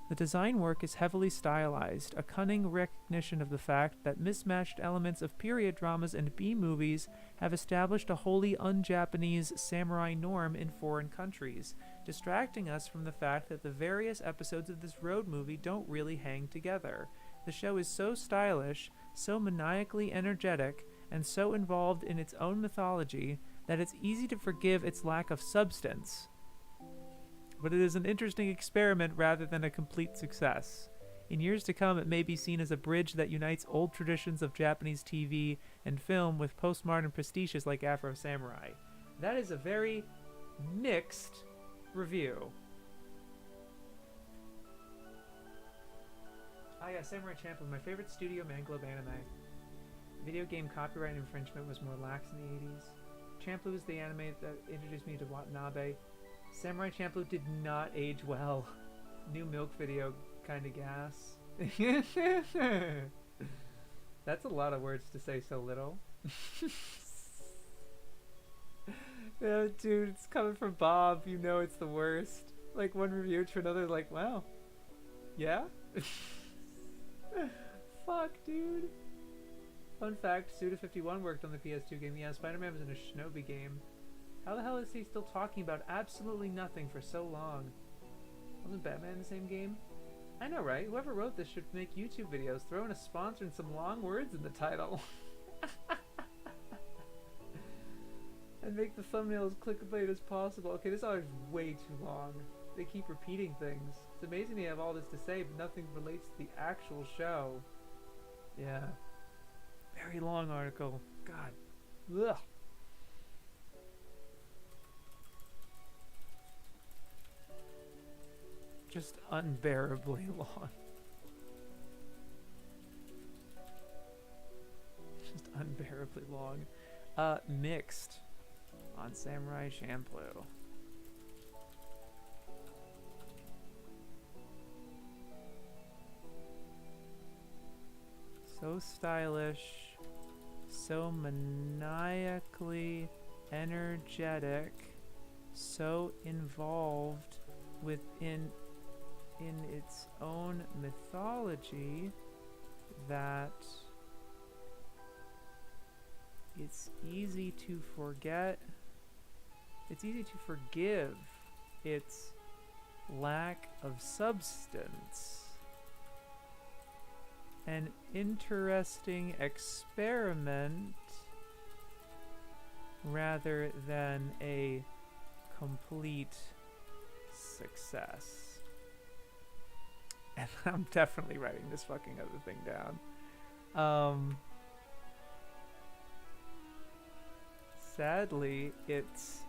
Speaker 1: The design work is heavily stylized, a cunning recognition of the fact that mismatched elements of period dramas and B-movies have established a wholly un-Japanese samurai norm in foreign countries, distracting us from the fact that the various episodes of this road movie don't really hang together. The show is so stylish, so maniacally energetic, and so involved in its own mythology that it's easy to forgive its lack of substance. But it is an interesting experiment rather than a complete success. In years to come, it may be seen as a bridge that unites old traditions of Japanese TV and film with postmodern prestiges like Afro Samurai. That is a very mixed review. Yeah, Samurai Champloo, my favorite Studio Manglobe anime. Video game copyright infringement was more lax in the 80s. Champloo is the anime that introduced me to Watanabe. Samurai Champloo did not age well. New Milk video, kinda gas. That's a lot of words to say so little. Yeah, dude, it's coming from Bob. You know it's the worst. Like, one review to another, like, wow. Yeah? Fuck, dude. Fun fact, Suda51 worked on the PS2 game. Yeah, Spider-Man was in a Shinobi game. How the hell is he still talking about absolutely nothing for so long? Wasn't Batman in the same game? I know, right? Whoever wrote this should make YouTube videos. Throw in a sponsor and some long words in the title. And make the thumbnail as clickbait as possible. Okay, this is way too long. They keep repeating things. It's amazing they have all this to say, but nothing relates to the actual show. Yeah. Very long article. God. Ugh. Just unbearably long. Just unbearably long. Mixed on Samurai Champloo. So stylish, so maniacally energetic, so involved within its own mythology that it's easy to forget. It's easy to forgive its lack of substance. An interesting experiment rather than a complete success. And I'm definitely writing this fucking other thing down. Sadly, its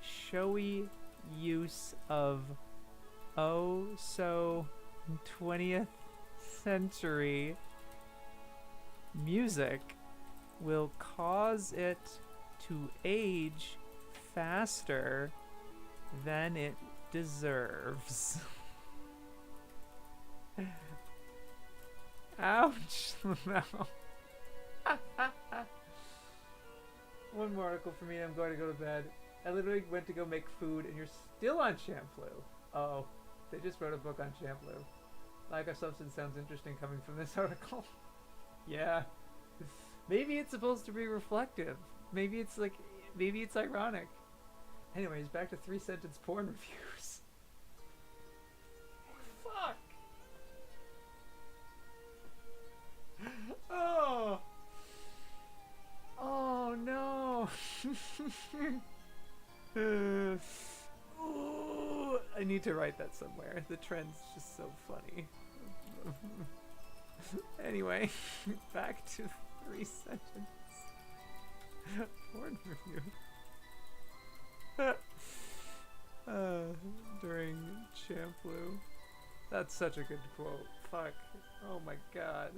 Speaker 1: showy use of so 20th century music will cause it to age faster than it deserves. Ouch. No. One more article for me and I'm going to go to bed. I literally went to go make food and you're still on Shampoo. Oh, they just wrote a book on Shampoo. Lack of substance sounds interesting coming from this article. Yeah. Maybe it's supposed to be reflective. Maybe it's like, maybe it's ironic. Anyways, back to 3-sentence porn reviews. Fuck! Oh! Oh no! Ooh, I need to write that somewhere. The trend's just so funny. Anyway, back to 3-sentence porn review. During Shampoo. That's such a good quote. Fuck. Oh my god.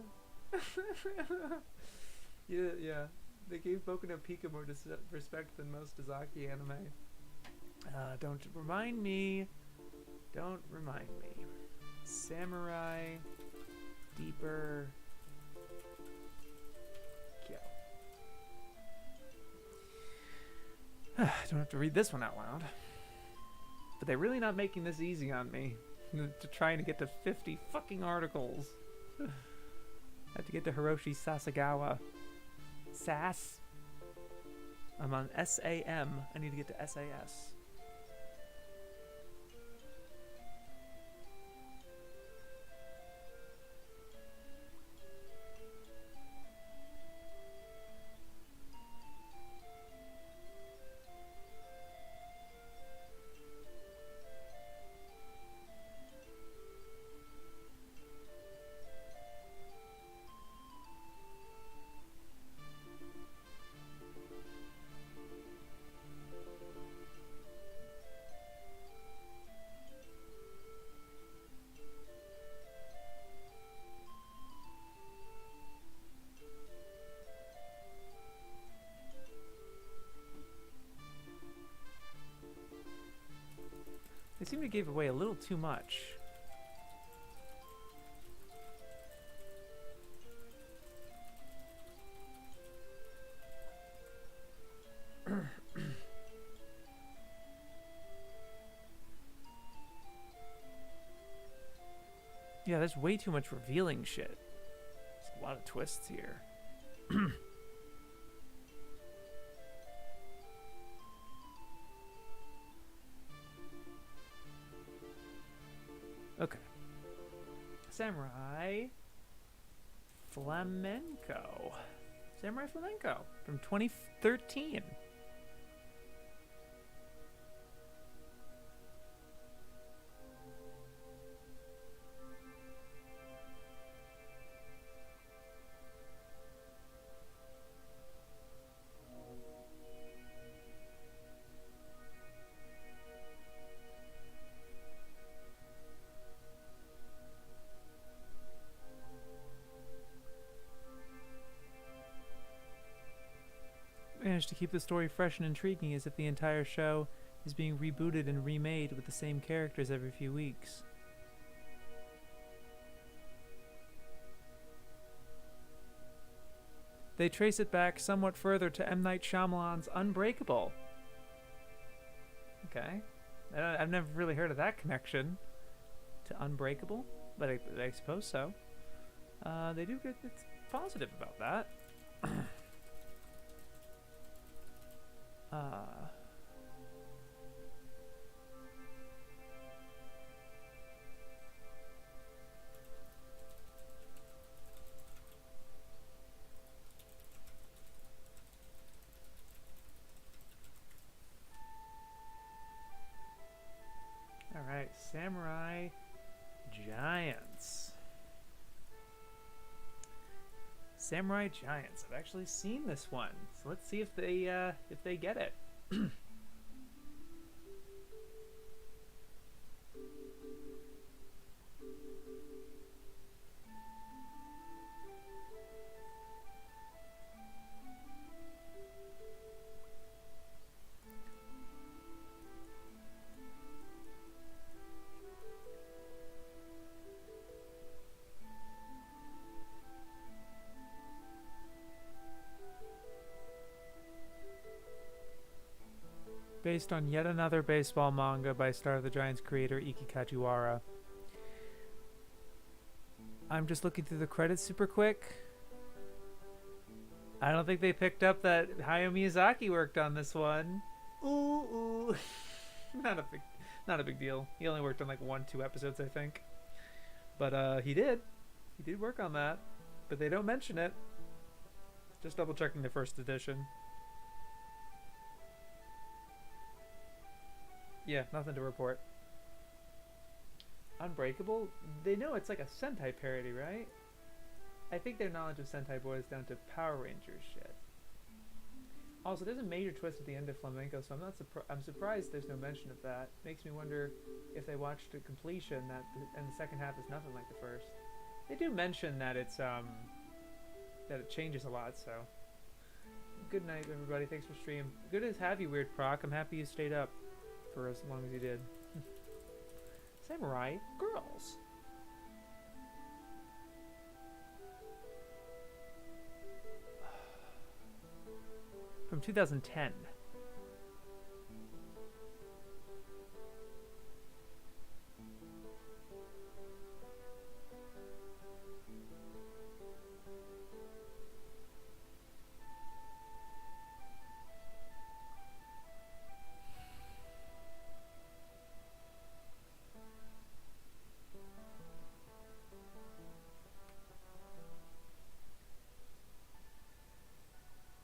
Speaker 1: Yeah. They gave Boku no Pico more respect than most Dazaki anime. Don't remind me. Don't remind me. Samurai. Deeper. I don't have to read this one out loud. But they're really not making this easy on me. To trying to get to 50 fucking articles. I have to get to Hiroshi Sasagawa. SAS. I'm on SAM. I need to get to SAS. They seem to give away a little too much. Yeah, there's way too much revealing shit. There's a lot of twists here. Okay. Samurai Flamenco. Samurai Flamenco from 2013. Managed to keep the story fresh and intriguing as if the entire show is being rebooted and remade with the same characters every few weeks. They trace it back somewhat further to M. Night Shyamalan's Unbreakable. Okay. I've never really heard of that connection to Unbreakable, but I suppose so. They do get it's positive about that. Alright, Samurai Giants. Samurai Giants. I've actually seen this one, so let's see if they get it. based on yet another baseball manga by Star of the Giants creator Iki Kajiwara. I'm just looking through the credits super quick. I don't think they picked up that Hayao Miyazaki worked on this one. Ooh. not a big deal. He only worked on like 1-2 episodes, I think. But he did work on that, but they don't mention it. Just double checking the first edition. Yeah, nothing to report. Unbreakable? They know it's like a Sentai parody, right? I think their knowledge of Sentai boils down to Power Rangers shit. Also, there's a major twist at the end of Flamenco, so I'm surprised there's no mention of that. Makes me wonder if they watched to completion and the second half is nothing like the first. They do mention that it's that it changes a lot, so. Good night, everybody. Thanks for stream. Good to have you, Weird Proc. I'm happy you stayed up for as long as you did. Samurai Girls. From 2010.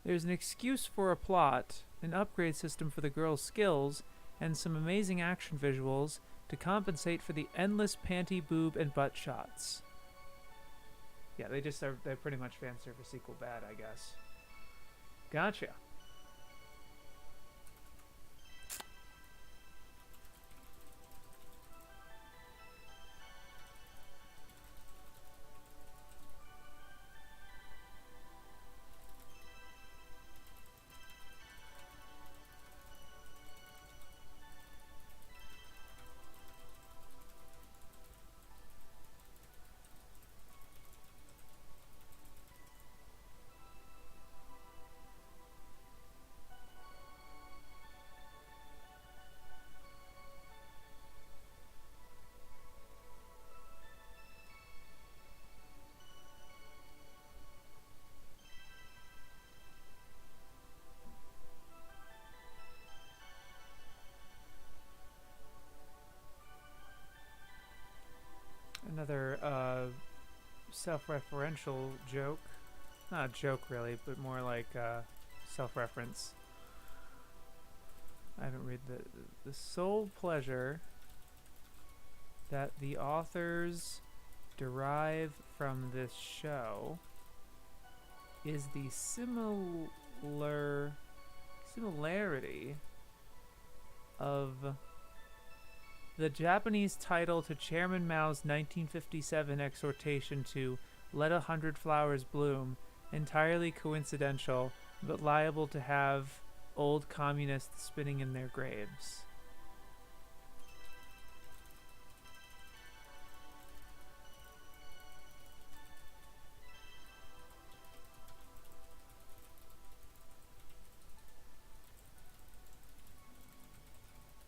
Speaker 1: There's an excuse for a plot, an upgrade system for the girls' skills, and some amazing action visuals to compensate for the endless panty, boob, and butt shots. Yeah, they're pretty much fan service equal bad, I guess. Gotcha. Another self-referential joke. Not a joke really, but more like self-reference. I haven't read the sole pleasure that the authors derive from this show is the similarity of the Japanese title to Chairman Mao's 1957 exhortation to "Let 100 flowers bloom," entirely coincidental, but liable to have old communists spinning in their graves.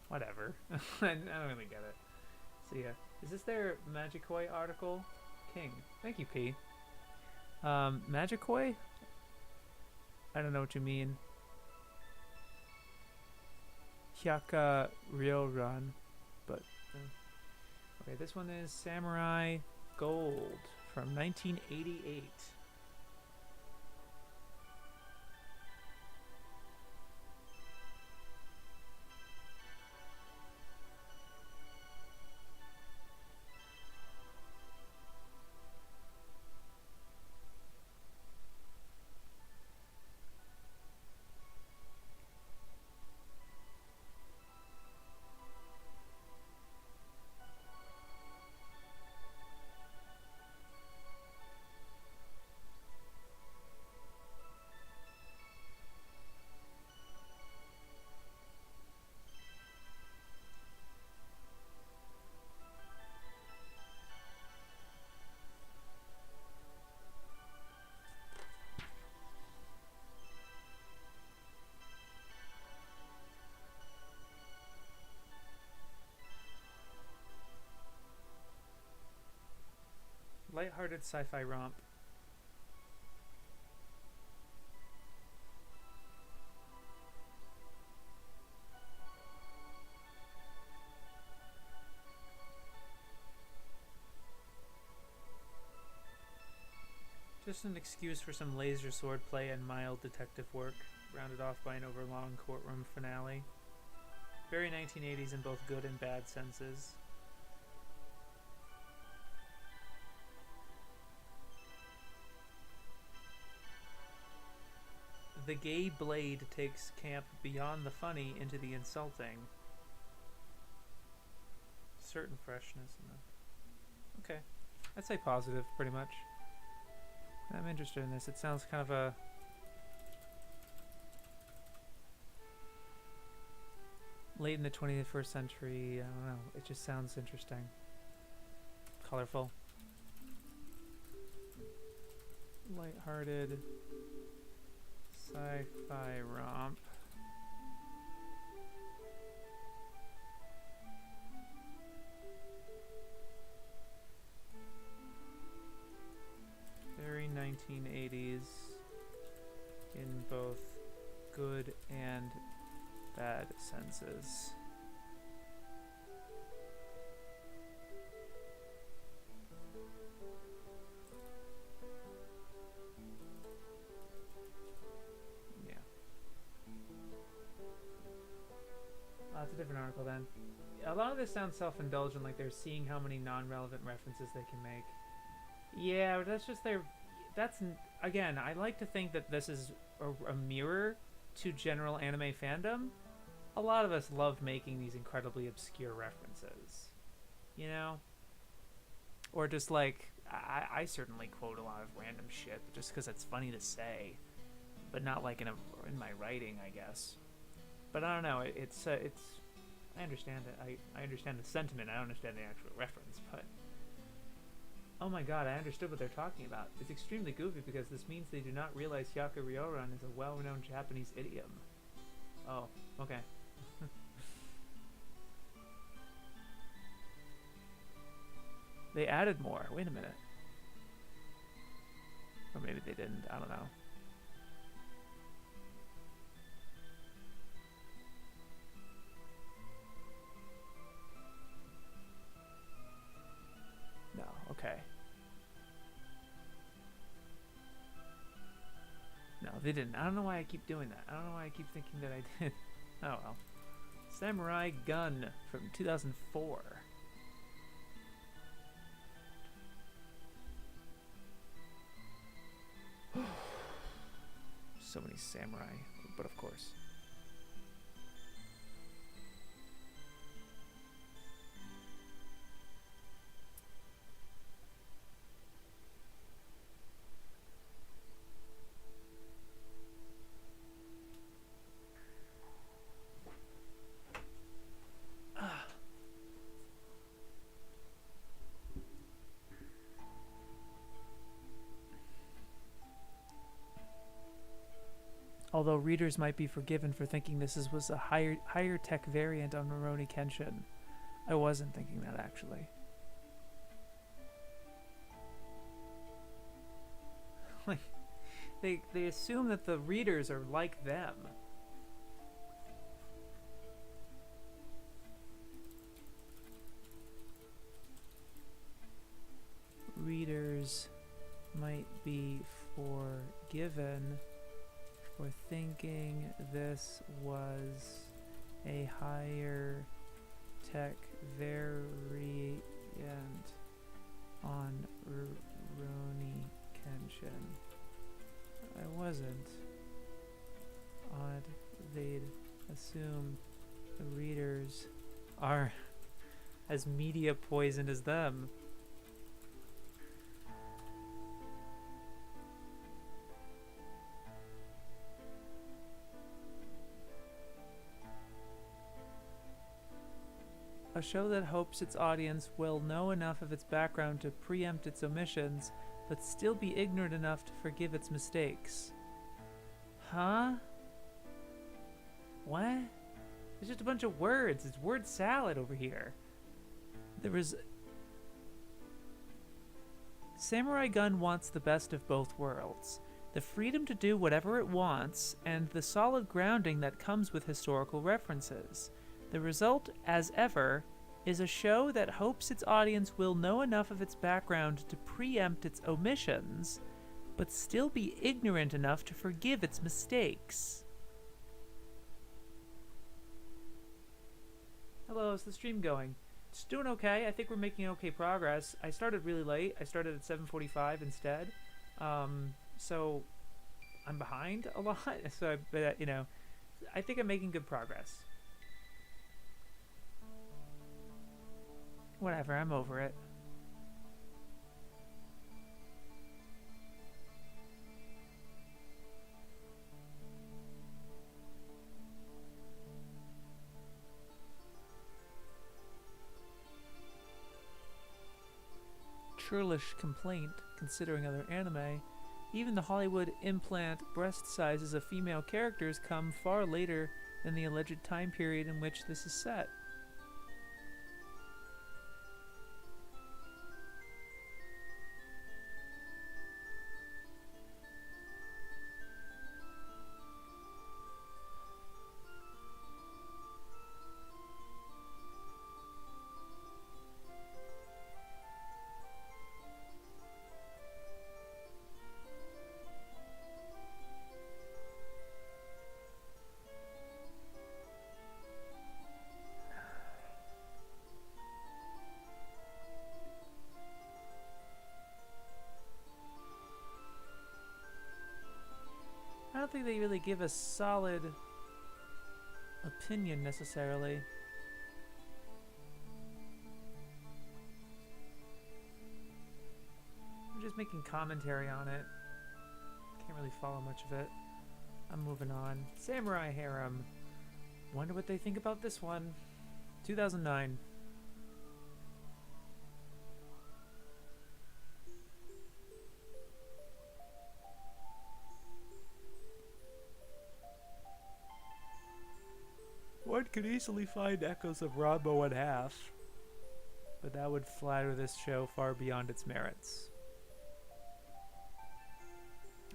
Speaker 1: Whatever. I don't really get it. So yeah. Is this their Magikoi article? King. Thank you, P. Magikoi? I don't know what you mean. Hyaka Real Run. But, okay, this one is Samurai Gold from 1988. Lighthearted sci-fi romp. Just an excuse for some laser sword play and mild detective work, rounded off by an overlong courtroom finale. Very 1980s in both good and bad senses. The gay blade takes camp beyond the funny into the insulting. Certain freshness in the... Okay. I'd say positive, pretty much. I'm interested in this. It sounds kind of a... late in the 21st century, I don't know. It just sounds interesting. Colorful. Lighthearted sci-fi romp. Very 1980s in both good and bad senses. Yeah. That's a different article then. A lot of this sounds self-indulgent, like they're seeing how many non-relevant references they can make. Yeah, but that's just their... That's... Again, I like to think that this is a mirror to general anime fandom. A lot of us love making these incredibly obscure references. You know? Or just like... I certainly quote a lot of random shit just because it's funny to say. But not like in my writing, I guess. But I don't know, it's... I understand it. I understand the sentiment. I don't understand the actual reference, but... Oh my god, I understood what they're talking about. It's extremely goofy because this means they do not realize Hyaku Ryoran is a well-known Japanese idiom. Oh, okay. They added more. Wait a minute. Or maybe they didn't. I don't know. No, okay. No, they didn't. I don't know why I keep doing that. I don't know why I keep thinking that I did. Oh well. Samurai Gun from 2004. So many samurai, but of course. Although readers might be forgiven for thinking this was a higher tech variant on Rurouni Kenshin. I wasn't thinking that, actually. Like, they assume that the readers are like them. Readers might be forgiven for thinking this was a higher tech variant on Rurouni Kenshin. I wasn't. Odd. They'd assume the readers are as media poisoned as them. A show that hopes its audience will know enough of its background to preempt its omissions, but still be ignorant enough to forgive its mistakes. Huh? What? It's just a bunch of words. It's word salad over here. There was Samurai Gun wants the best of both worlds. The freedom to do whatever it wants, and the solid grounding that comes with historical references. The result, as ever, is a show that hopes its audience will know enough of its background to preempt its omissions, but still be ignorant enough to forgive its mistakes. Hello, how's the stream going? It's doing okay. I think we're making okay progress. I started really late. I started at 7:45 instead. So I'm behind a lot. So, but I think I'm making good progress. Whatever, I'm over it. Churlish complaint, considering other anime. Even the Hollywood implant breast sizes of female characters come far later than the alleged time period in which this is set. I don't think they really give a solid opinion necessarily. I'm just making commentary on it. Can't really follow much of it. I'm moving on. Samurai Harem. Wonder what they think about this one. 2009. One could easily find echoes of Ranma 1/2, but that would flatter this show far beyond its merits.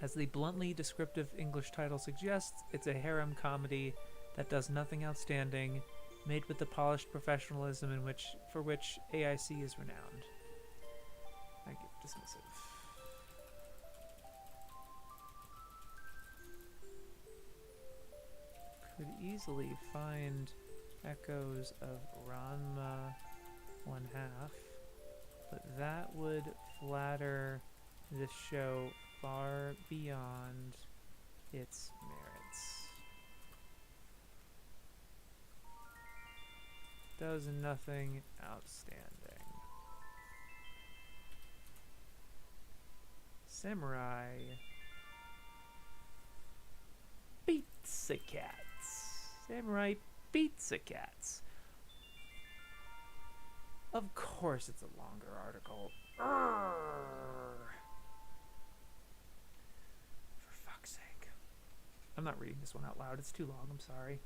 Speaker 1: As the bluntly descriptive English title suggests, it's a harem comedy that does nothing outstanding, made with the polished professionalism for which AIC is renowned. I give dismissive. Could easily find echoes of Ranma 1/2, but that would flatter this show far beyond its merits. Does nothing outstanding. Samurai Pizza Cats. Samurai Pizza Cats. Of course it's a longer article. Urgh. For fuck's sake. I'm not reading this one out loud. It's too long. I'm sorry.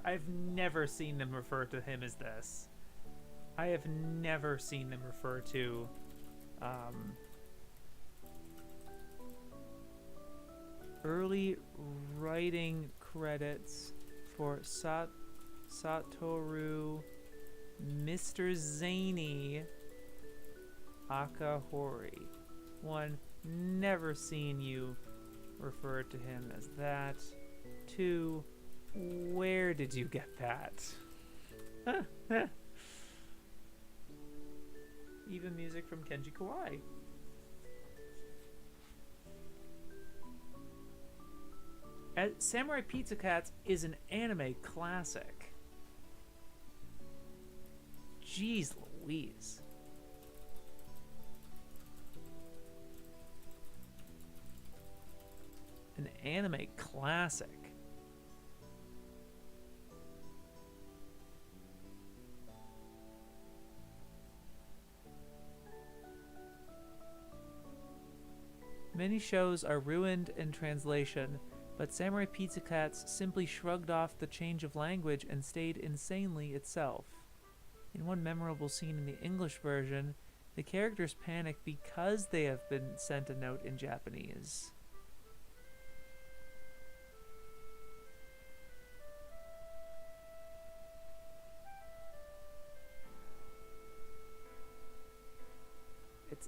Speaker 1: I've never seen them refer to him as this. I have never seen them refer to early writing credits for Satoru Mr. Zany Akahori. 1. Never seen you refer to him as that. 2. Where did you get that? Even music from Kenji Kawai. Samurai Pizza Cats is an anime classic. Jeez Louise. An anime classic. Many shows are ruined in translation, but Samurai Pizza Cats simply shrugged off the change of language and stayed insanely itself. In one memorable scene in the English version, the characters panic because they have been sent a note in Japanese.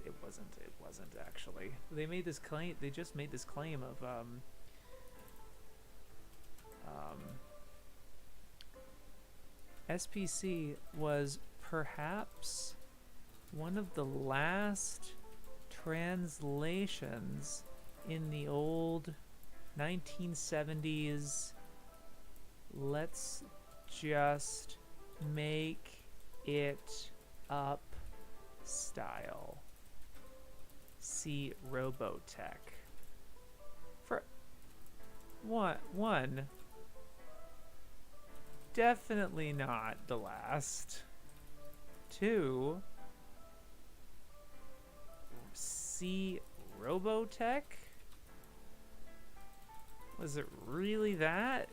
Speaker 1: It wasn't actually. They made this claim. They just made this claim of SPC was perhaps one of the last translations in the old 1970s. Let's just make it up style. See Robotech. For one, definitely not the last. 2, see Robotech? Was it really that?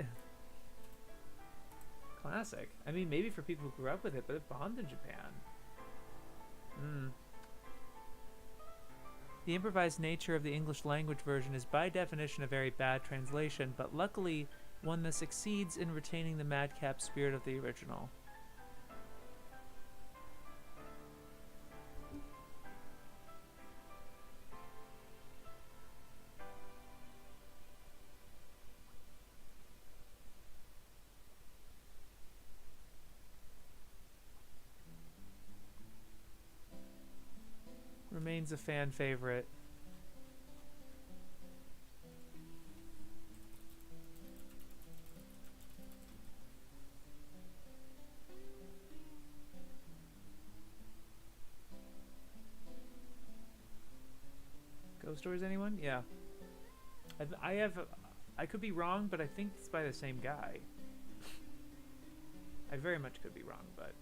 Speaker 1: Classic. I mean, maybe for people who grew up with it, but it bombed in Japan. The improvised nature of the English language version is by definition a very bad translation, but luckily one that succeeds in retaining the madcap spirit of the original. Remains a fan favorite. Ghost Stories, anyone? Yeah. I could be wrong, but I think it's by the same guy. I very much could be wrong, but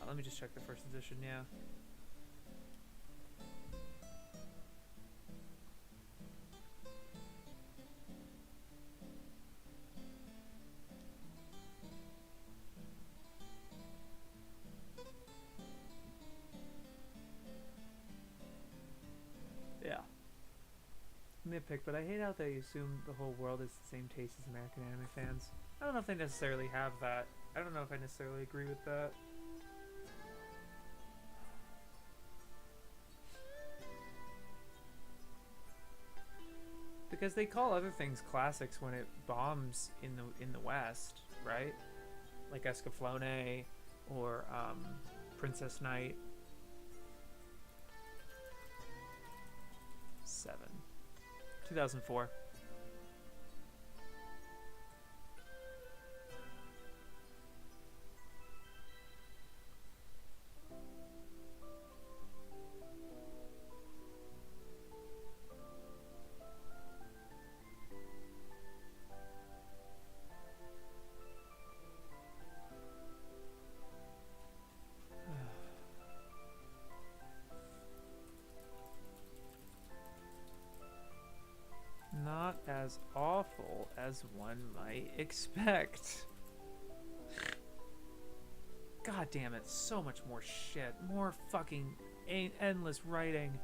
Speaker 1: let me just check the first edition, yeah. Yeah. Nitpick, but I hate how they assume the whole world is the same taste as American anime fans. I don't know if they necessarily have that. I don't know if I necessarily agree with that. Because they call other things classics when it bombs in the West, right? Like Escaflowne or Princess Knight. 7. 2004. Not as awful as one might expect. God damn it, so much more shit. More fucking endless writing.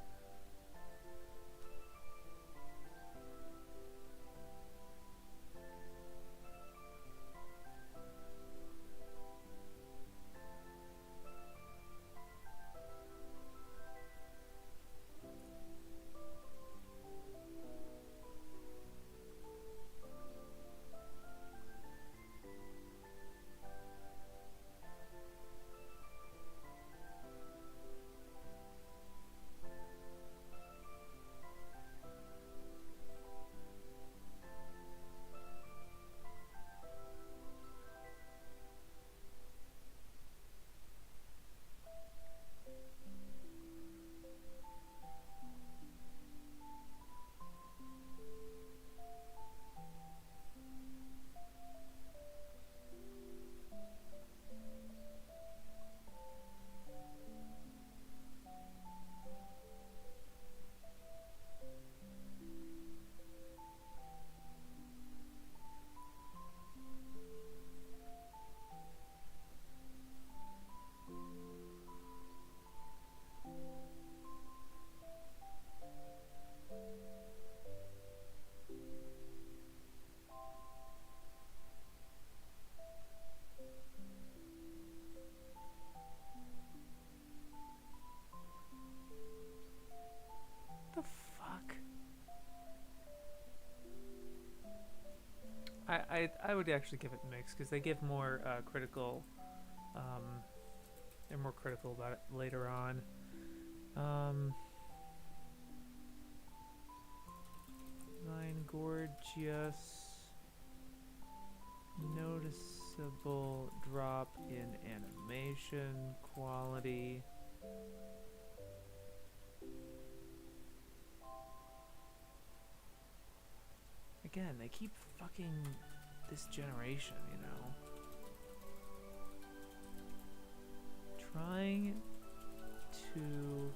Speaker 1: The fuck? I would actually give it mixed because they give more critical. They're more critical about it later on. Design gorgeous. Noticeable drop in animation quality. Again, they keep fucking this generation, you know. Trying to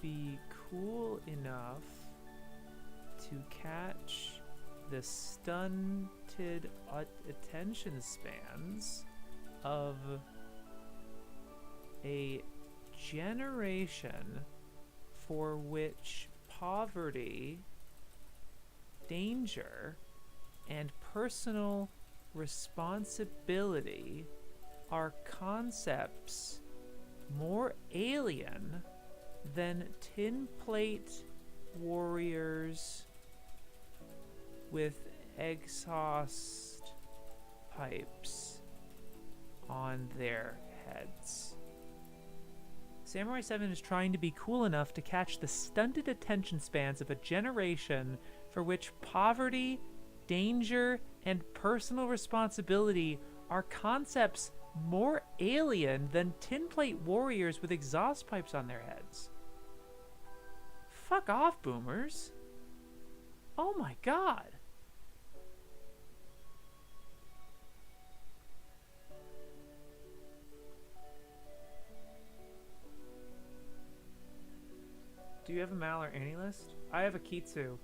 Speaker 1: be cool enough to catch the stunted attention spans of a generation for which poverty, danger, and personal responsibility are concepts more alien than tin plate warriors with exhaust pipes on their heads. Samurai 7 is trying to be cool enough to catch the stunted attention spans of a generation for which poverty, danger, and personal responsibility are concepts more alien than tin plate warriors with exhaust pipes on their heads. Fuck off, boomers. Oh my god. Do you have a Mal or Annie list? I have a Kitsu.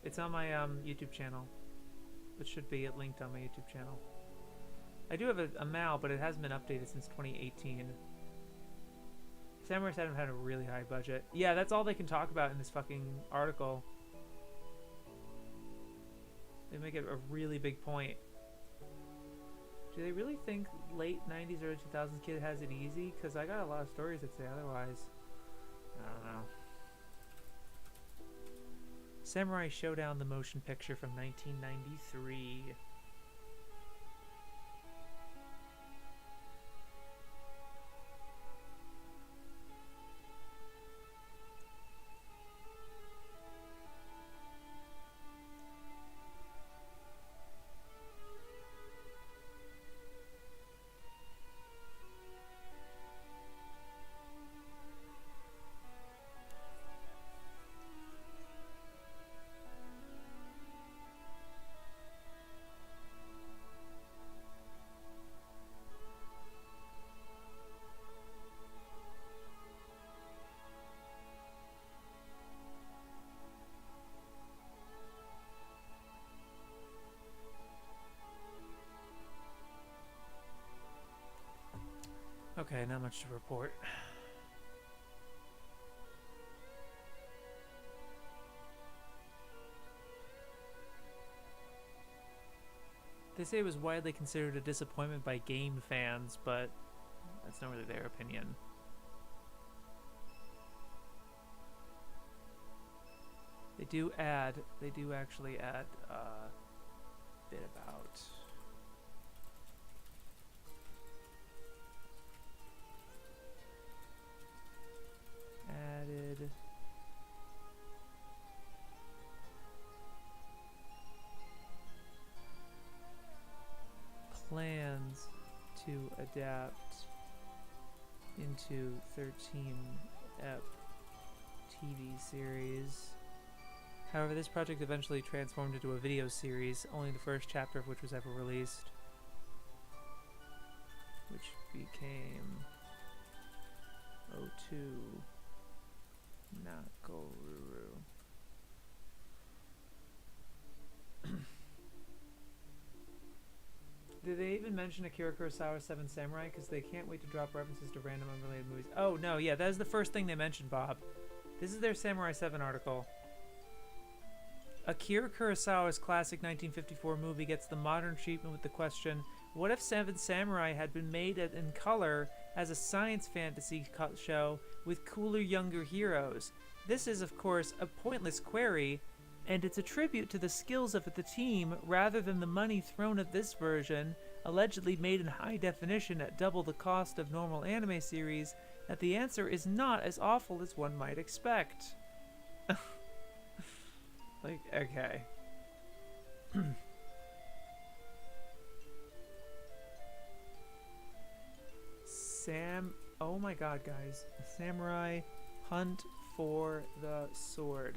Speaker 1: It's on my YouTube channel. It should be linked on my YouTube channel. I do have a Mal, but it hasn't been updated since 2018. Samurai 7 had a really high budget. Yeah, that's all they can talk about in this fucking article. They make it a really big point. Do they really think late 90s, early 2000s kid has it easy? Because I got a lot of stories that say otherwise. I don't know. Samurai Showdown, the motion picture from 1993. Okay, not much to report. They say it was widely considered a disappointment by game fans, but that's not really their opinion. They do actually add a bit about added plans to adapt into 13-ep TV series. However, this project eventually transformed into a video series, only the first chapter of which was ever released, which became O2 Nakoruru. Did they even mention Akira Kurosawa's Seven Samurai? Because they can't wait to drop references to random unrelated movies. Oh, no, yeah, that is the first thing they mentioned, Bob. This is their Samurai 7 article. Akira Kurosawa's classic 1954 movie gets the modern treatment with the question, what if Seven Samurai had been made in color as a science fantasy show with cooler younger heroes? This is, of course, a pointless query, and it's a tribute to the skills of the team rather than the money thrown at this version, allegedly made in high definition at double the cost of normal anime series, that the answer is not as awful as one might expect. Like, okay. Oh my god, guys. Samurai Hunt for the Sword.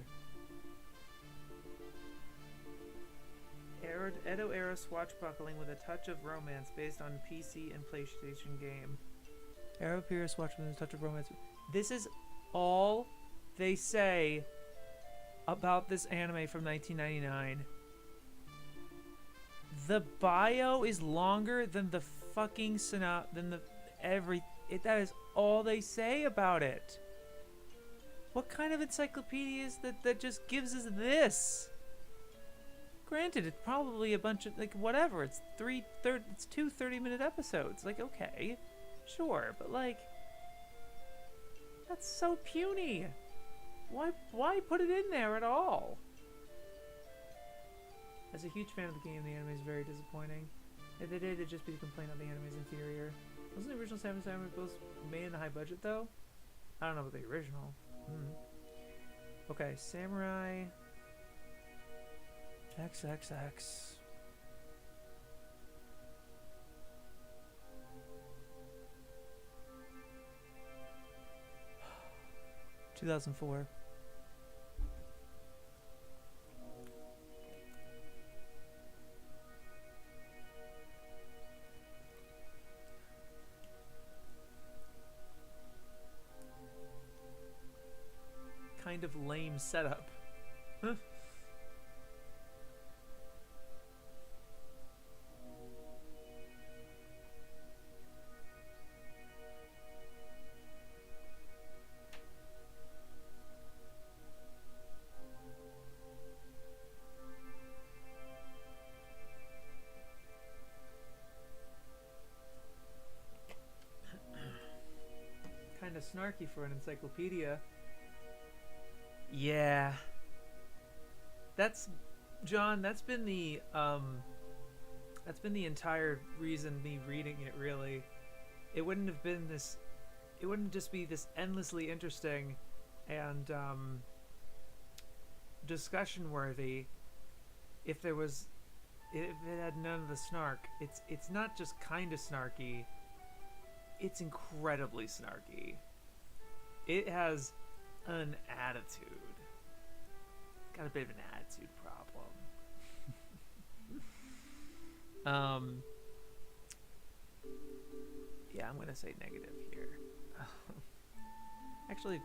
Speaker 1: Edo-era swashbuckling with a touch of romance based on PC and PlayStation game. Edo-era swashbuckling with a touch of romance. This is all they say about this anime from 1999. The bio is longer than the fucking that is all they say about it. What kind of encyclopedia is that just gives us this? Granted, it's probably a bunch of, like, whatever. It's two 30-minute episodes. Like, okay, sure, but like, that's so puny. Why put it in there at all? As a huge fan of the game, the anime is very disappointing. If they did, it'd just be to complain that the anime is inferior. Wasn't the original Seven Samurai both made in a high budget though? I don't know about the original. Okay, Samurai XXX. 2004. Kind of lame setup. Huh? Kind of snarky for an encyclopedia. Yeah. That's John, that's been the entire reason me reading it, really. It wouldn't just be this endlessly interesting and discussion worthy if it had none of the snark. It's not just kind of snarky, it's incredibly snarky. It has an attitude. Got a bit of an attitude problem. Yeah, I'm gonna say negative here. Actually,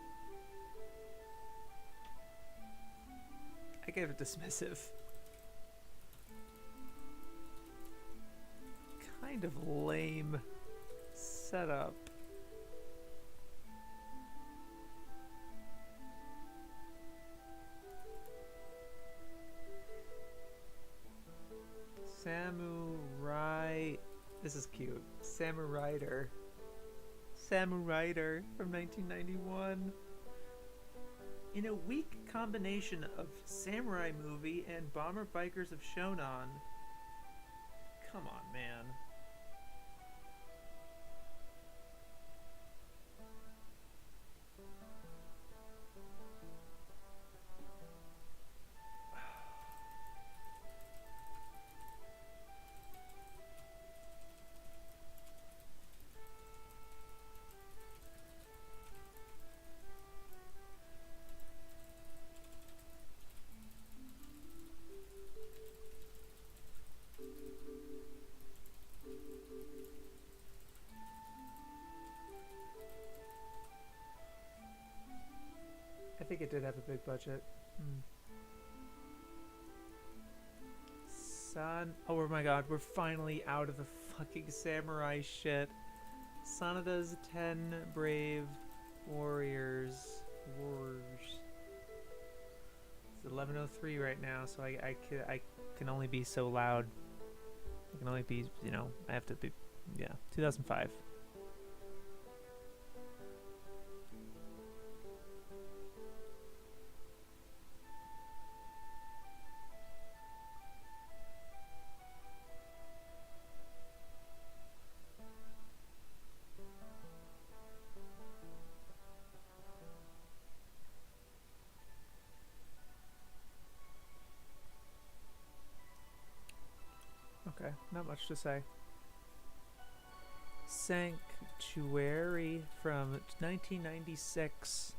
Speaker 1: I gave it dismissive. Kind of lame setup. This is cute. Samurider. Samurider from 1991. In a weak combination of samurai movie and bomber bikers of Shonan. Come on, man. I think it did have a big budget. Son. Oh my god, we're finally out of the fucking samurai shit. Sanada's 10 brave warriors. It's 11:03 right now, so I can only be so loud. I can only be, you know, I have to be, yeah, 2005. Okay, not much to say. Sanctuary from 1996.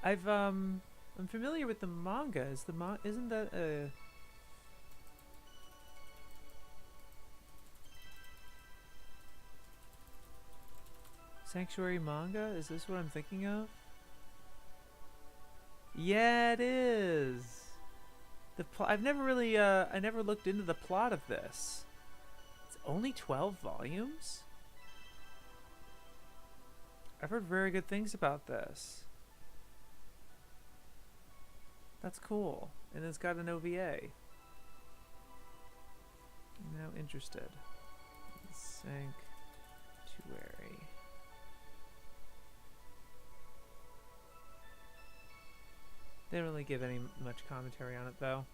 Speaker 1: I'm familiar with the manga. Isn't that a Sanctuary manga? Is this what I'm thinking of? Yeah, it is. I've never really I never looked into the plot of this. It's only 12 volumes? I've heard very good things about this. That's cool. And it's got an OVA. I'm now interested. Sanctuary. They don't really give any much commentary on it though.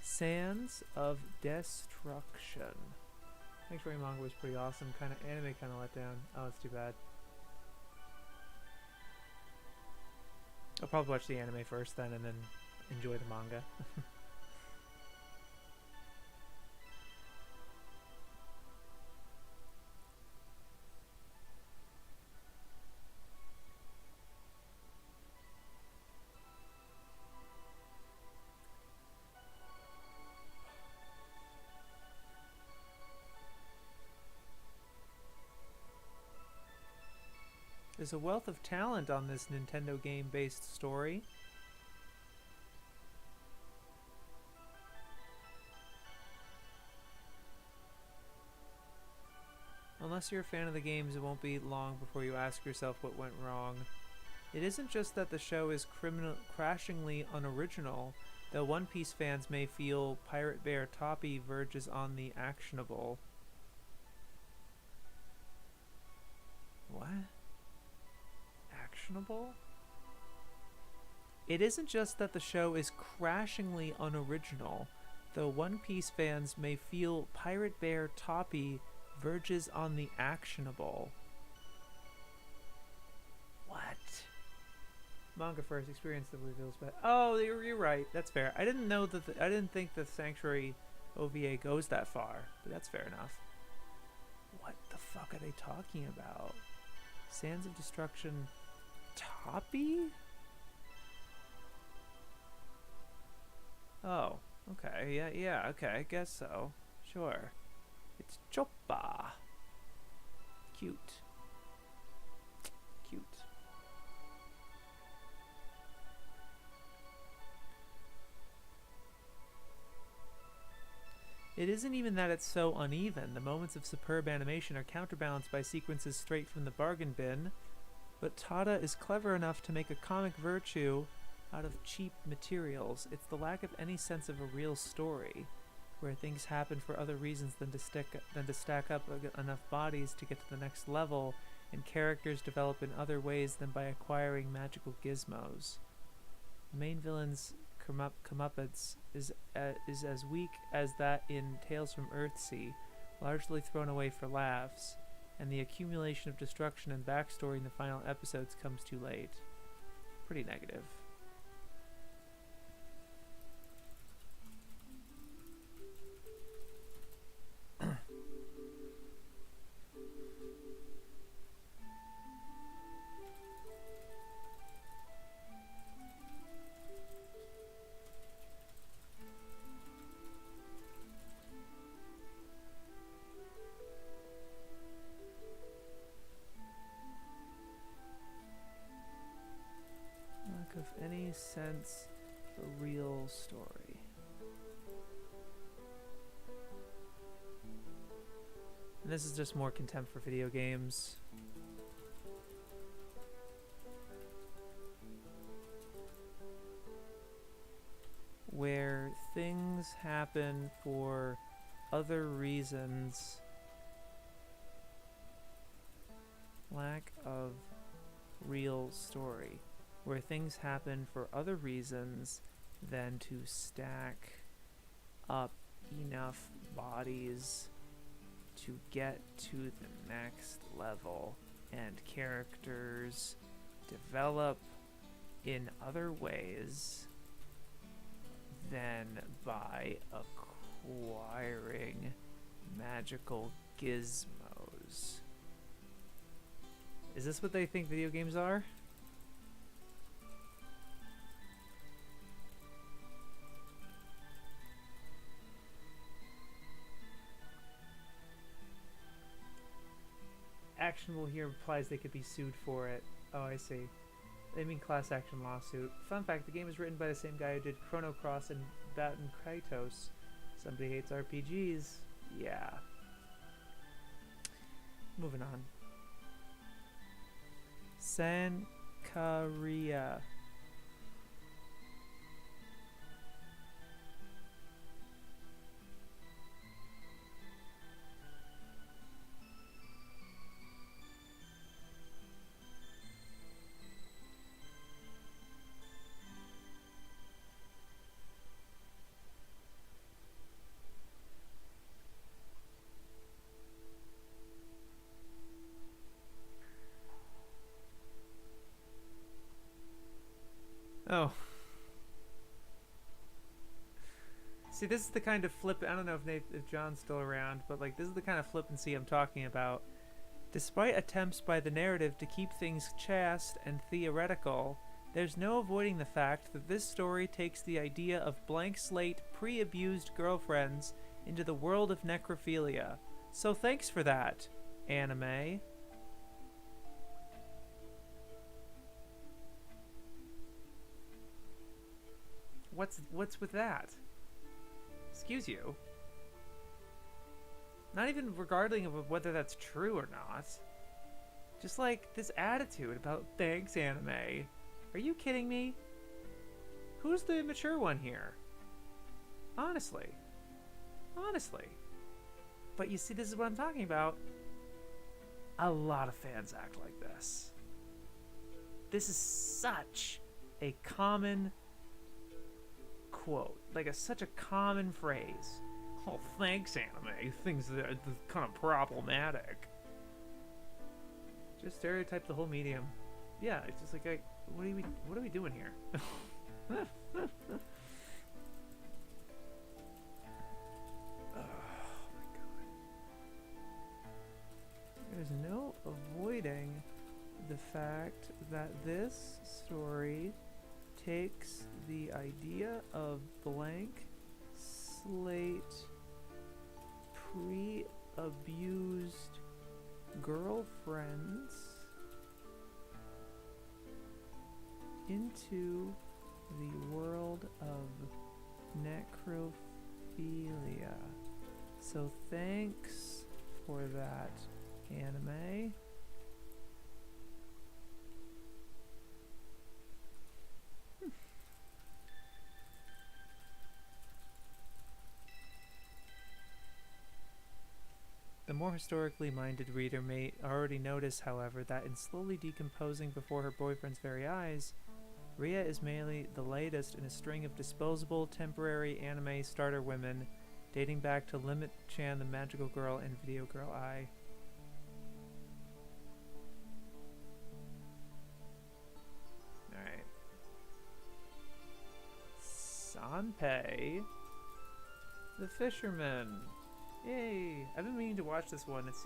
Speaker 1: Sands of Destruction. Sanctuary manga was pretty awesome. Anime kind of let down. Oh, it's too bad. I'll probably watch the anime first then and then enjoy the manga. There's a wealth of talent on this Nintendo game-based story. Unless you're a fan of the games, it won't be long before you ask yourself what went wrong. It isn't just that the show is crashingly unoriginal, though One Piece fans may feel Pirate Bear Toppy verges on the actionable. What? Actionable? It isn't just that the show is crashingly unoriginal, though One Piece fans may feel Pirate Bear Toppy verges on the actionable. What? Manga first, experience the reveals better. Oh, you're right. That's fair. I didn't know that. I didn't think the Sanctuary OVA goes that far, but that's fair enough. What the fuck are they talking about? Sands of Destruction, Toppy? Oh, okay, yeah, okay, I guess so. Sure. It's Choppa. Cute. Cute. It isn't even that it's so uneven. The moments of superb animation are counterbalanced by sequences straight from the bargain bin, but Tada is clever enough to make a comic virtue out of cheap materials. It's the lack of any sense of a real story, where things happen for other reasons than to stack up enough bodies to get to the next level, and characters develop in other ways than by acquiring magical gizmos. The main villain's comeuppance is as weak as that in Tales from Earthsea, largely thrown away for laughs, and the accumulation of destruction and backstory in the final episodes comes too late. Pretty negative. Lack of any sense of a real story. And this is just more contempt for video games. Where things happen for other reasons. Lack of real story. Where things happen for other reasons than to stack up enough bodies to get to the next level, and characters develop in other ways than by acquiring magical gizmos. Is this what they think video games are? Actionable here implies they could be sued for it. Oh, I see. They mean class action lawsuit. Fun fact, the game is written by the same guy who did Chrono Cross and Baton Kaitos. Somebody hates RPGs. Yeah. Moving on. Sankaria. Oh. See, this is the kind of flip. I don't know if John's still around, but like this is the kind of flippancy I'm talking about. Despite attempts by the narrative to keep things chaste and theoretical, there's no avoiding the fact that this story takes the idea of blank slate, pre-abused girlfriends into the world of necrophilia. So thanks for that, anime. What's with that? Excuse you. Not even regarding of whether that's true or not. Just like this attitude about thanks anime. Are you kidding me? Who's the immature one here? Honestly. Honestly. But you see, this is what I'm talking about. A lot of fans act like this. This is such a common quote, like such a common phrase. Oh, thanks, anime. Things that are kind of problematic. Just stereotype the whole medium. Yeah, it's just like, what are we doing here? Oh my god. There's no avoiding the fact that this story takes the idea of blank slate pre-abused girlfriends into the world of necrophilia. So thanks for that, anime. The more historically minded reader may already notice, however, that in slowly decomposing before her boyfriend's very eyes, Ria is merely the latest in a string of disposable, temporary anime starter women dating back to Limit Chan the Magical Girl and Video Girl I. Alright. Sanpei the Fisherman. Yay! I've been meaning to watch this one. It's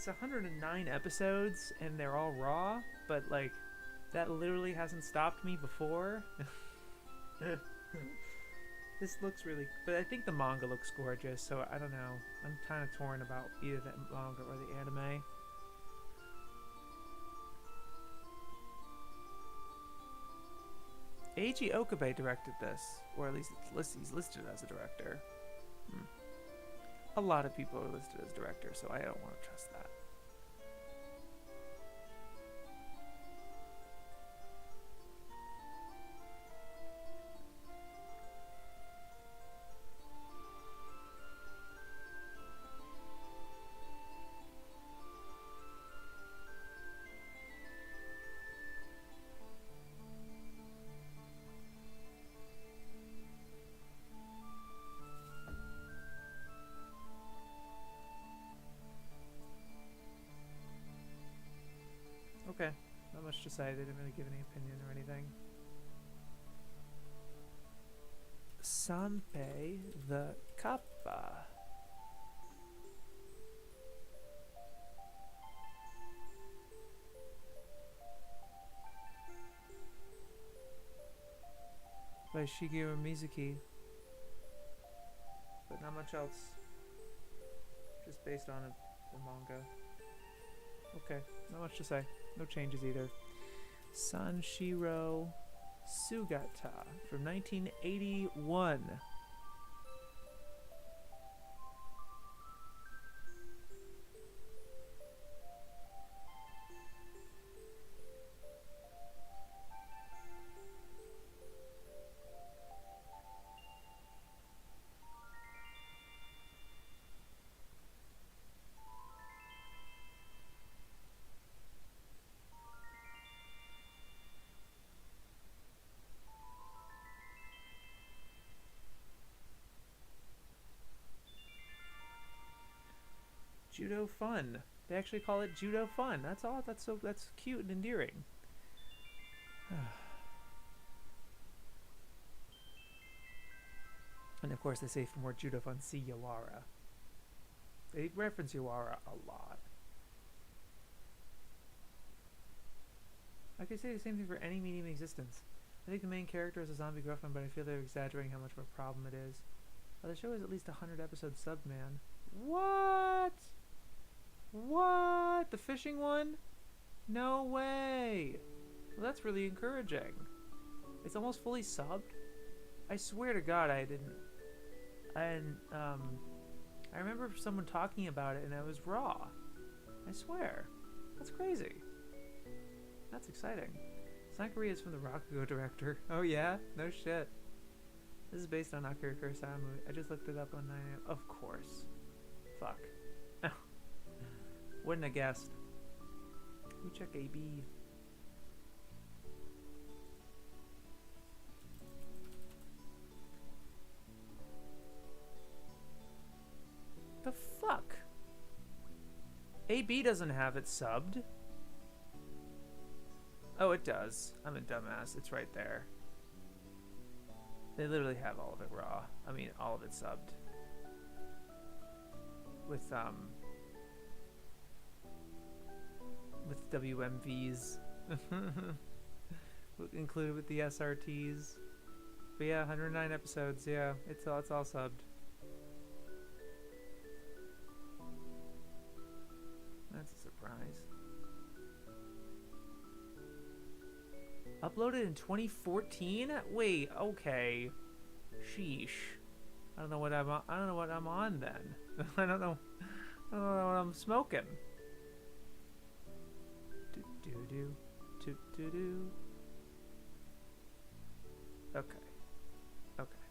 Speaker 1: 109 episodes and they're all raw, but like that literally hasn't stopped me before. This looks really, but I think the manga looks gorgeous, so I don't know. I'm kind of torn about either the manga or the anime. Eiji Okabe directed this, or at least he's listed as a director. A lot of people are listed as director, so I don't want to trust that. Okay, not much to say. They didn't really give any opinion or anything. Sanpei the Kappa. By Shigeru Mizuki. But not much else. Just based on the manga. Okay, not much to say. No changes either. Sanshiro Sugata from 1981. Judo Fun. They actually call it Judo Fun. That's all. That's cute and endearing. And of course they say for more Judo Fun, see Yawara. They reference Yawara a lot. I could say the same thing for any medium in existence. I think the main character is a zombie girlfriend, but I feel they're exaggerating how much of a problem it is. The show is at least 100 episodes subbed, man. What? What? The fishing one? No way. Well, that's really encouraging. It's almost fully subbed. I swear to God I didn't. And I remember someone talking about it and it was raw. I swear. That's crazy. That's exciting. Sankari is from the Rakugo director. Oh yeah? No shit. This is based on Akira Kurosawa movie. I just looked it up on 9am. Of course. Fuck. Wouldn't have guessed. Let me check AB. The fuck? AB doesn't have it subbed. Oh, it does. I'm a dumbass. It's right there. They literally have all of it raw. I mean, all of it subbed. With WMVs. included with the SRTs. But yeah, 109 episodes. Yeah, it's all subbed. That's a surprise. Uploaded in 2014? Wait, okay. Sheesh. I don't know what I'm on. I don't know what I'm on then. I don't know what I'm smoking. Do do do do do do. Okay. Okay.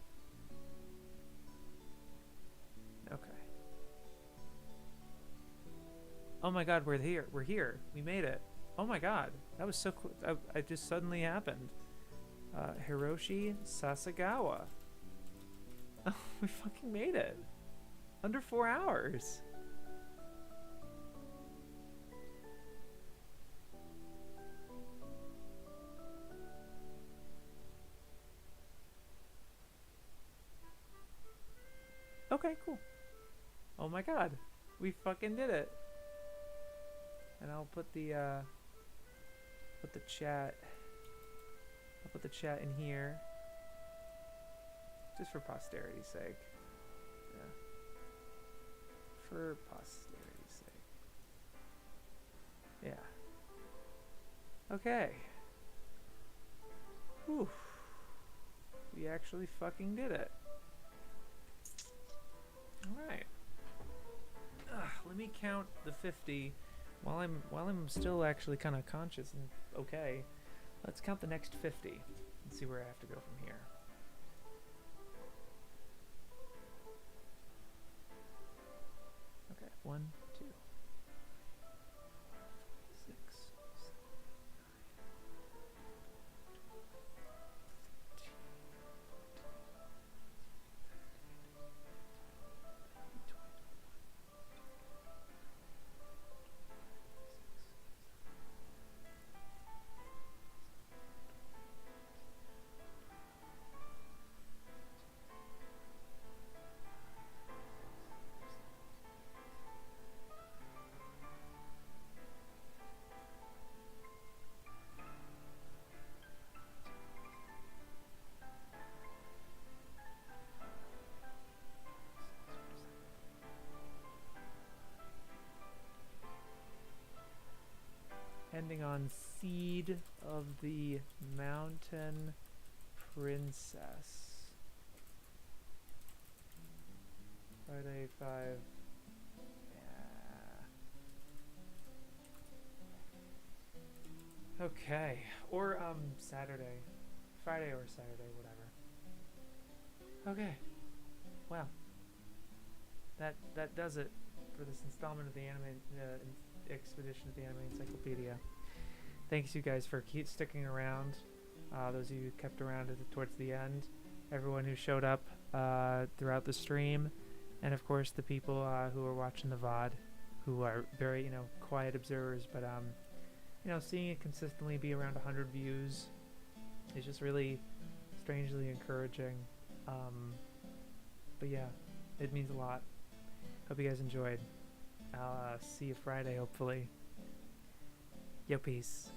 Speaker 1: Okay. Oh my God, we're here. We're here. We made it. Oh my God, that was so cool. I just suddenly happened. Hiroshi Sasagawa. Oh, we fucking made it. Under 4 hours. Okay, cool. Oh my God, we fucking did it. And I'll put the chat. I'll put the chat in here, just for posterity's sake. Yeah. For posterity's sake. Yeah. Okay. Whew. We actually fucking did it. All right. Let me count the 50 while I'm still actually kind of conscious and okay. Let's count the next 50 and see where I have to go from here. Okay, 1, 2, 6, 7, ending on Seed of the Mountain Princess. Friday 5. Yeah. Okay. Or Saturday. Friday or Saturday, whatever. Okay. Wow. That does it for this installment of the anime expedition of the Anime Encyclopedia. Thanks you guys for sticking around. Those of you who kept around towards the end, everyone who showed up throughout the stream, and of course the people who are watching the VOD, who are very quiet observers, but seeing it consistently be around 100 views is just really strangely encouraging. But yeah, it means a lot. Hope you guys enjoyed. I'll see you Friday, hopefully. Yo, peace.